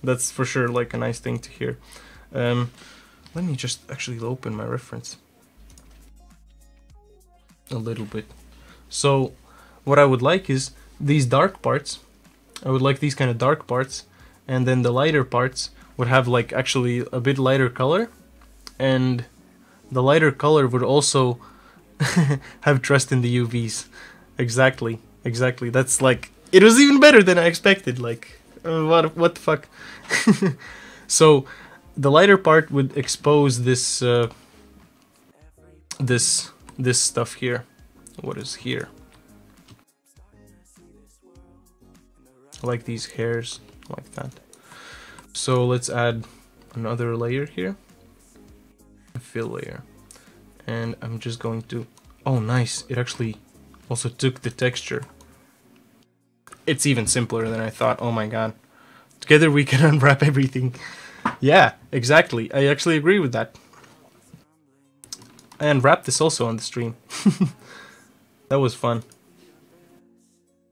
That's for sure, like, a nice thing to hear. Let me just actually open my reference. A little bit. So, what I would like is these dark parts. I would like these kind of dark parts, and then the lighter parts would have like actually a bit lighter color, and the lighter color would also have trust in the UVs. Exactly. That's like, it was even better than I expected. Like, what the fuck? So the lighter part would expose this this stuff here. What is here? Like these hairs, like that. So let's add another layer here, a fill layer, and I'm just going to, oh nice, it actually also took the texture. It's even simpler than I thought. Oh my god, together we can unwrap everything. Yeah, exactly, I actually agree with that. I unwrapped this also on the stream. That was fun.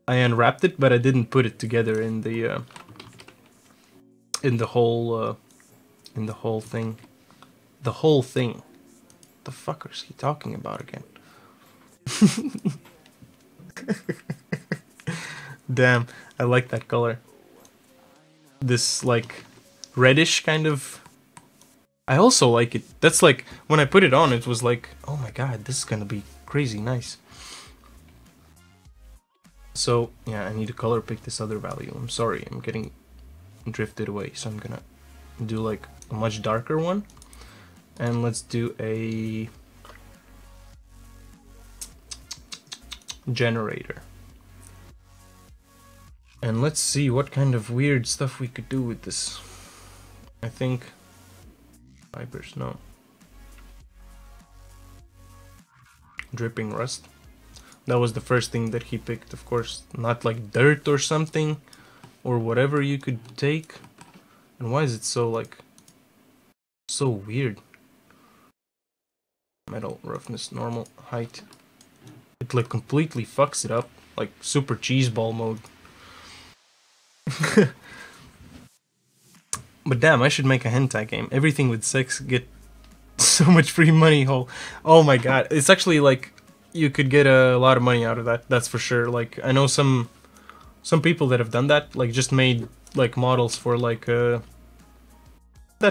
I unwrapped it, but I didn't put it together in the whole thing. The whole thing. The fuck is he talking about again? Damn, I like that color. This like reddish kind of. I also like it. That's like when I put it on, it was like, oh my god, this is gonna be crazy nice. So yeah, I need to color pick this other value. I'm sorry, I'm getting drifted away, so I'm gonna do like a much darker one, and let's do a generator. And let's see what kind of weird stuff we could do with this. I think fibers, no. Dripping rust. That was the first thing that he picked, of course. Not like dirt or something, or whatever you could take. And why is it so like so weird? Metal roughness, normal height. It like completely fucks it up, like super cheeseball mode. But damn, I should make a hentai game. Everything with sex get so much free money. Oh my god, it's actually like you could get a lot of money out of that. That's for sure. Like I know some people that have done that, like just made like models for like that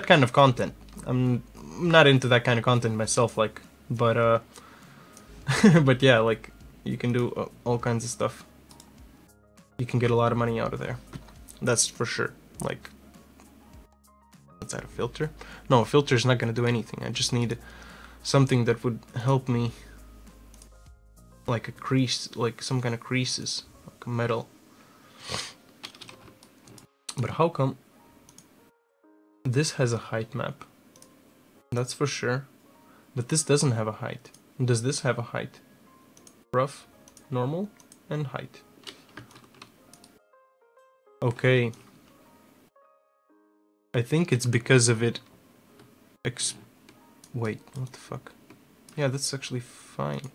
kind of content. I'm not into that kind of content myself, like, but but yeah, like you can do all kinds of stuff. You can get a lot of money out of there. That's for sure. Like, is that a filter? No, a filter is not gonna do anything. I just need something that would help me, like a crease, like some kind of creases, like metal. But how come this has a height map? That's for sure. But this doesn't have a height. Does this have a height? Rough, normal, and height. Okay. I think it's because of it. Wait, what the fuck? Yeah, that's actually fine.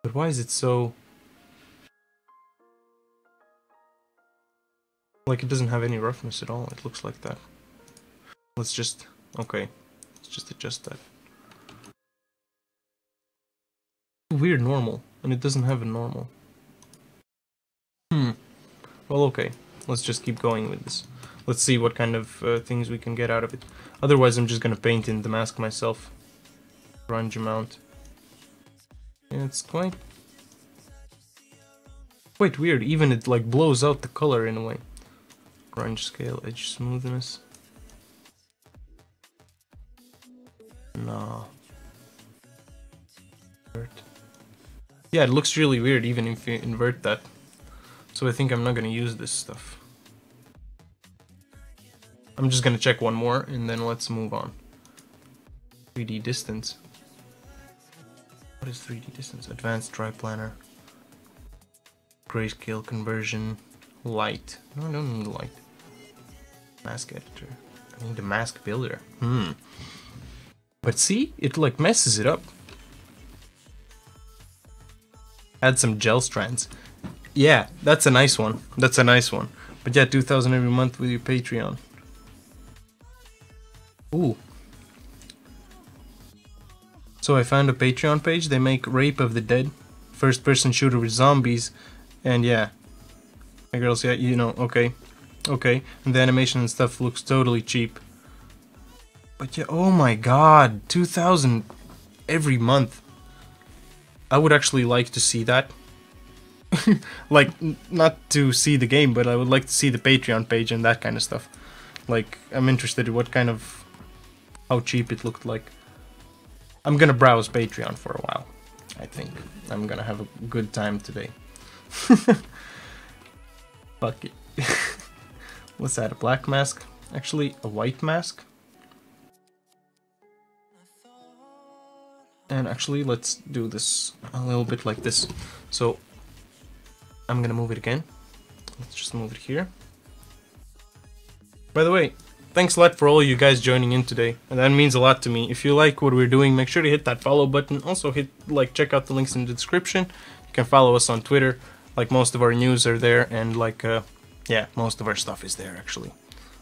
But why is it so... like it doesn't have any roughness at all, it looks like that. Let's just... okay, let's just adjust that. Weird normal, and it doesn't have a normal. Well, okay, let's just keep going with this. Let's see what kind of things we can get out of it. Otherwise, I'm just gonna paint in the mask myself. Grunge amount. Yeah, it's quite weird. Even it like blows out the color in a way. Grunge scale, edge smoothness. No. Yeah, it looks really weird even if you invert that. So I think I'm not gonna use this stuff. I'm just gonna check one more and then let's move on. 3D distance. What is 3D distance? Advanced triplanner. Grayscale conversion. Light. No, I don't need light. Mask editor. I need the mask builder. But see, it like messes it up. Add some gel strands. Yeah, that's a nice one. That's a nice one. But yeah, 2,000 every month with your Patreon. Ooh. So I found a Patreon page. They make Rape of the Dead, first-person shooter with zombies, and yeah. Hey girls, yeah, you know, okay. Okay, and the animation and stuff looks totally cheap. But yeah, oh my god, 2,000 every month. I would actually like to see that. Like, not to see the game, but I would like to see the Patreon page and that kind of stuff. Like, I'm interested in what kind of... how cheap it looked like. I'm gonna browse Patreon for a while, I think. I'm gonna have a good time today. Fuck it. What's that, a black mask? Actually, a white mask? And actually, let's do this a little bit like this. So, I'm gonna move it again. Let's just move it here. By the way, thanks a lot for all you guys joining in today, and that means a lot to me. If you like what we're doing, make sure to hit that follow button. Also check out the links in the description. You can follow us on Twitter. Like, most of our news are there, and like, yeah, most of our stuff is there actually.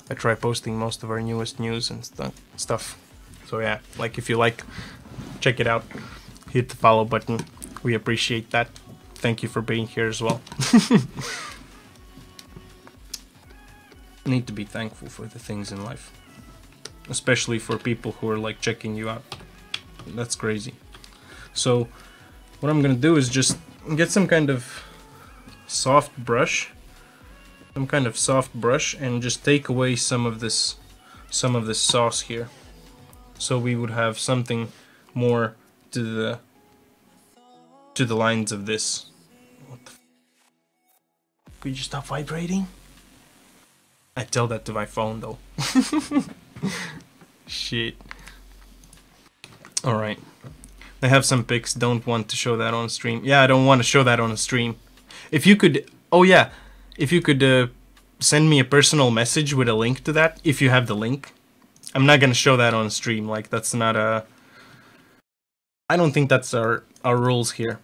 I try posting most of our newest news and stuff. So yeah, like, if you like, check it out. Hit the follow button. We appreciate that. Thank you for being here as well. Need to be thankful for the things in life, especially for people who are like checking you out. That's crazy. So what I'm gonna do is just get some kind of soft brush. Some kind of soft brush, and just take away some of this sauce here. So we would have something more to the lines of this. What the f— could you just stop vibrating? I tell that to my phone though. Shit. Alright. I have some pics, don't want to show that on stream. Yeah, I don't want to show that on a stream. If you could, oh yeah, if you could send me a personal message with a link to that, if you have the link. I'm not gonna show that on stream, like that's not a... I don't think that's our rules here.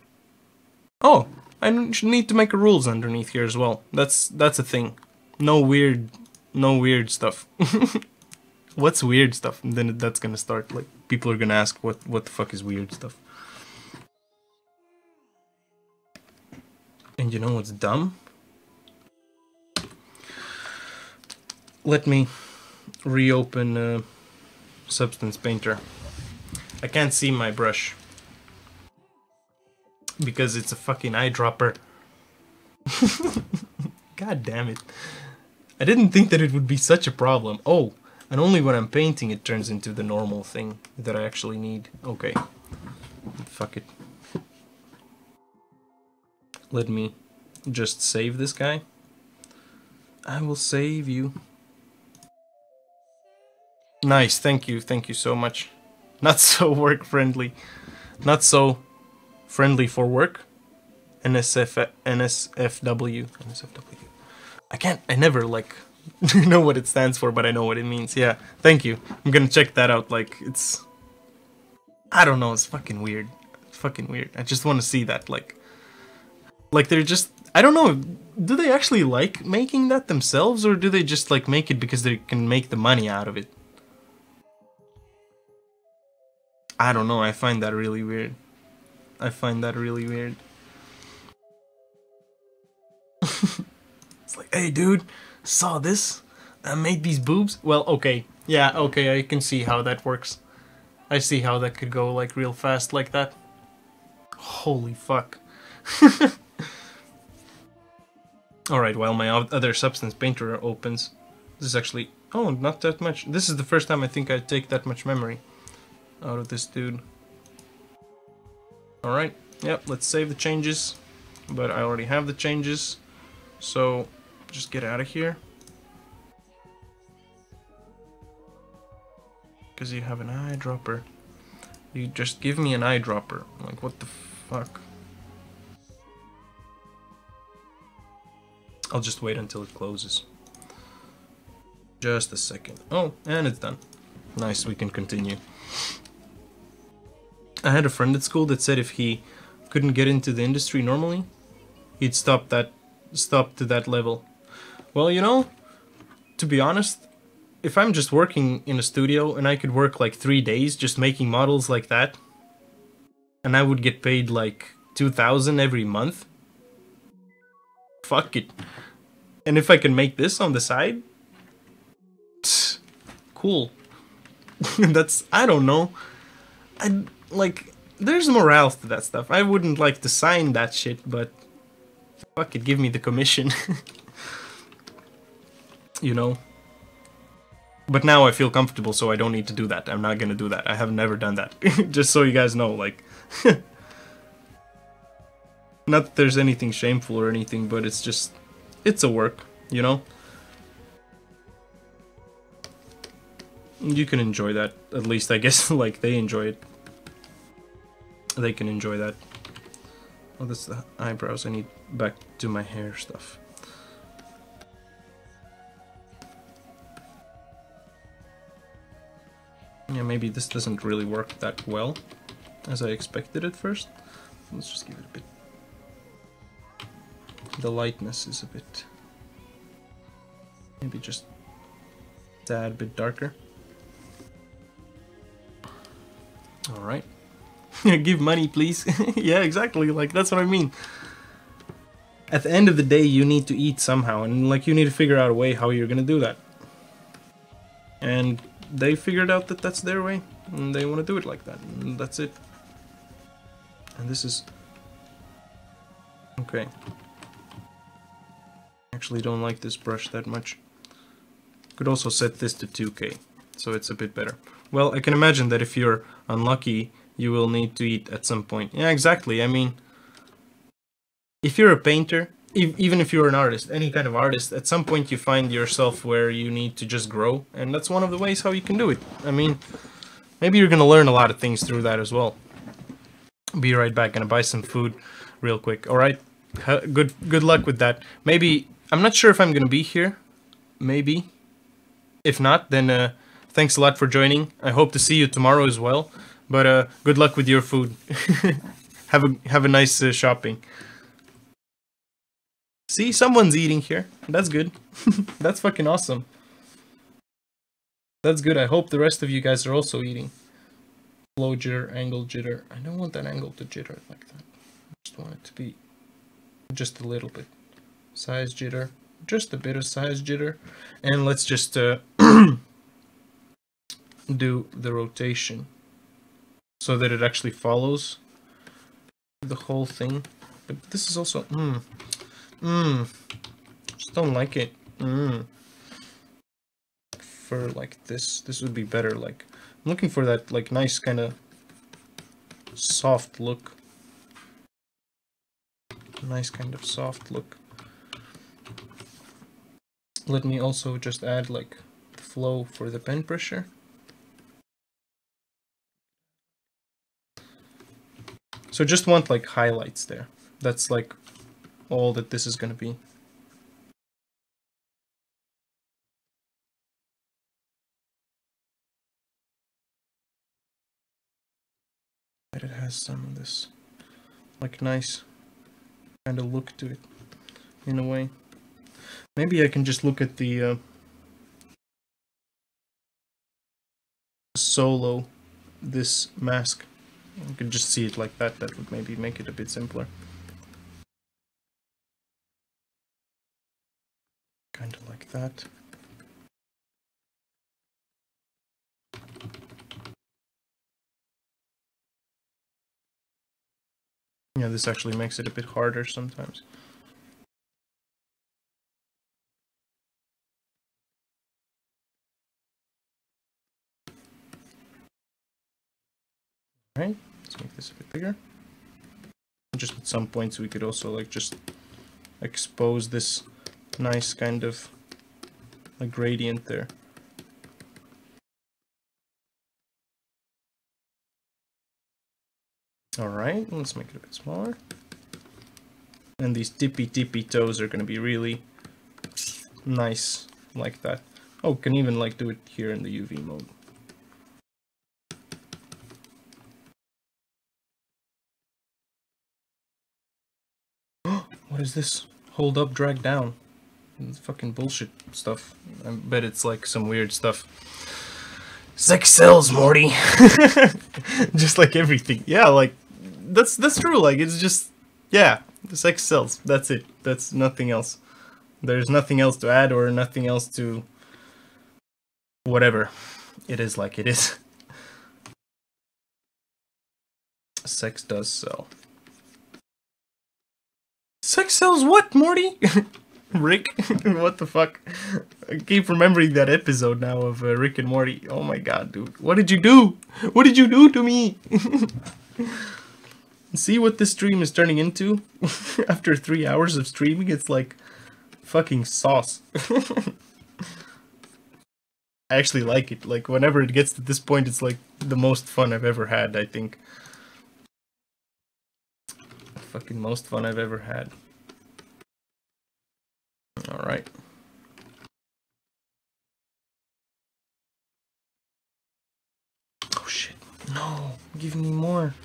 Oh, I need to make a rules underneath here as well. That's a thing. No weird stuff. What's weird stuff? And then that's gonna start, like, people are gonna ask what the fuck is weird stuff. And you know what's dumb? Let me reopen Substance Painter. I can't see my brush because it's a fucking eyedropper. God damn it. I didn't think that it would be such a problem. Oh, and only when I'm painting it turns into the normal thing that I actually need. Okay. Fuck it. Let me just save this guy. I will save you. Nice, thank you so much. Not so work friendly. Not so friendly for work. NSFW. I never like know what it stands for, but I know what it means. Yeah, thank you. I'm gonna check that out. Like, it's... I don't know, it's fucking weird. It's fucking weird. I just want to see that, like they're just... I don't know, do they actually like making that themselves, or do they just like make it because they can make the money out of it? I don't know, I find that really weird. I find that really weird. It's like, hey dude, saw this? I made these boobs? Well, okay. Yeah, okay, I can see how that works. I see how that could go like real fast like that. Holy fuck. Alright, while my other Substance Painter opens. This is actually... oh, not that much. This is the first time I think I take that much memory out of this dude. Alright, yep, let's save the changes. But I already have the changes. So, just get out of here. Because you have an eyedropper. You just give me an eyedropper. Like, what the fuck? I'll just wait until it closes. Just a second. Oh, and it's done. Nice, we can continue. I had a friend at school that said if he couldn't get into the industry normally, he'd stop to that level. Well, you know, to be honest, if I'm just working in a studio and I could work like 3 days just making models like that, and I would get paid like 2,000 every month, fuck it. And if I can make this on the side, cool. That's, I don't know. Like, there's morale to that stuff. I wouldn't like to sign that shit, but fuck it, give me the commission. You know? But now I feel comfortable, so I don't need to do that. I'm not gonna do that. I have never done that. Just so you guys know, like... Not that there's anything shameful or anything, but it's just... it's a work, you know? You can enjoy that. At least, I guess, like, they enjoy it. They can enjoy that. Oh, that's the eyebrows. I need back to my hair stuff. Yeah, maybe this doesn't really work that well as I expected at first. Let's just give it a bit. The lightness is a bit... maybe just a tad bit darker. Alright. Give money, please. Yeah, exactly. Like, that's what I mean. At the end of the day, you need to eat somehow, and like, you need to figure out a way how you're gonna do that. And they figured out that that's their way, and they want to do it like that, and that's it. And this is Okay. Actually don't like this brush that much. Could also set this to 2K, so it's a bit better. Well, I can imagine that if you're unlucky, you will need to eat at some point. Yeah, exactly. I mean, if you're a painter, even if you're an artist, any kind of artist, at some point you find yourself where you need to just grow, and that's one of the ways how you can do it. I mean, maybe you're gonna learn a lot of things through that as well. Be right back. Gonna buy some food real quick. All right. Good luck with that. Maybe I'm not sure if I'm gonna be here. Maybe. If not, then thanks a lot for joining. I hope to see you tomorrow as well. But good luck with your food. have a nice shopping. See, someone's eating here. That's good. That's fucking awesome. That's good. I hope the rest of you guys are also eating. Flow jitter, angle jitter. I don't want that angle to jitter like that. I just want it to be just a little bit. Size jitter. Just a bit of size jitter. And let's just do the rotation so that it actually follows the whole thing. But this is also just don't like it. For like this would be better. Like I'm looking for that like nice kind of soft look. Nice kind of soft look. Let me also just add like the flow for the pen pressure. So just want like highlights there. That's like all that this is gonna be. But it has some of this like nice kind of look to it in a way. Maybe I can just look at the solo this mask. You can just see it like that. That would maybe make it a bit simpler. Kind of like that. Yeah, this actually makes it a bit harder sometimes. Alright, let's make this a bit bigger. Just at some points we could also like just expose this nice kind of like gradient there. Alright, let's make it a bit smaller. And these tippy toes are going to be really nice like that. Oh, can even like do it here in the UV mode. What is this? Hold up, drag down. It's fucking bullshit stuff. I bet it's like some weird stuff. Sex sells, Morty. Just like everything. Yeah, like that's true. Like it's just, yeah, the sex sells. That's it. That's nothing else. There's nothing else to add or nothing else to whatever. It is like it is. Sex does sell. Sex sells what, Morty? Rick? What the fuck? I keep remembering that episode now of Rick and Morty. Oh my god, dude. What did you do? What did you do to me? See what this stream is turning into? After 3 hours of streaming, it's like fucking sauce. I actually like it. Like, whenever it gets to this point, it's like the most fun I've ever had, I think. Fucking most fun I've ever had. Alright. Oh shit. No, give me more.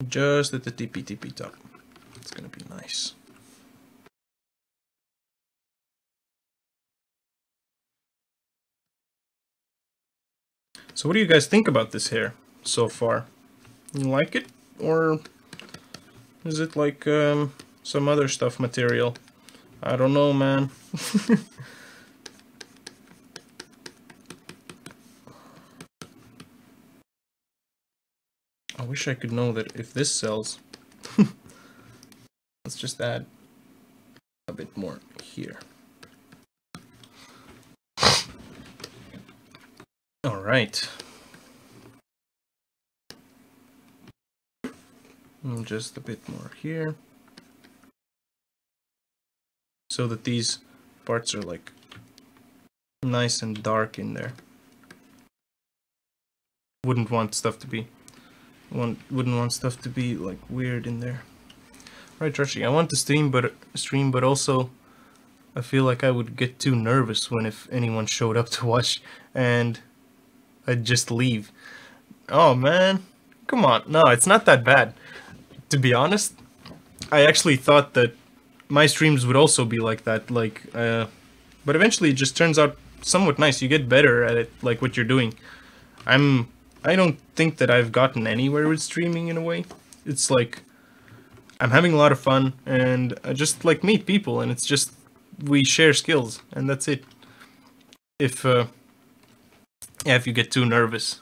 Just at the tippy top. It's gonna be nice. So what do you guys think about this hair so far? You like it? Or is it like some other stuff material? I don't know, man. wish I could know that if this sells. Let's just add a bit more here. All right. And just a bit more here. So that these parts are like nice and dark in there. Wouldn't want stuff to be like weird in there. Right, Joshi, I want to stream, but also I feel like I would get too nervous if anyone showed up to watch and I'd just leave. Oh man, come on. No, it's not that bad. To be honest, I actually thought that my streams would also be like that, but eventually it just turns out somewhat nice. You get better at it, like what you're doing. I don't think that I've gotten anywhere with streaming in a way. It's like I'm having a lot of fun and I just like meet people, and it's just we share skills and that's it. If you get too nervous.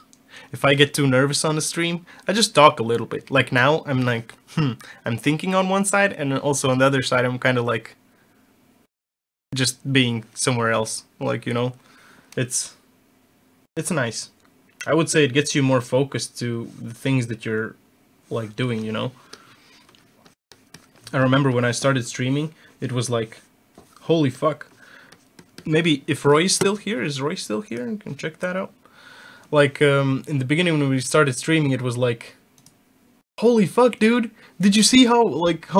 If I get too nervous on the stream, I just talk a little bit. Like now, I'm like, I'm thinking on one side, and also on the other side, I'm kind of like just being somewhere else. Like, you know, it's nice. I would say it gets you more focused to the things that you're like doing, you know. I remember when I started streaming, it was like, holy fuck. Maybe if Roy's still here, is Roy still here? You can check that out. Like, in the beginning when we started streaming, it was like, holy fuck, dude, did you see how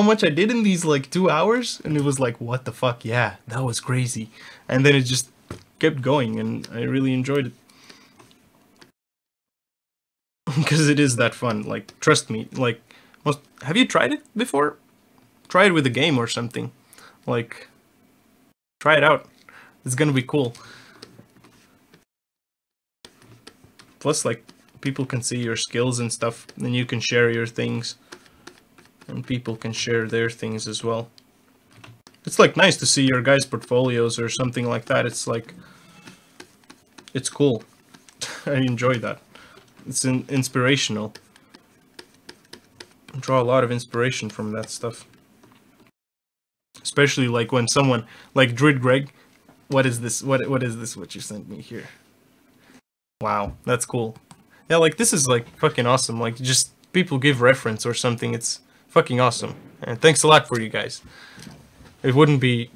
much I did in these, 2 hours? And it was like, what the fuck, yeah, that was crazy. And then it just kept going, and I really enjoyed it. Because it is that fun, like, trust me, like, have you tried it before? Try it with a game or something. Like, try it out. It's gonna be cool. Plus, like, people can see your skills and stuff, and you can share your things, and people can share their things as well. It's like nice to see your guys' portfolios or something like that. It's like, it's cool. I enjoy that. It's inspirational. I draw a lot of inspiration from that stuff. Especially like when someone like Drid Greg. What is this? What is this? What you sent me here? Wow, that's cool. Yeah, like this is like fucking awesome. Like just people give reference or something. It's fucking awesome. And thanks a lot for you guys. It wouldn't be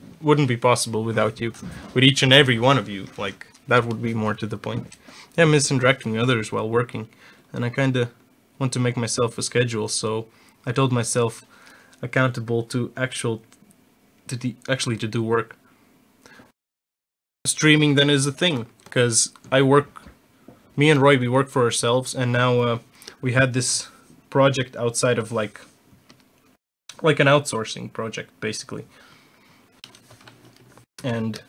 possible without you. With each and every one of you, like that would be more to the point. Yeah, I'm interacting with others while working, and I kind of want to make myself a schedule. So I told myself accountable to actually to do work. Streaming then is a thing because I work. Me and Roy, we work for ourselves, and now we had this project outside of like an outsourcing project, basically. And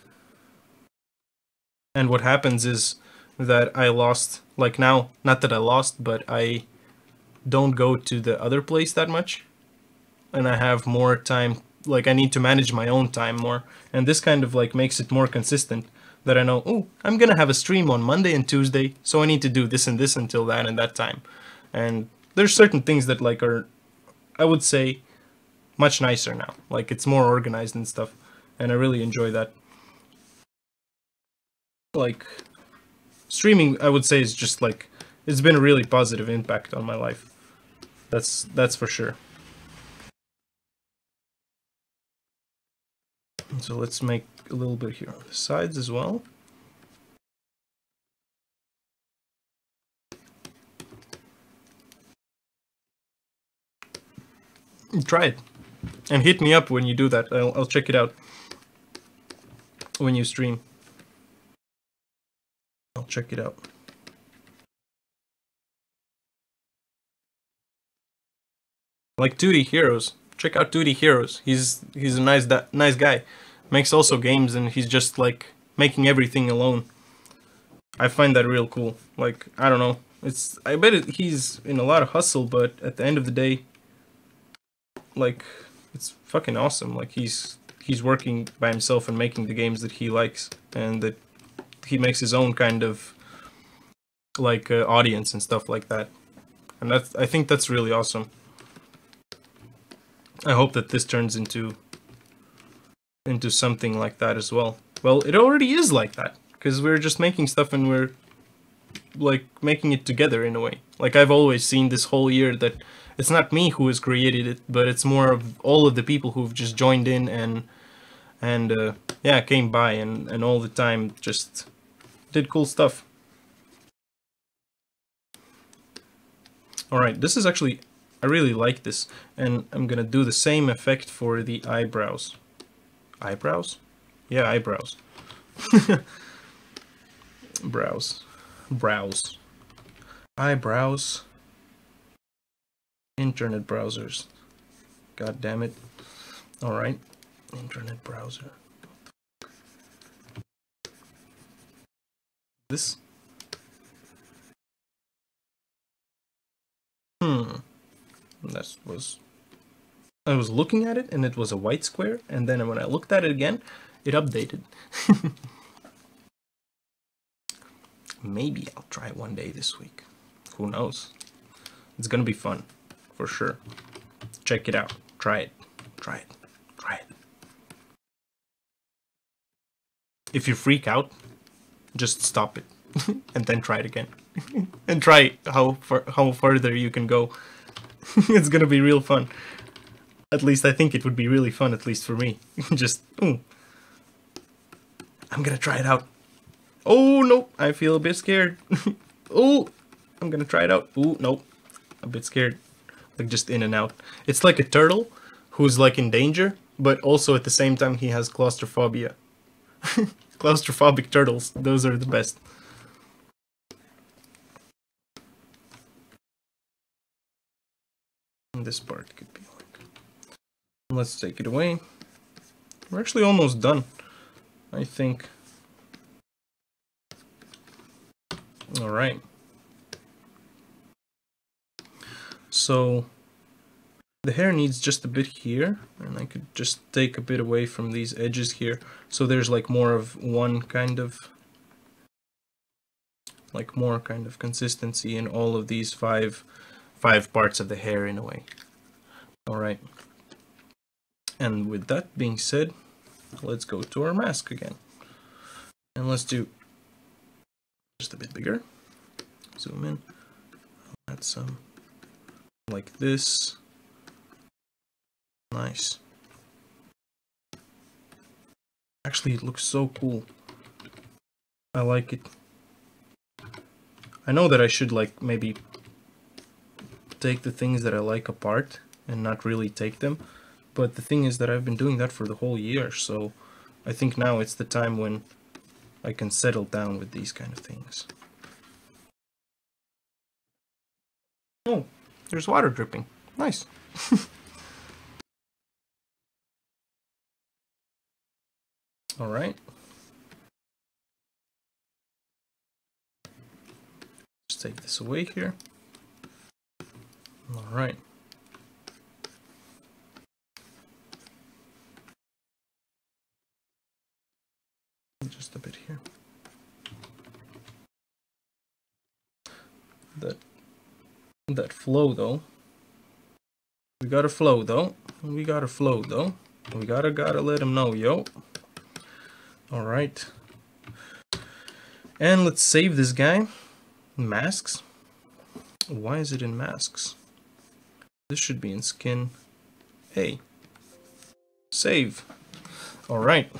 what happens is that I lost, like now, not that I lost, but I don't go to the other place that much, and I have more time. Like I need to manage my own time more, and this kind of like makes it more consistent. That I know, oh, I'm gonna have a stream on Monday and Tuesday, so I need to do this and this until that and that time. And there's certain things that like are, I would say, much nicer now. Like it's more organized and stuff, and I really enjoy that. Like streaming, I would say, is just like it's been a really positive impact on my life. That's for sure. So let's make a little bit here on the sides as well. Try it and hit me up when you do that. I'll check it out when you stream. I'll check it out. Like Duty Heroes. Check out Duty Heroes. He's a nice guy. Makes also games, and he's just like making everything alone. I find that real cool. Like I don't know. I bet he's in a lot of hustle, but at the end of the day, like it's fucking awesome. Like he's working by himself and making the games that he likes, and that he makes his own kind of like audience and stuff like that. And that's, I think that's really awesome. I hope that this turns into something like that as well. Well, it already is like that, because we're just making stuff and we're like making it together in a way. Like I've always seen this whole year that it's not me who has created it, but it's more of all of the people who've just joined in and yeah, came by and all the time just did cool stuff. Alright, this is actually, I really like this, and I'm gonna do the same effect for the eyebrows. Eyebrows? Yeah, eyebrows. Brows. Brows. Eyebrows. Internet browsers. God damn it. Alright. Internet browser. This? That was... I was looking at it and it was a white square, and then when I looked at it again, it updated. Maybe I'll try it one day this week. Who knows? It's gonna be fun, for sure. Check it out. Try it. Try it. Try it. If you freak out, just stop it. And then try it again. And try how further you can go. It's gonna be real fun. At least I think it would be really fun, at least for me. Just, ooh. I'm gonna try it out. Oh, no, I feel a bit scared. Oh, I'm gonna try it out. Oh, no, a bit scared. Like, just in and out. It's like a turtle who's, like, in danger, but also at the same time he has claustrophobia. Claustrophobic turtles, those are the best. And this part could be like... Let's take it away. We're actually almost done, I think. Alright. So the hair needs just a bit here, and I could just take a bit away from these edges here, so there's like more of one kind of, like more kind of consistency in all of these five parts of the hair in a way. Alright. And with that being said, let's go to our mask again. And let's do just a bit bigger. Zoom in. I'll add some like this. Nice. Actually, it looks so cool. I like it. I know that I should like maybe take the things that I like apart and not really take them. But the thing is that I've been doing that for the whole year, so I think now it's the time when I can settle down with these kind of things. Oh, there's water dripping. Nice. Alright. Just take this away here. Alright. Just a bit here. That flow though. We gotta flow though. We gotta flow though. We gotta let him know, yo. Alright. And let's save this guy. Masks. Why is it in masks? This should be in skin. Hey. Save. Alright.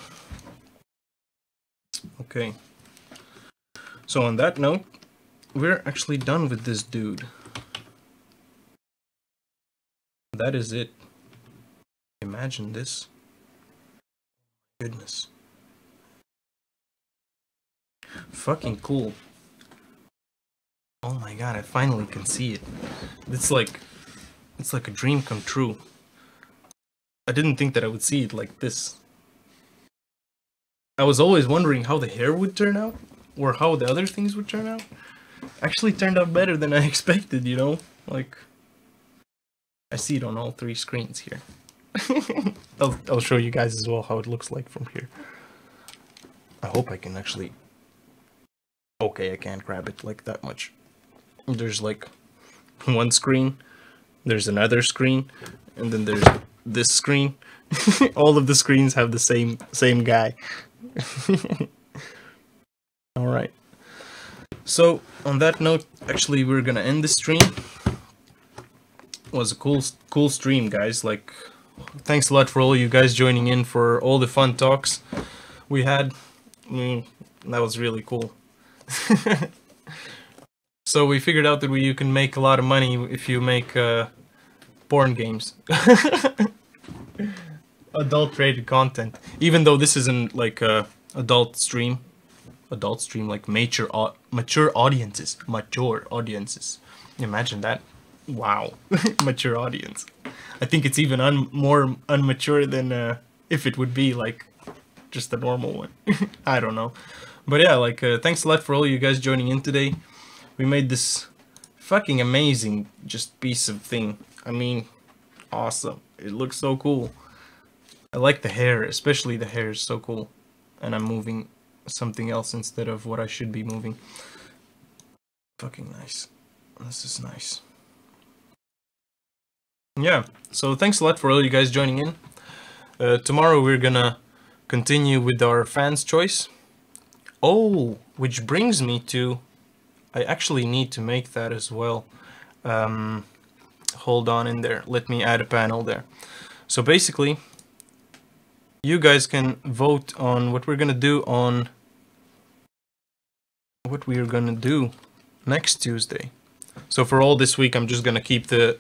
Okay. So on that note, we're actually done with this dude. That is it. Imagine this. Goodness. Fucking cool. Oh my god, I finally can see it. It's like a dream come true. I didn't think that I would see it like this. I was always wondering how the hair would turn out, or how the other things would turn out. Actually turned out better than I expected, you know? Like, I see it on all three screens here. I'll show you guys as well how it looks like from here. I hope I can actually... Okay, I can't grab it like that much. There's like one screen, there's another screen, and then there's this screen. All of the screens have the same guy. All right. So on that note, actually, we're gonna end the stream. It was a cool stream, guys. Like, thanks a lot for all you guys joining in, for all the fun talks we had. That was really cool. So we figured out that you can make a lot of money if you make porn games. Adult rated content. Even though this isn't like a adult stream like mature audiences. Imagine that. Wow. Mature audience. I think it's even more unmature than if it would be like just a normal one. I don't know. But yeah, like thanks a lot for all you guys joining in today. We made this fucking amazing just piece of thing. I mean, awesome. It looks so cool. I like the hair, especially the hair is so cool. And I'm moving something else instead of what I should be moving. Fucking nice. This is nice. Yeah, so thanks a lot for all you guys joining in. Tomorrow we're gonna continue with our fans' choice. Oh, which brings me to... I actually need to make that as well. Hold on in there. Let me add a panel there. So basically, you guys can vote on what we're gonna do next Tuesday. So for all this week, I'm just gonna keep the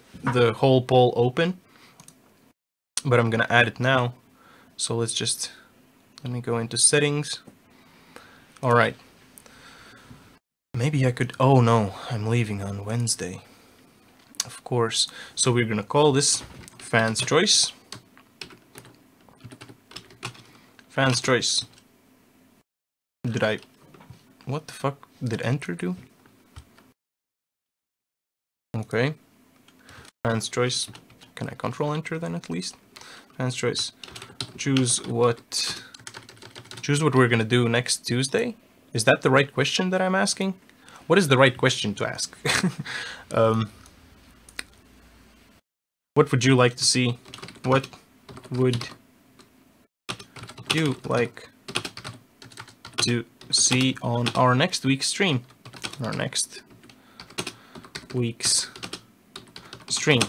whole poll open, but I'm gonna add it now. So let me go into settings. All right. Maybe I could, oh no, I'm leaving on Wednesday. Of course. So we're gonna call this Fans Choice. Fans Choice. What the fuck did enter do? Okay. Fans Choice. Can I control enter then at least? Fans Choice. Choose what we're gonna do next Tuesday. Is that the right question that I'm asking? What is the right question to ask? What would you like to see? What would you like to see on our next week's stream? Our next week's stream.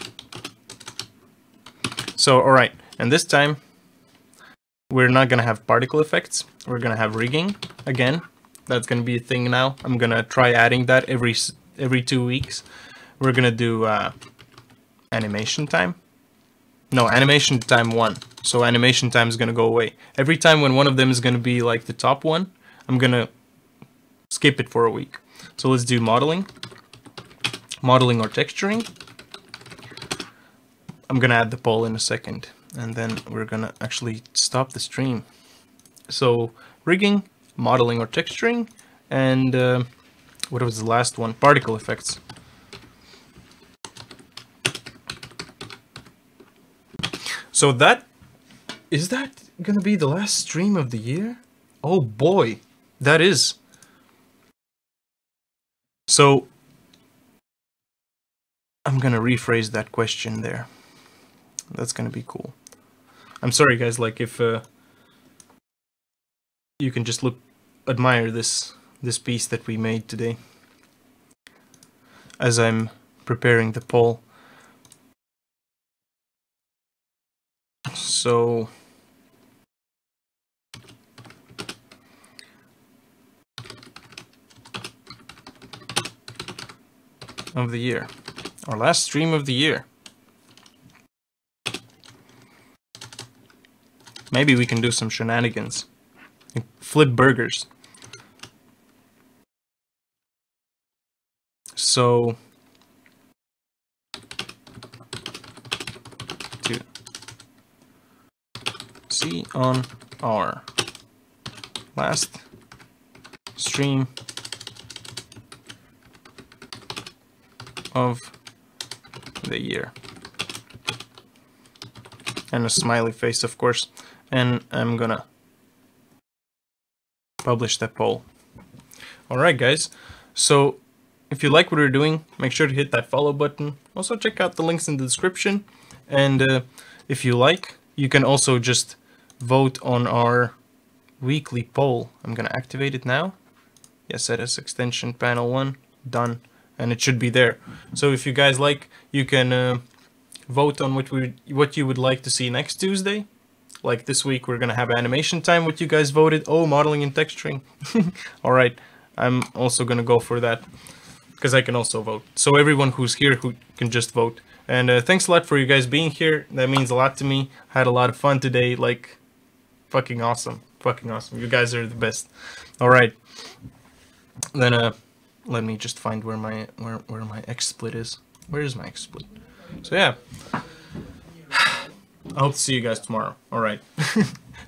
So, alright, and this time we're not gonna have particle effects. We're gonna have rigging again. That's gonna be a thing now. I'm gonna try adding that every 2 weeks. We're gonna do animation time. No, animation time 1. So animation time is gonna go away. Every time when one of them is gonna be like the top one, I'm gonna skip it for a week. So let's do modeling. Modeling or texturing. I'm gonna add the poll in a second. And then we're gonna actually stop the stream. So rigging, modeling or texturing, and what was the last one? Particle effects. So is that gonna be the last stream of the year? Oh boy, that is. So I'm gonna rephrase that question there. That's gonna be cool. I'm sorry guys, like if you can just admire this piece that we made today as I'm preparing the poll. So of the year, our last stream of the year. Maybe we can do some shenanigans. Flip burgers. So to see on our last stream of the year. And a smiley face, of course. And I'm gonna publish that poll. Alright guys, so if you like what we're doing, make sure to hit that follow button. Also check out the links in the description. And if you like, you can also just vote on our weekly poll. I'm gonna activate it now. Yes, set as extension panel 1, done, and it should be there. So if you guys like, you can vote on what you would like to see next Tuesday. Like this week, we're gonna have animation time. What you guys voted? Oh, modeling and texturing. All right, I'm also gonna go for that because I can also vote. So everyone who's here who can just vote. And thanks a lot for you guys being here. That means a lot to me. I had a lot of fun today. Like, fucking awesome. Fucking awesome. You guys are the best. All right. Then let me just find where my XSplit is. Where is my XSplit? So yeah. I hope to see you guys tomorrow. All right.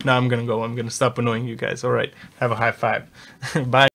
Now I'm gonna go. I'm gonna stop annoying you guys. All right. Have a high five. Bye.